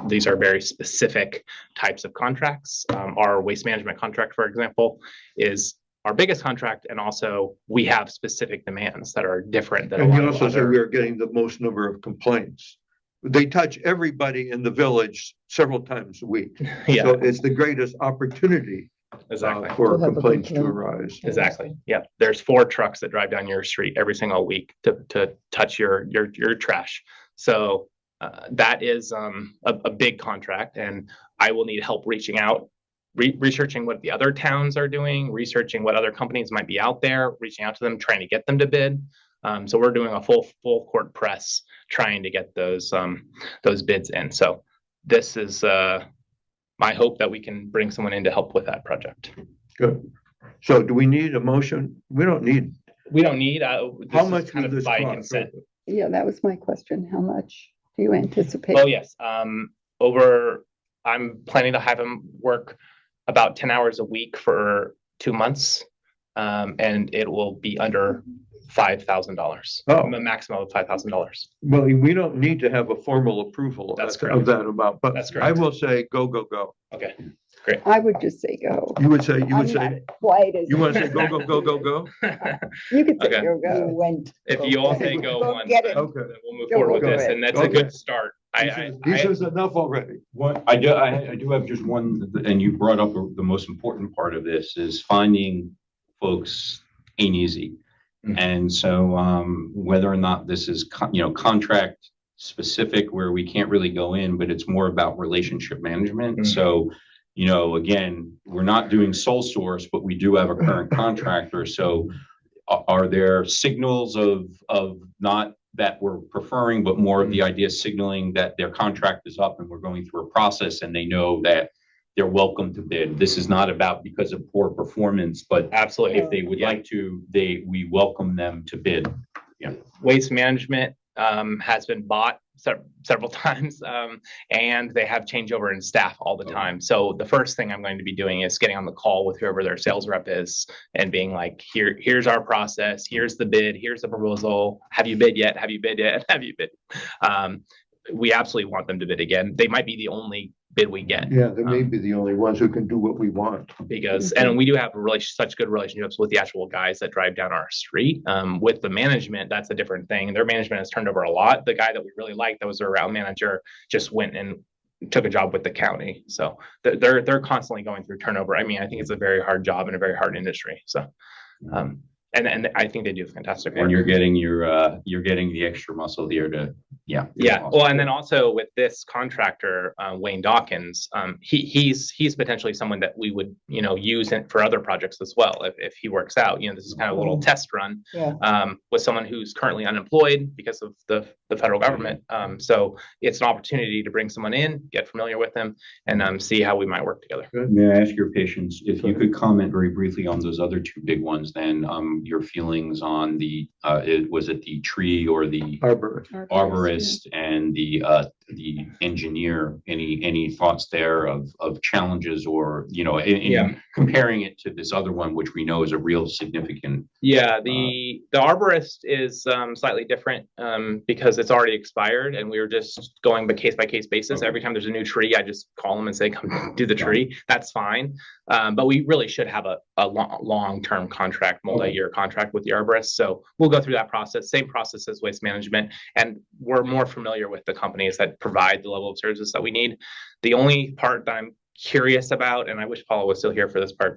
These are very specific types of contracts. Our waste management contract, for example, is our biggest contract, and also we have specific demands that are different than a And lot you of also said other. we are getting the most number of complaints. They touch everybody in the village several times a week. Yeah, So it's the greatest opportunity exactly. for To have a complaints to complaint. arise. Exactly. Yeah. There's 4 trucks that drive down your street every single week to touch your trash. So that is a big contract, and I will need help reaching out, researching what the other towns are doing, researching what other companies might be out there, reaching out to them, trying to get them to bid. So we're doing a full court press trying to get those bids in. So this is my hope that we can bring someone in to help with that project. Good. So do we need a motion? We don't need, We don't need, how this is much kind would of this by cost? consent. Yeah, that was my question. How much do you anticipate? Oh, yes. I'm planning to have him work about 10 hours a week for 2 months. And it will be under $5,000, Oh. a maximum of $5,000. Well, we don't need to have a formal approval That's of correct. that amount, but That's I correct. will say, go, go, go. Okay. I would just say go. You would say, I'm not quite as. you want to say, go, go, go, go, go? You could say Okay. go, go. Went. If you all say go Go once, get it. then Okay. we'll move Go forward with for this. it. And that's Okay. a good start. He says enough already. I do have just one, and you brought up the most important part of this is finding folks ain't easy. Mhm. And so whether or not this is, contract specific where we can't really go in, but it's more about relationship management. Mhm. So, again, we're not doing sole source, but we do have a current contractor. So are there signals of not that we're preferring, but more of the idea signaling that their contract is up and we're going through a process and they know that they're welcome to bid. This is not about because of poor performance, but Absolutely. if they would Yeah. like to, we welcome them to bid. Waste management has been bought several times, and they have changeover in staff all the time. So the first thing I'm going to be doing is getting on the call with whoever their sales rep is and being like, here's our process, here's the bid, here's the proposal. Have you bid yet? Have you bid yet? Have you bid? We absolutely want them to bid again. They might be the only bid we get. Yeah, they may be the only ones who can do what we want. Because, and we do have such good relationships with the actual guys that drive down our street. With the management, that's a different thing. Their management has turned over a lot. The guy that we really liked, that was their route manager, just went and took a job with the county. So they're constantly going through turnover. I mean, I think it's a very hard job and a very hard industry. So, and I think they do fantastic work. And you're getting the extra muscle here to, yeah. Yeah. Well, and then also with this contractor, Wayne Dawkins, he's potentially someone that we would, use for other projects as well. If he works out, this is kind of a little test run, with someone who's currently unemployed because of the federal government. So it's an opportunity to bring someone in, get familiar with them, and see how we might work together. May I ask your patience if you could comment very briefly on those other two big ones, then your feelings on was it the tree or the arborist and the engineer? Any thoughts there of challenges or in comparing it to this other one, which we know is a real significant? Yeah, the arborist is slightly different because it's already expired, and we were just going by case basis. Okay. Every time there's a new tree, I just call them and say, "Come do the tree." That's fine, but we really should have a long-term contract, multi-year contract with the arborist. So we'll go through that process, same process as waste management, and we're more familiar with the companies that provide the level of services that we need. The only part that I'm curious about, and I wish Paula was still here for this part,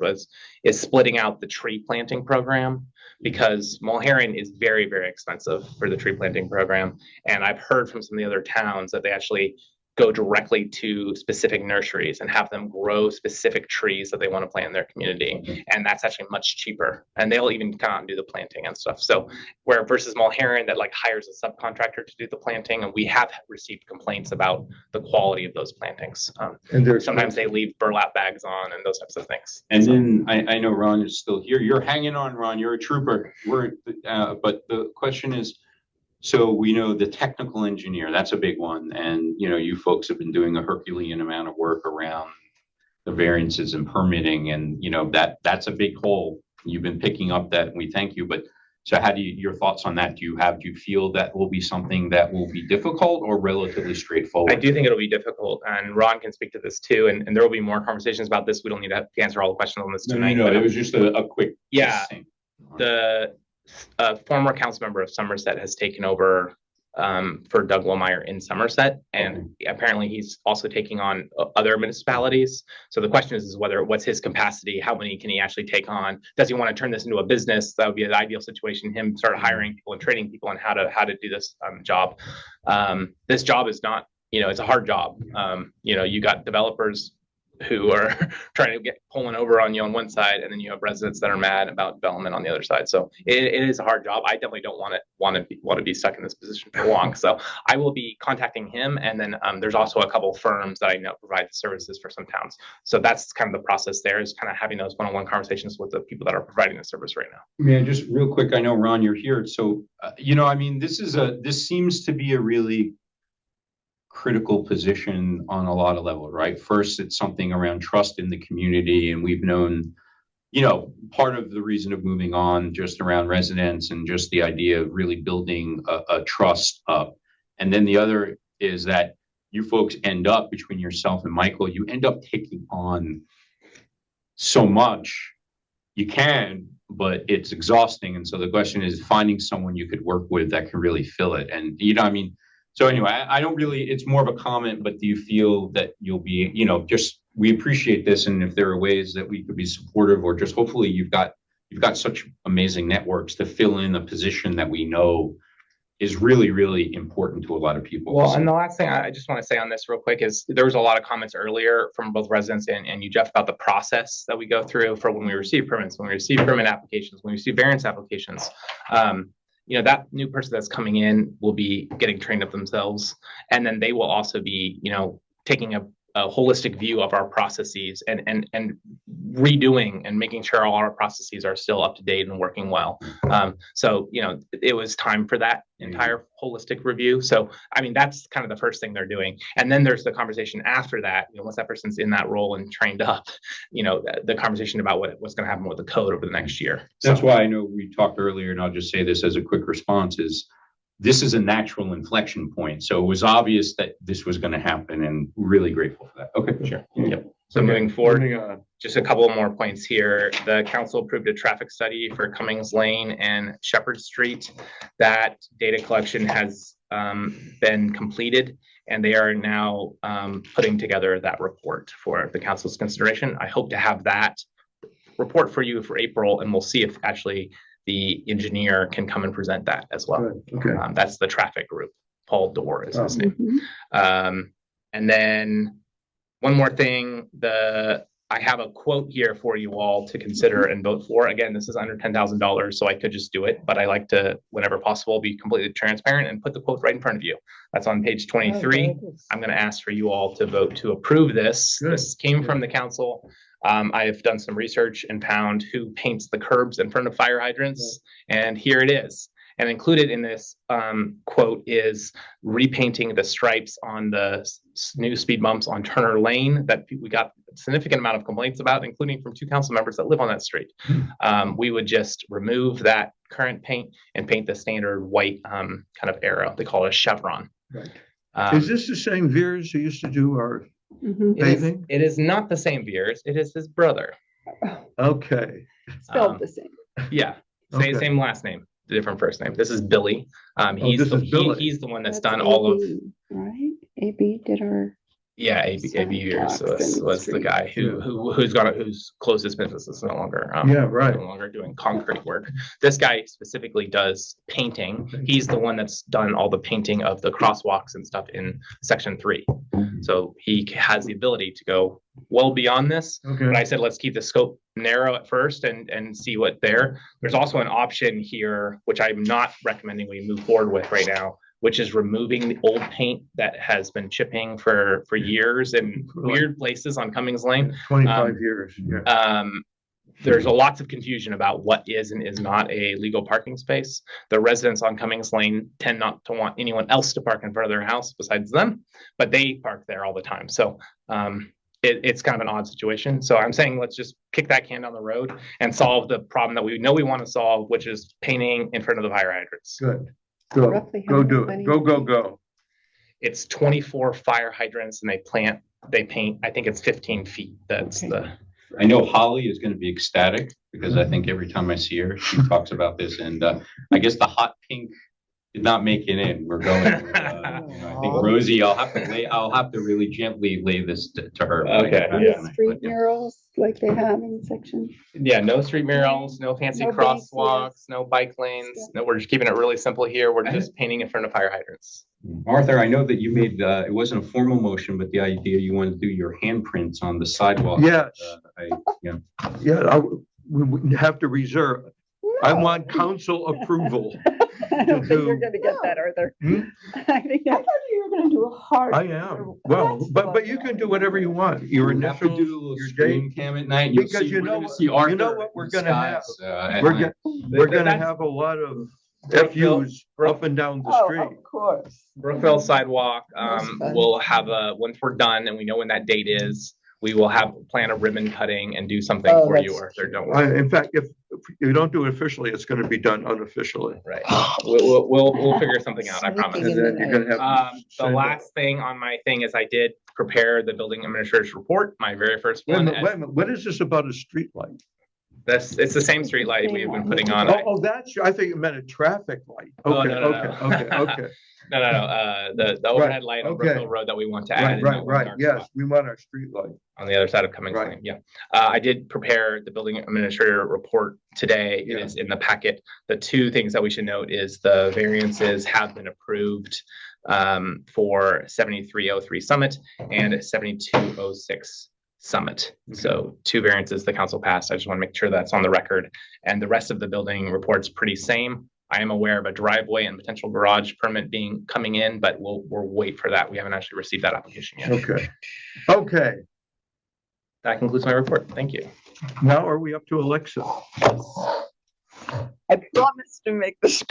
is splitting out the tree planting program, because Mulherron is very, very expensive for the tree planting program. And I've heard from some of the other towns that they actually go directly to specific nurseries and have them grow specific trees that they want to plant in their community. And that's actually much cheaper. And they'll even come out and do the planting and stuff. So where versus Mulherron that hires a subcontractor to do the planting, and we have received complaints about the quality of those plantings. And sometimes they leave burlap bags on and those types of things. And then I know Ron is still here. You're hanging on, Ron. You're a trooper. But the question is, so we know the technical engineer, that's a big one. And, you folks have been doing a Herculean amount of work around the variances and permitting. And, that's a big hole. You've been picking up that, and we thank you. But so your thoughts on that? Do you feel that will be something that will be difficult or relatively straightforward? I do think it'll be difficult. And Ron can speak to this too. And there will be more conversations about this. We don't need to answer all the questions on this tonight. No, it was just a quick. Yeah. The former council member of Somerset has taken over for Doug Lohmeyer in Somerset, and apparently he's also taking on other municipalities. So the question is what's his capacity? How many can he actually take on? Does he want to turn this into a business? That would be an ideal situation. Him start hiring people and training people on how to do this job. This job is not, it's a hard job. You got developers who are trying to pulling over on you on one side, and then you have residents that are mad about development on the other side. So it is a hard job. I definitely don't want to be stuck in this position for long. So I will be contacting him, and then there's also a couple of firms that I know provide services for some towns. So that's kind of the process. There is kind of having those one-on-one conversations with the people that are providing the service right now. Yeah, just real quick. I know Ron, you're here, so this seems to be a really critical position on a lot of levels, right? First, it's something around trust in the community, and we've known, part of the reason of moving on just around residents and just the idea of really building a trust up. And then the other is that you folks end up, between yourself and Michael, you end up taking on so much. You can, but it's exhausting. And so the question is finding someone you could work with that can really fill it. And so anyway, I don't really, it's more of a comment, but do you feel that you'll be, we appreciate this. And if there are ways that we could be supportive, or just hopefully you've got such amazing networks to fill in a position that we know is really, really important to a lot of people. Well, and the last thing I just want to say on this real quick is there was a lot of comments earlier from both residents and you, Jeff, about the process that we go through for when we receive permits, when we receive permit applications, when we receive variance applications. That new person that's coming in will be getting trained up themselves. And then they will also be, taking a holistic view of our processes and redoing and making sure all our processes are still up to date and working well. So it was time for that entire holistic review. So, that's kind of the first thing they're doing. And then there's the conversation after that, once that person's in that role and trained up, the conversation about what's going to happen with the code over the next year. That's why I know we talked earlier, and I'll just say this as a quick response, is this is a natural inflection point. So it was obvious that this was going to happen, and really grateful for that. Okay, sure. Yep. So moving forward, just a couple more points here. The council approved a traffic study for Cummings Lane and Shepherd Street. That data collection has been completed, and they are now putting together that report for the council's consideration. I hope to have that report for you for April, and we'll see if actually the engineer can come and present that as well. Good, okay. That's the traffic group. Paul Dorr is his name. Mhm. And then one more thing, I have a quote here for you all to consider and vote for. Again, this is under $10,000, so I could just do it, but I like to, whenever possible, be completely transparent and put the quote right in front of you. That's on page 23. I'm going to ask for you all to vote to approve this. Good. This came from the council. I have done some research and found who paints the curbs in front of fire hydrants, and here it is. And included in this quote is repainting the stripes on the new speed bumps on Turner Lane that we got a significant amount of complaints about, including from 2 council members that live on that street. We would just remove that current paint and paint the standard white kind of arrow. They call it a chevron. Right. Is this the same Veers who used to do our Mhm. paving? It is not the same Veers. It is his brother. Okay. Spelled the same. Yeah, Okay. same last name, different first name. This is Billy. this is Billy. He's the one that's That's done all of. AB, right? AB did our. Yeah, AB Years Sidewalks was the and guy who's closed his business. Is no longer Yeah, right. no longer doing concrete work. This guy specifically does painting. He's the one that's done all the painting of the crosswalks and stuff in section 3. So he has the ability to go well beyond this. Okay. But I said let's keep the scope narrow at first and see what there. There's also an option here which I'm not recommending we move forward with right now, which is removing the old paint that has been chipping for years in weird places on Cummings Lane. 25 years. Yeah. There's lots of confusion about what is and is not a legal parking space. The residents on Cummings Lane tend not to want anyone else to park in front of their house besides them, but they park there all the time. So it's kind of an odd situation. So I'm saying let's just kick that can down the road and solve the problem that we know we want to solve, which is painting in front of the fire hydrants. Good. Go. Roughly how Go do many? it. Go. It's 24 fire hydrants and they paint, I think it's 15 feet. That's Okay. I know Holly is going to be ecstatic because I think every time I see her, she talks about this. And I guess the hot pink did not make it in. We're going. I think Rosie, I'll have to really gently lay this to her. Okay. And the street murals like they have in section. Yeah, no street murals, no fancy No banks, crosswalks, no bike lanes. No, we're just keeping it really simple here. We're just painting in front of fire hydrants. Arthur, I know that you made, it wasn't a formal motion, but the idea you wanted to do your handprints on the sidewalk. Yes. Yeah. We have to reserve. I want council approval. I don't think you're do- gonna get that, Arthur. Hmm? I think I thought you were gonna do a hard. I am. Well, but you can do whatever you want. Your You have to initials, do a little your screen date. cam at night. You'll Because see- you we're know gonna what- see you know Arthur what we're in gonna have? disguise, at We're night. gonna That's- have a lot of Brookville- FUs up and down the Oh, street. of course. Brookville sidewalk, Most fun. we'll have once we're done and we know when that date is, we will plan a ribbon cutting and do something Oh, for you, that's Arthur. Don't worry. In fact, if you don't do it officially, it's gonna be done unofficially. Right. We'll figure something out, I promise. Sneaking And then you're gonna have. to The send last thing on my thing is I did prepare the building administrator's report, my very first Wait a one. minute, wait a minute. What is this about a street light? It's the same street light we have been putting on. Oh, that's, I think you meant a traffic light. Oh, Okay, no, no, okay, no. okay. No. The overhead light on okay. Brookville Road that we want to add. in that one Right, dark yes, spot we want our street light. On the other side of Cummings Right. Lane, yeah. I did prepare the building administrator report today. It Yeah. is in the packet. The two things that we should note is the variances have been approved for 7303 Summit and 7206 Summit. So 2 variances the council passed. I just want to make sure that's on the record. And the rest of the building report's pretty same. I am aware of a driveway and potential garage permit coming in, but we'll wait for that. We haven't actually received that application yet. Okay, That concludes my report. Thank you. now are we up to Alexa? I promise to make this.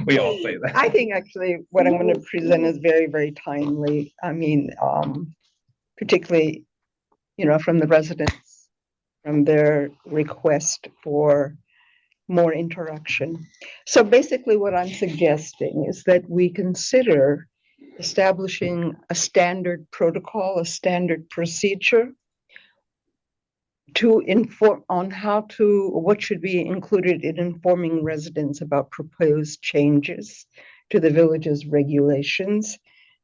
We all say that. I think actually what I'm going to present is very, very timely. I mean, particularly, from the residents, from their request for more interaction. So basically what I'm suggesting is that we consider establishing a standard protocol, a standard procedure to inform on what should be included in informing residents about proposed changes to the village's regulations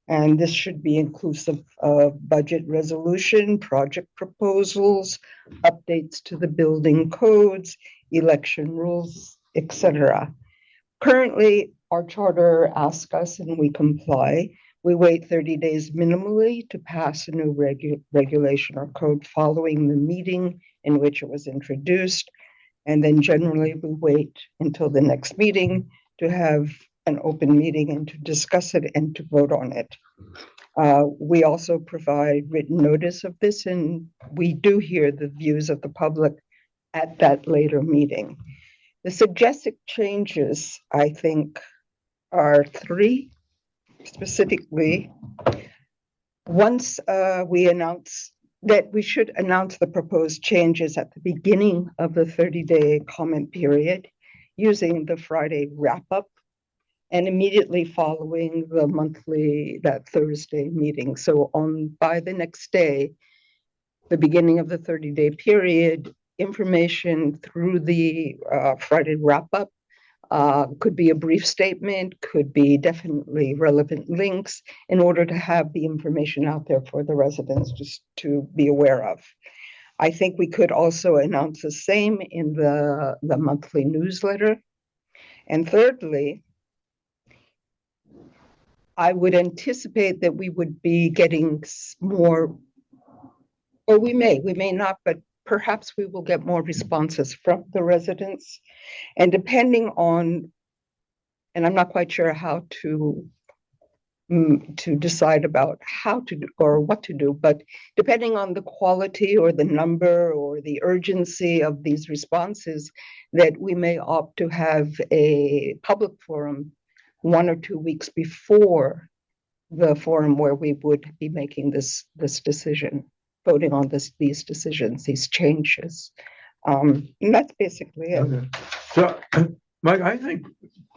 And this should be inclusive of budget resolution, project proposals, updates to the building codes, election rules, etc. Currently, our charter asks us, and we comply. We wait 30 days minimally to pass a new regulation or code following the meeting in which it was introduced. And then generally we wait until the next meeting to have an open meeting and to discuss it and to vote on it. We also provide written notice of this, and we do hear the views of the public at that later meeting. The suggested changes, I think, are 3 specifically. Once we announce that we should announce the proposed changes at the beginning of the 30-day comment period using the Friday wrap-up and immediately following the monthly, that Thursday meeting. So by the next day, the beginning of the 30-day period, information through the Friday wrap-up could be a brief statement, could be definitely relevant links in order to have the information out there for the residents just to be aware of. I think we could also announce the same in the monthly newsletter. And thirdly, I would anticipate that we would be getting more, or we may not, but perhaps we will get more responses from the residents. And depending on, and I'm not quite sure how to decide about how to do or what to do, but depending on the quality or the number or the urgency of these responses, that we may opt to have a public forum 1 or 2 weeks before the forum where we would be making this decision, voting on these decisions, these changes. And that's basically it. Okay. So, Mike, I think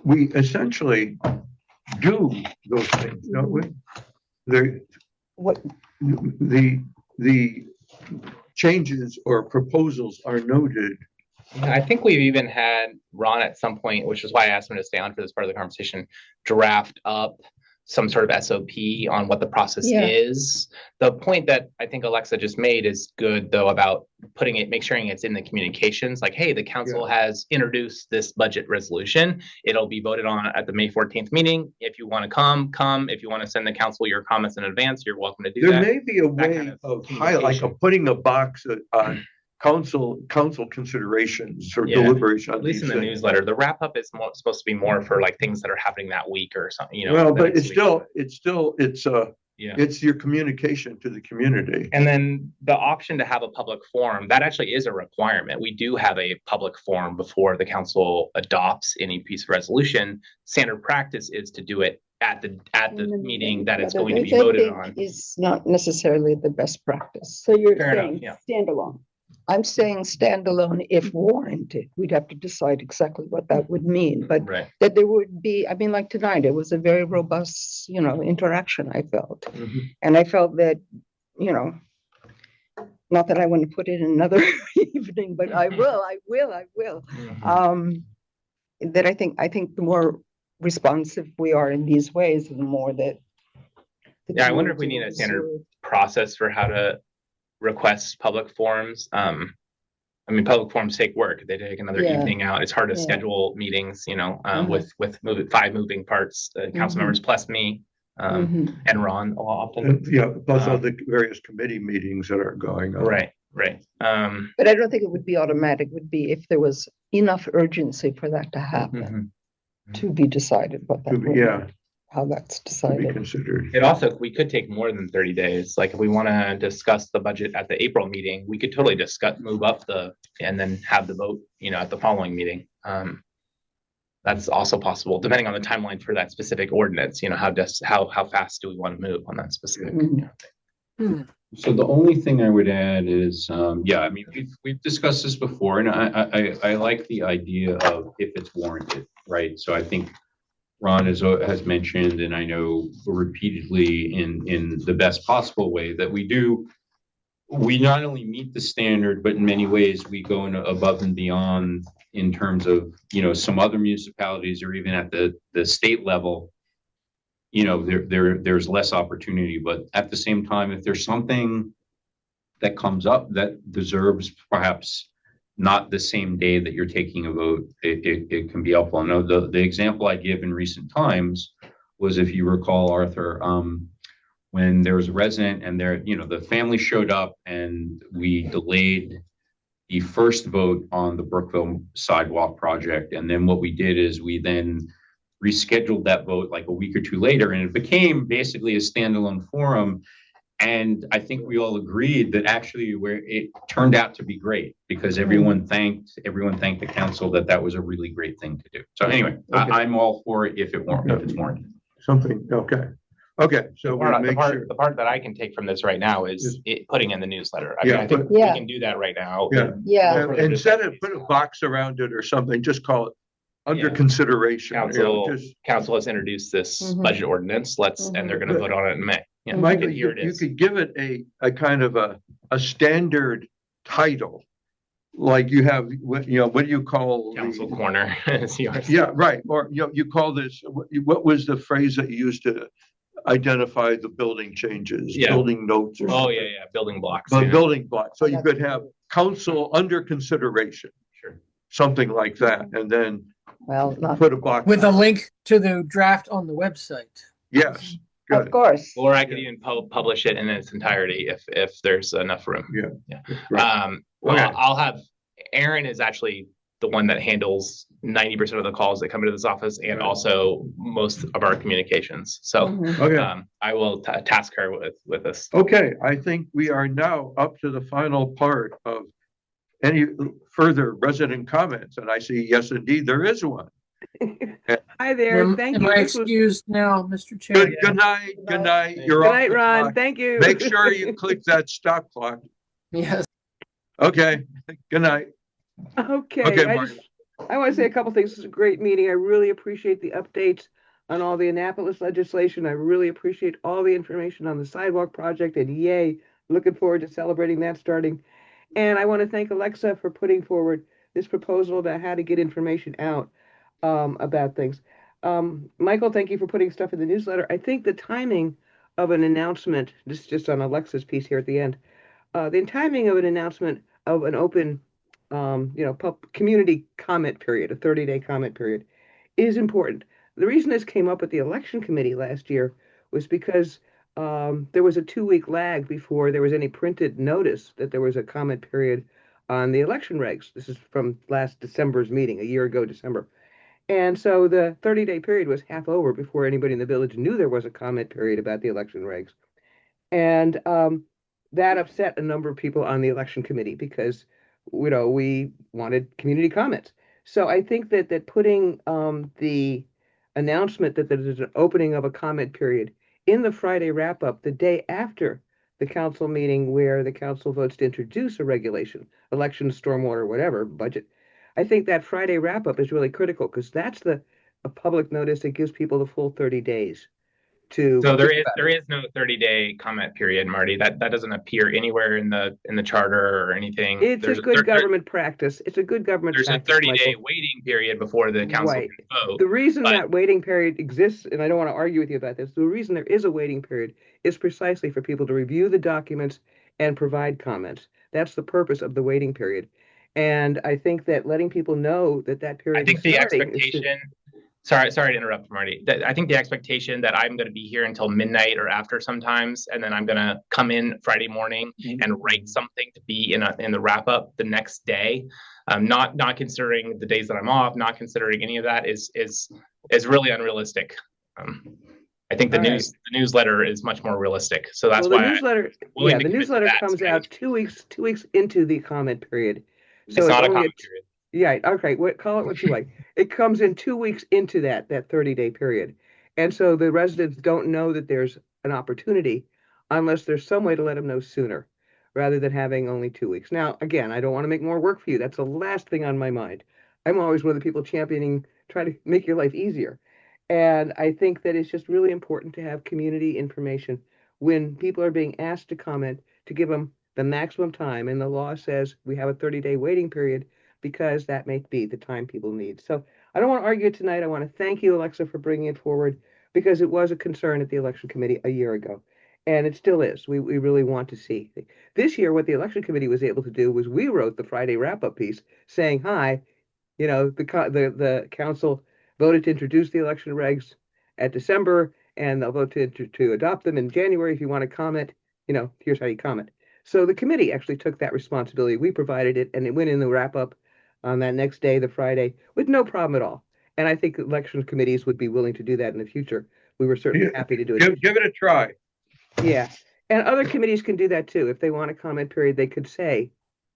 we essentially do those things, don't we? The changes or proposals are noted. I think we've even had Ron at some point, which is why I asked him to stay on for this part of the conversation, draft up some sort of SOP on what the process is. The point that I think Alexa just made is good, though, about make sure it's in the communications. Like, hey, the council has introduced this budget resolution. It'll be voted on at the May 14th meeting. If you want to come. If you want to send the council your comments in advance, you're welcome to do that. There may be a way of putting a box on council considerations or deliberation. At least in the newsletter, the wrap up is supposed to be more for like things that are happening that week or something. Well, but it's your communication to the community. And then the option to have a public forum, that actually is a requirement. We do have a public forum before the council adopts any piece of resolution. Standard practice is to do it at the meeting that it's going to be voted on. Is not necessarily the best practice. So you're saying standalone. I'm saying standalone if warranted. We'd have to decide exactly what that would mean, but that there would be, I mean, like tonight, it was a very robust, interaction, I felt. And I felt that, not that I want to put it in another evening, but I will. That I think the more responsive we are in these ways, the more that. I wonder if we need a standard process for how to request public forums. Public forums take work. They take another evening out. It's hard to schedule meetings, with 5 moving parts, council members plus me, and Ron often. Plus all the various committee meetings that are going on. Right. But I don't think it would be automatic. It would be if there was enough urgency for that to happen, to be decided what that would be. How that's decided. It also, we could take more than 30 days. Like if we want to discuss the budget at the April meeting, we could totally move up and then have the vote, at the following meeting. That's also possible, depending on the timeline for that specific ordinance. How fast do we want to move on that specific? So the only thing I would add is, we've discussed this before, and I like the idea of if it's warranted, right? So I think Ron has mentioned, and I know repeatedly in the best possible way, that we not only meet the standard, but in many ways we go above and beyond in terms of, some other municipalities or even at the state level there's less opportunity. But at the same time, if there's something that comes up that deserves perhaps not the same day that you're taking a vote, it can be helpful. I know the example I give in recent times was, if you recall, Arthur, when there was a resident and the family showed up and we delayed the first vote on the Brookville sidewalk project. And then what we did is we then rescheduled that vote like a week or two later, and it became basically a standalone forum. And I think we all agreed that actually it turned out to be great, because everyone thanked the council that was a really great thing to do. So anyway, Okay. I'm all for it if it's warranted. Something, okay. Okay, so we'll make sure. The part that I can take from this right now is putting in the newsletter. I mean, Yeah, I think but- we Yeah. can do that right now. Yeah. Yeah, Instead of put a box around it or something, just call it under Yeah. consideration. Council has introduced this Mhm. budget ordinance. And they're gonna vote on it in May. Yeah, Michael, here it you is. could give it a kind of a standard title, like you have, what do you call? Council corner is yours. Yeah, right. Or, you call this, what was the phrase that you used to identify the building changes? Yeah. Building notes or Oh, something? yeah, building blocks. The yeah. building block. So you could have council under consideration, Sure. something like that, and then well, not, put a box. With a on it. link to the draft on the website. Yes, of good. course. Or I could even publish it in its entirety if there's enough room. Right. Well, Okay. I'll have, Aaron is actually the one that handles 90% of the calls that come into this office, and also most of our communications. So Mhm. Okay. I will task her with this. Okay, I think we are now up to the final part of any further resident comments, and I see, yes, indeed, there is one. Hi there. Am Thank am you. I This was- excused now, Mr. Chair? Good night, good night. You're Good off night, the Ron. clock. Thank you. Make sure you click that stop clock. Yes. Okay, good night. Okay, Okay, I Marty. want to say a couple things. This is a great meeting. I really appreciate the updates on all the Annapolis legislation. I really appreciate all the information on the sidewalk project, and yay, looking forward to celebrating that starting. And I want to thank Alexa for putting forward this proposal about how to get information out about things. Michael, thank you for putting stuff in the newsletter. I think the timing of an announcement, this is just on Alexa's piece here at the end, the timing of an announcement of an open community comment period, a 30-day comment period, is important. The reason this came up at the election committee last year was because there was a 2-week lag before there was any printed notice that there was a comment period on the election regs. This is from last December's meeting, a year ago, December. And so the 30-day period was half over before anybody in the village knew there was a comment period about the election regs. And that upset a number of people on the election committee because we wanted community comments. So I think that putting the announcement that there's an opening of a comment period in the Friday wrap up the day after the council meeting where the council votes to introduce a regulation, election, stormwater, whatever, budget. I think that Friday wrap up is really critical because that's a public notice that gives people the full 30 days to. So there is no 30-day comment period, Marty. That doesn't appear anywhere in the charter or anything. It's a good government practice. It's a good government There's practice. a 30-day Michael. waiting period before the council Right. can vote. The reason but- that waiting period exists, and I don't want to argue with you about this, the reason there is a waiting period is precisely for people to review the documents and provide comments. That's the purpose of the waiting period. And I think that letting people know that period I think is the starting is expectation, sorry to interrupt, Marty. I think the expectation that I'm going to be here until midnight or after sometimes, and then I'm going to come in Friday morning and write something to be in the wrap up the next day. Not considering the days that I'm off, not considering any of that is really unrealistic. I think the newsletter is much more realistic. So that's well, the why newsletter, willing yeah, to the commit to newsletter that comes today. out two weeks into the comment period. So it's not a only comment period. Yeah, okay, call it what you like. It comes in 2 weeks into that 30-day period. And so the residents don't know that there's an opportunity unless there's some way to let them know sooner, rather than having only 2 weeks. Now, again, I don't want to make more work for you. That's the last thing on my mind. I'm always one of the people championing, try to make your life easier. And I think that it's just really important to have community information when people are being asked to comment, to give them the maximum time. And the law says we have a 30-day waiting period because that may be the time people need. So I don't want to argue tonight. I want to thank you, Alexa, for bringing it forward. because it was a concern at the election committee a year ago. And it still is. We really want to see. This year, what the election committee was able to do was we wrote the Friday wrap-up piece saying, hi, the council voted to introduce the election regs at December, and they'll vote to adopt them in January. If you want to comment, here's how you comment. So the committee actually took that responsibility. We provided it, and it went in the wrap-up on that next day, the Friday, with no problem at all. And I think election committees would be willing to do that in the future. We were certainly happy to do it. Give it a try. Yeah. And other committees can do that too. If they want a comment period, they could say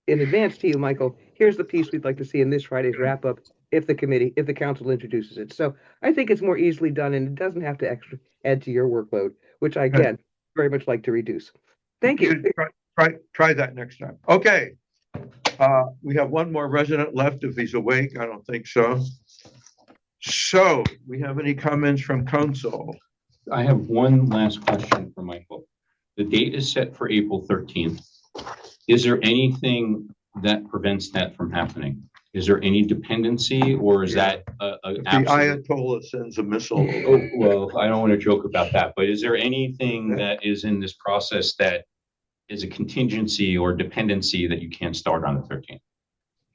in advance to you, Michael, here's the piece we'd like to see in this Friday's wrap up if the council introduces it. So I think it's more easily done and it doesn't have to add to your workload, which I, again, very much like to reduce. Thank you. Try that next time. Okay. We have one more resident left if he's awake. I don't think so. So we have any comments from council? I have one last question for Michael. The date is set for April 13th. Is there anything that prevents that from happening? Is there any dependency, or is that the Ayatollah sends a missile? Oh, well, I don't want to joke about that, but is there anything that is in this process that is a contingency or dependency that you can't start on the 13th?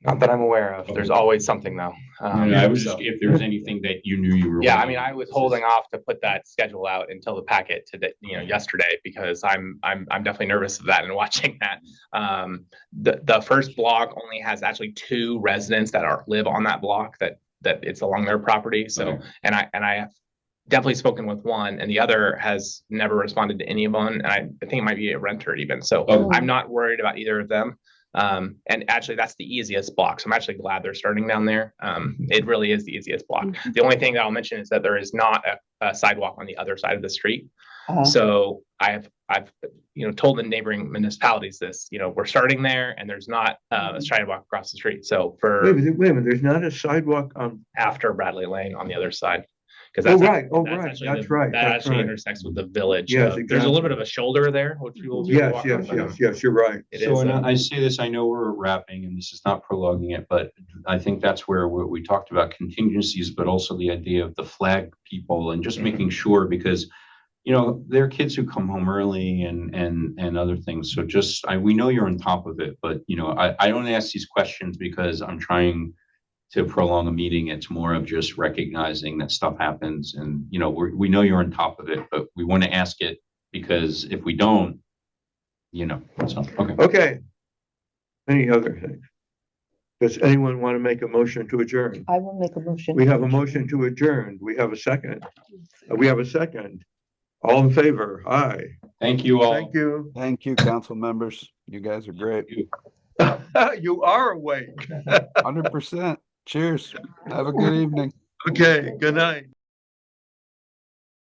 Not that I'm aware of. There's always something though. I was just, if there was anything that you knew you were. Yeah, I mean, I was holding off to put that schedule out until the packet today, yesterday, because I'm definitely nervous of that and watching that. The first block only has actually 2 residents that live on that block that it's along their property. So, okay. and I have definitely spoken with one, and the other has never responded to anyone. And I think it might be a renter even. So I'm not worried about either of them. And actually that's the easiest block. So I'm actually glad they're starting down there. It really is the easiest block. The only thing that I'll mention is that there is not a sidewalk on the other side of the street. So I've told the neighboring municipalities this, we're starting there and there's not a sidewalk across the street. So wait a minute, there's not a sidewalk on after Bradley Lane on the other side. That's right. That actually intersects with the village. Yes, exactly. There's a little bit of a shoulder there. Which yes, you're right. So I say this, I know we're wrapping and this is not prolonging it, but I think that's where we talked about contingencies, but also the idea of the flag people and just making sure, because there are kids who come home early and other things. So we know you're on top of it, but I don't ask these questions because I'm trying to prolong a meeting. It's more of just recognizing that stuff happens, and we know you're on top of it, but we want to ask it because if we don't, so okay. Any other things? Does anyone want to make a motion to adjourn? I will make a motion. We have a motion to adjourn. We have a second. All in favor? Aye. Thank you all. Thank you, council members. You guys are great. You are awake. 100%. Cheers. Have a good evening. Okay. Good night.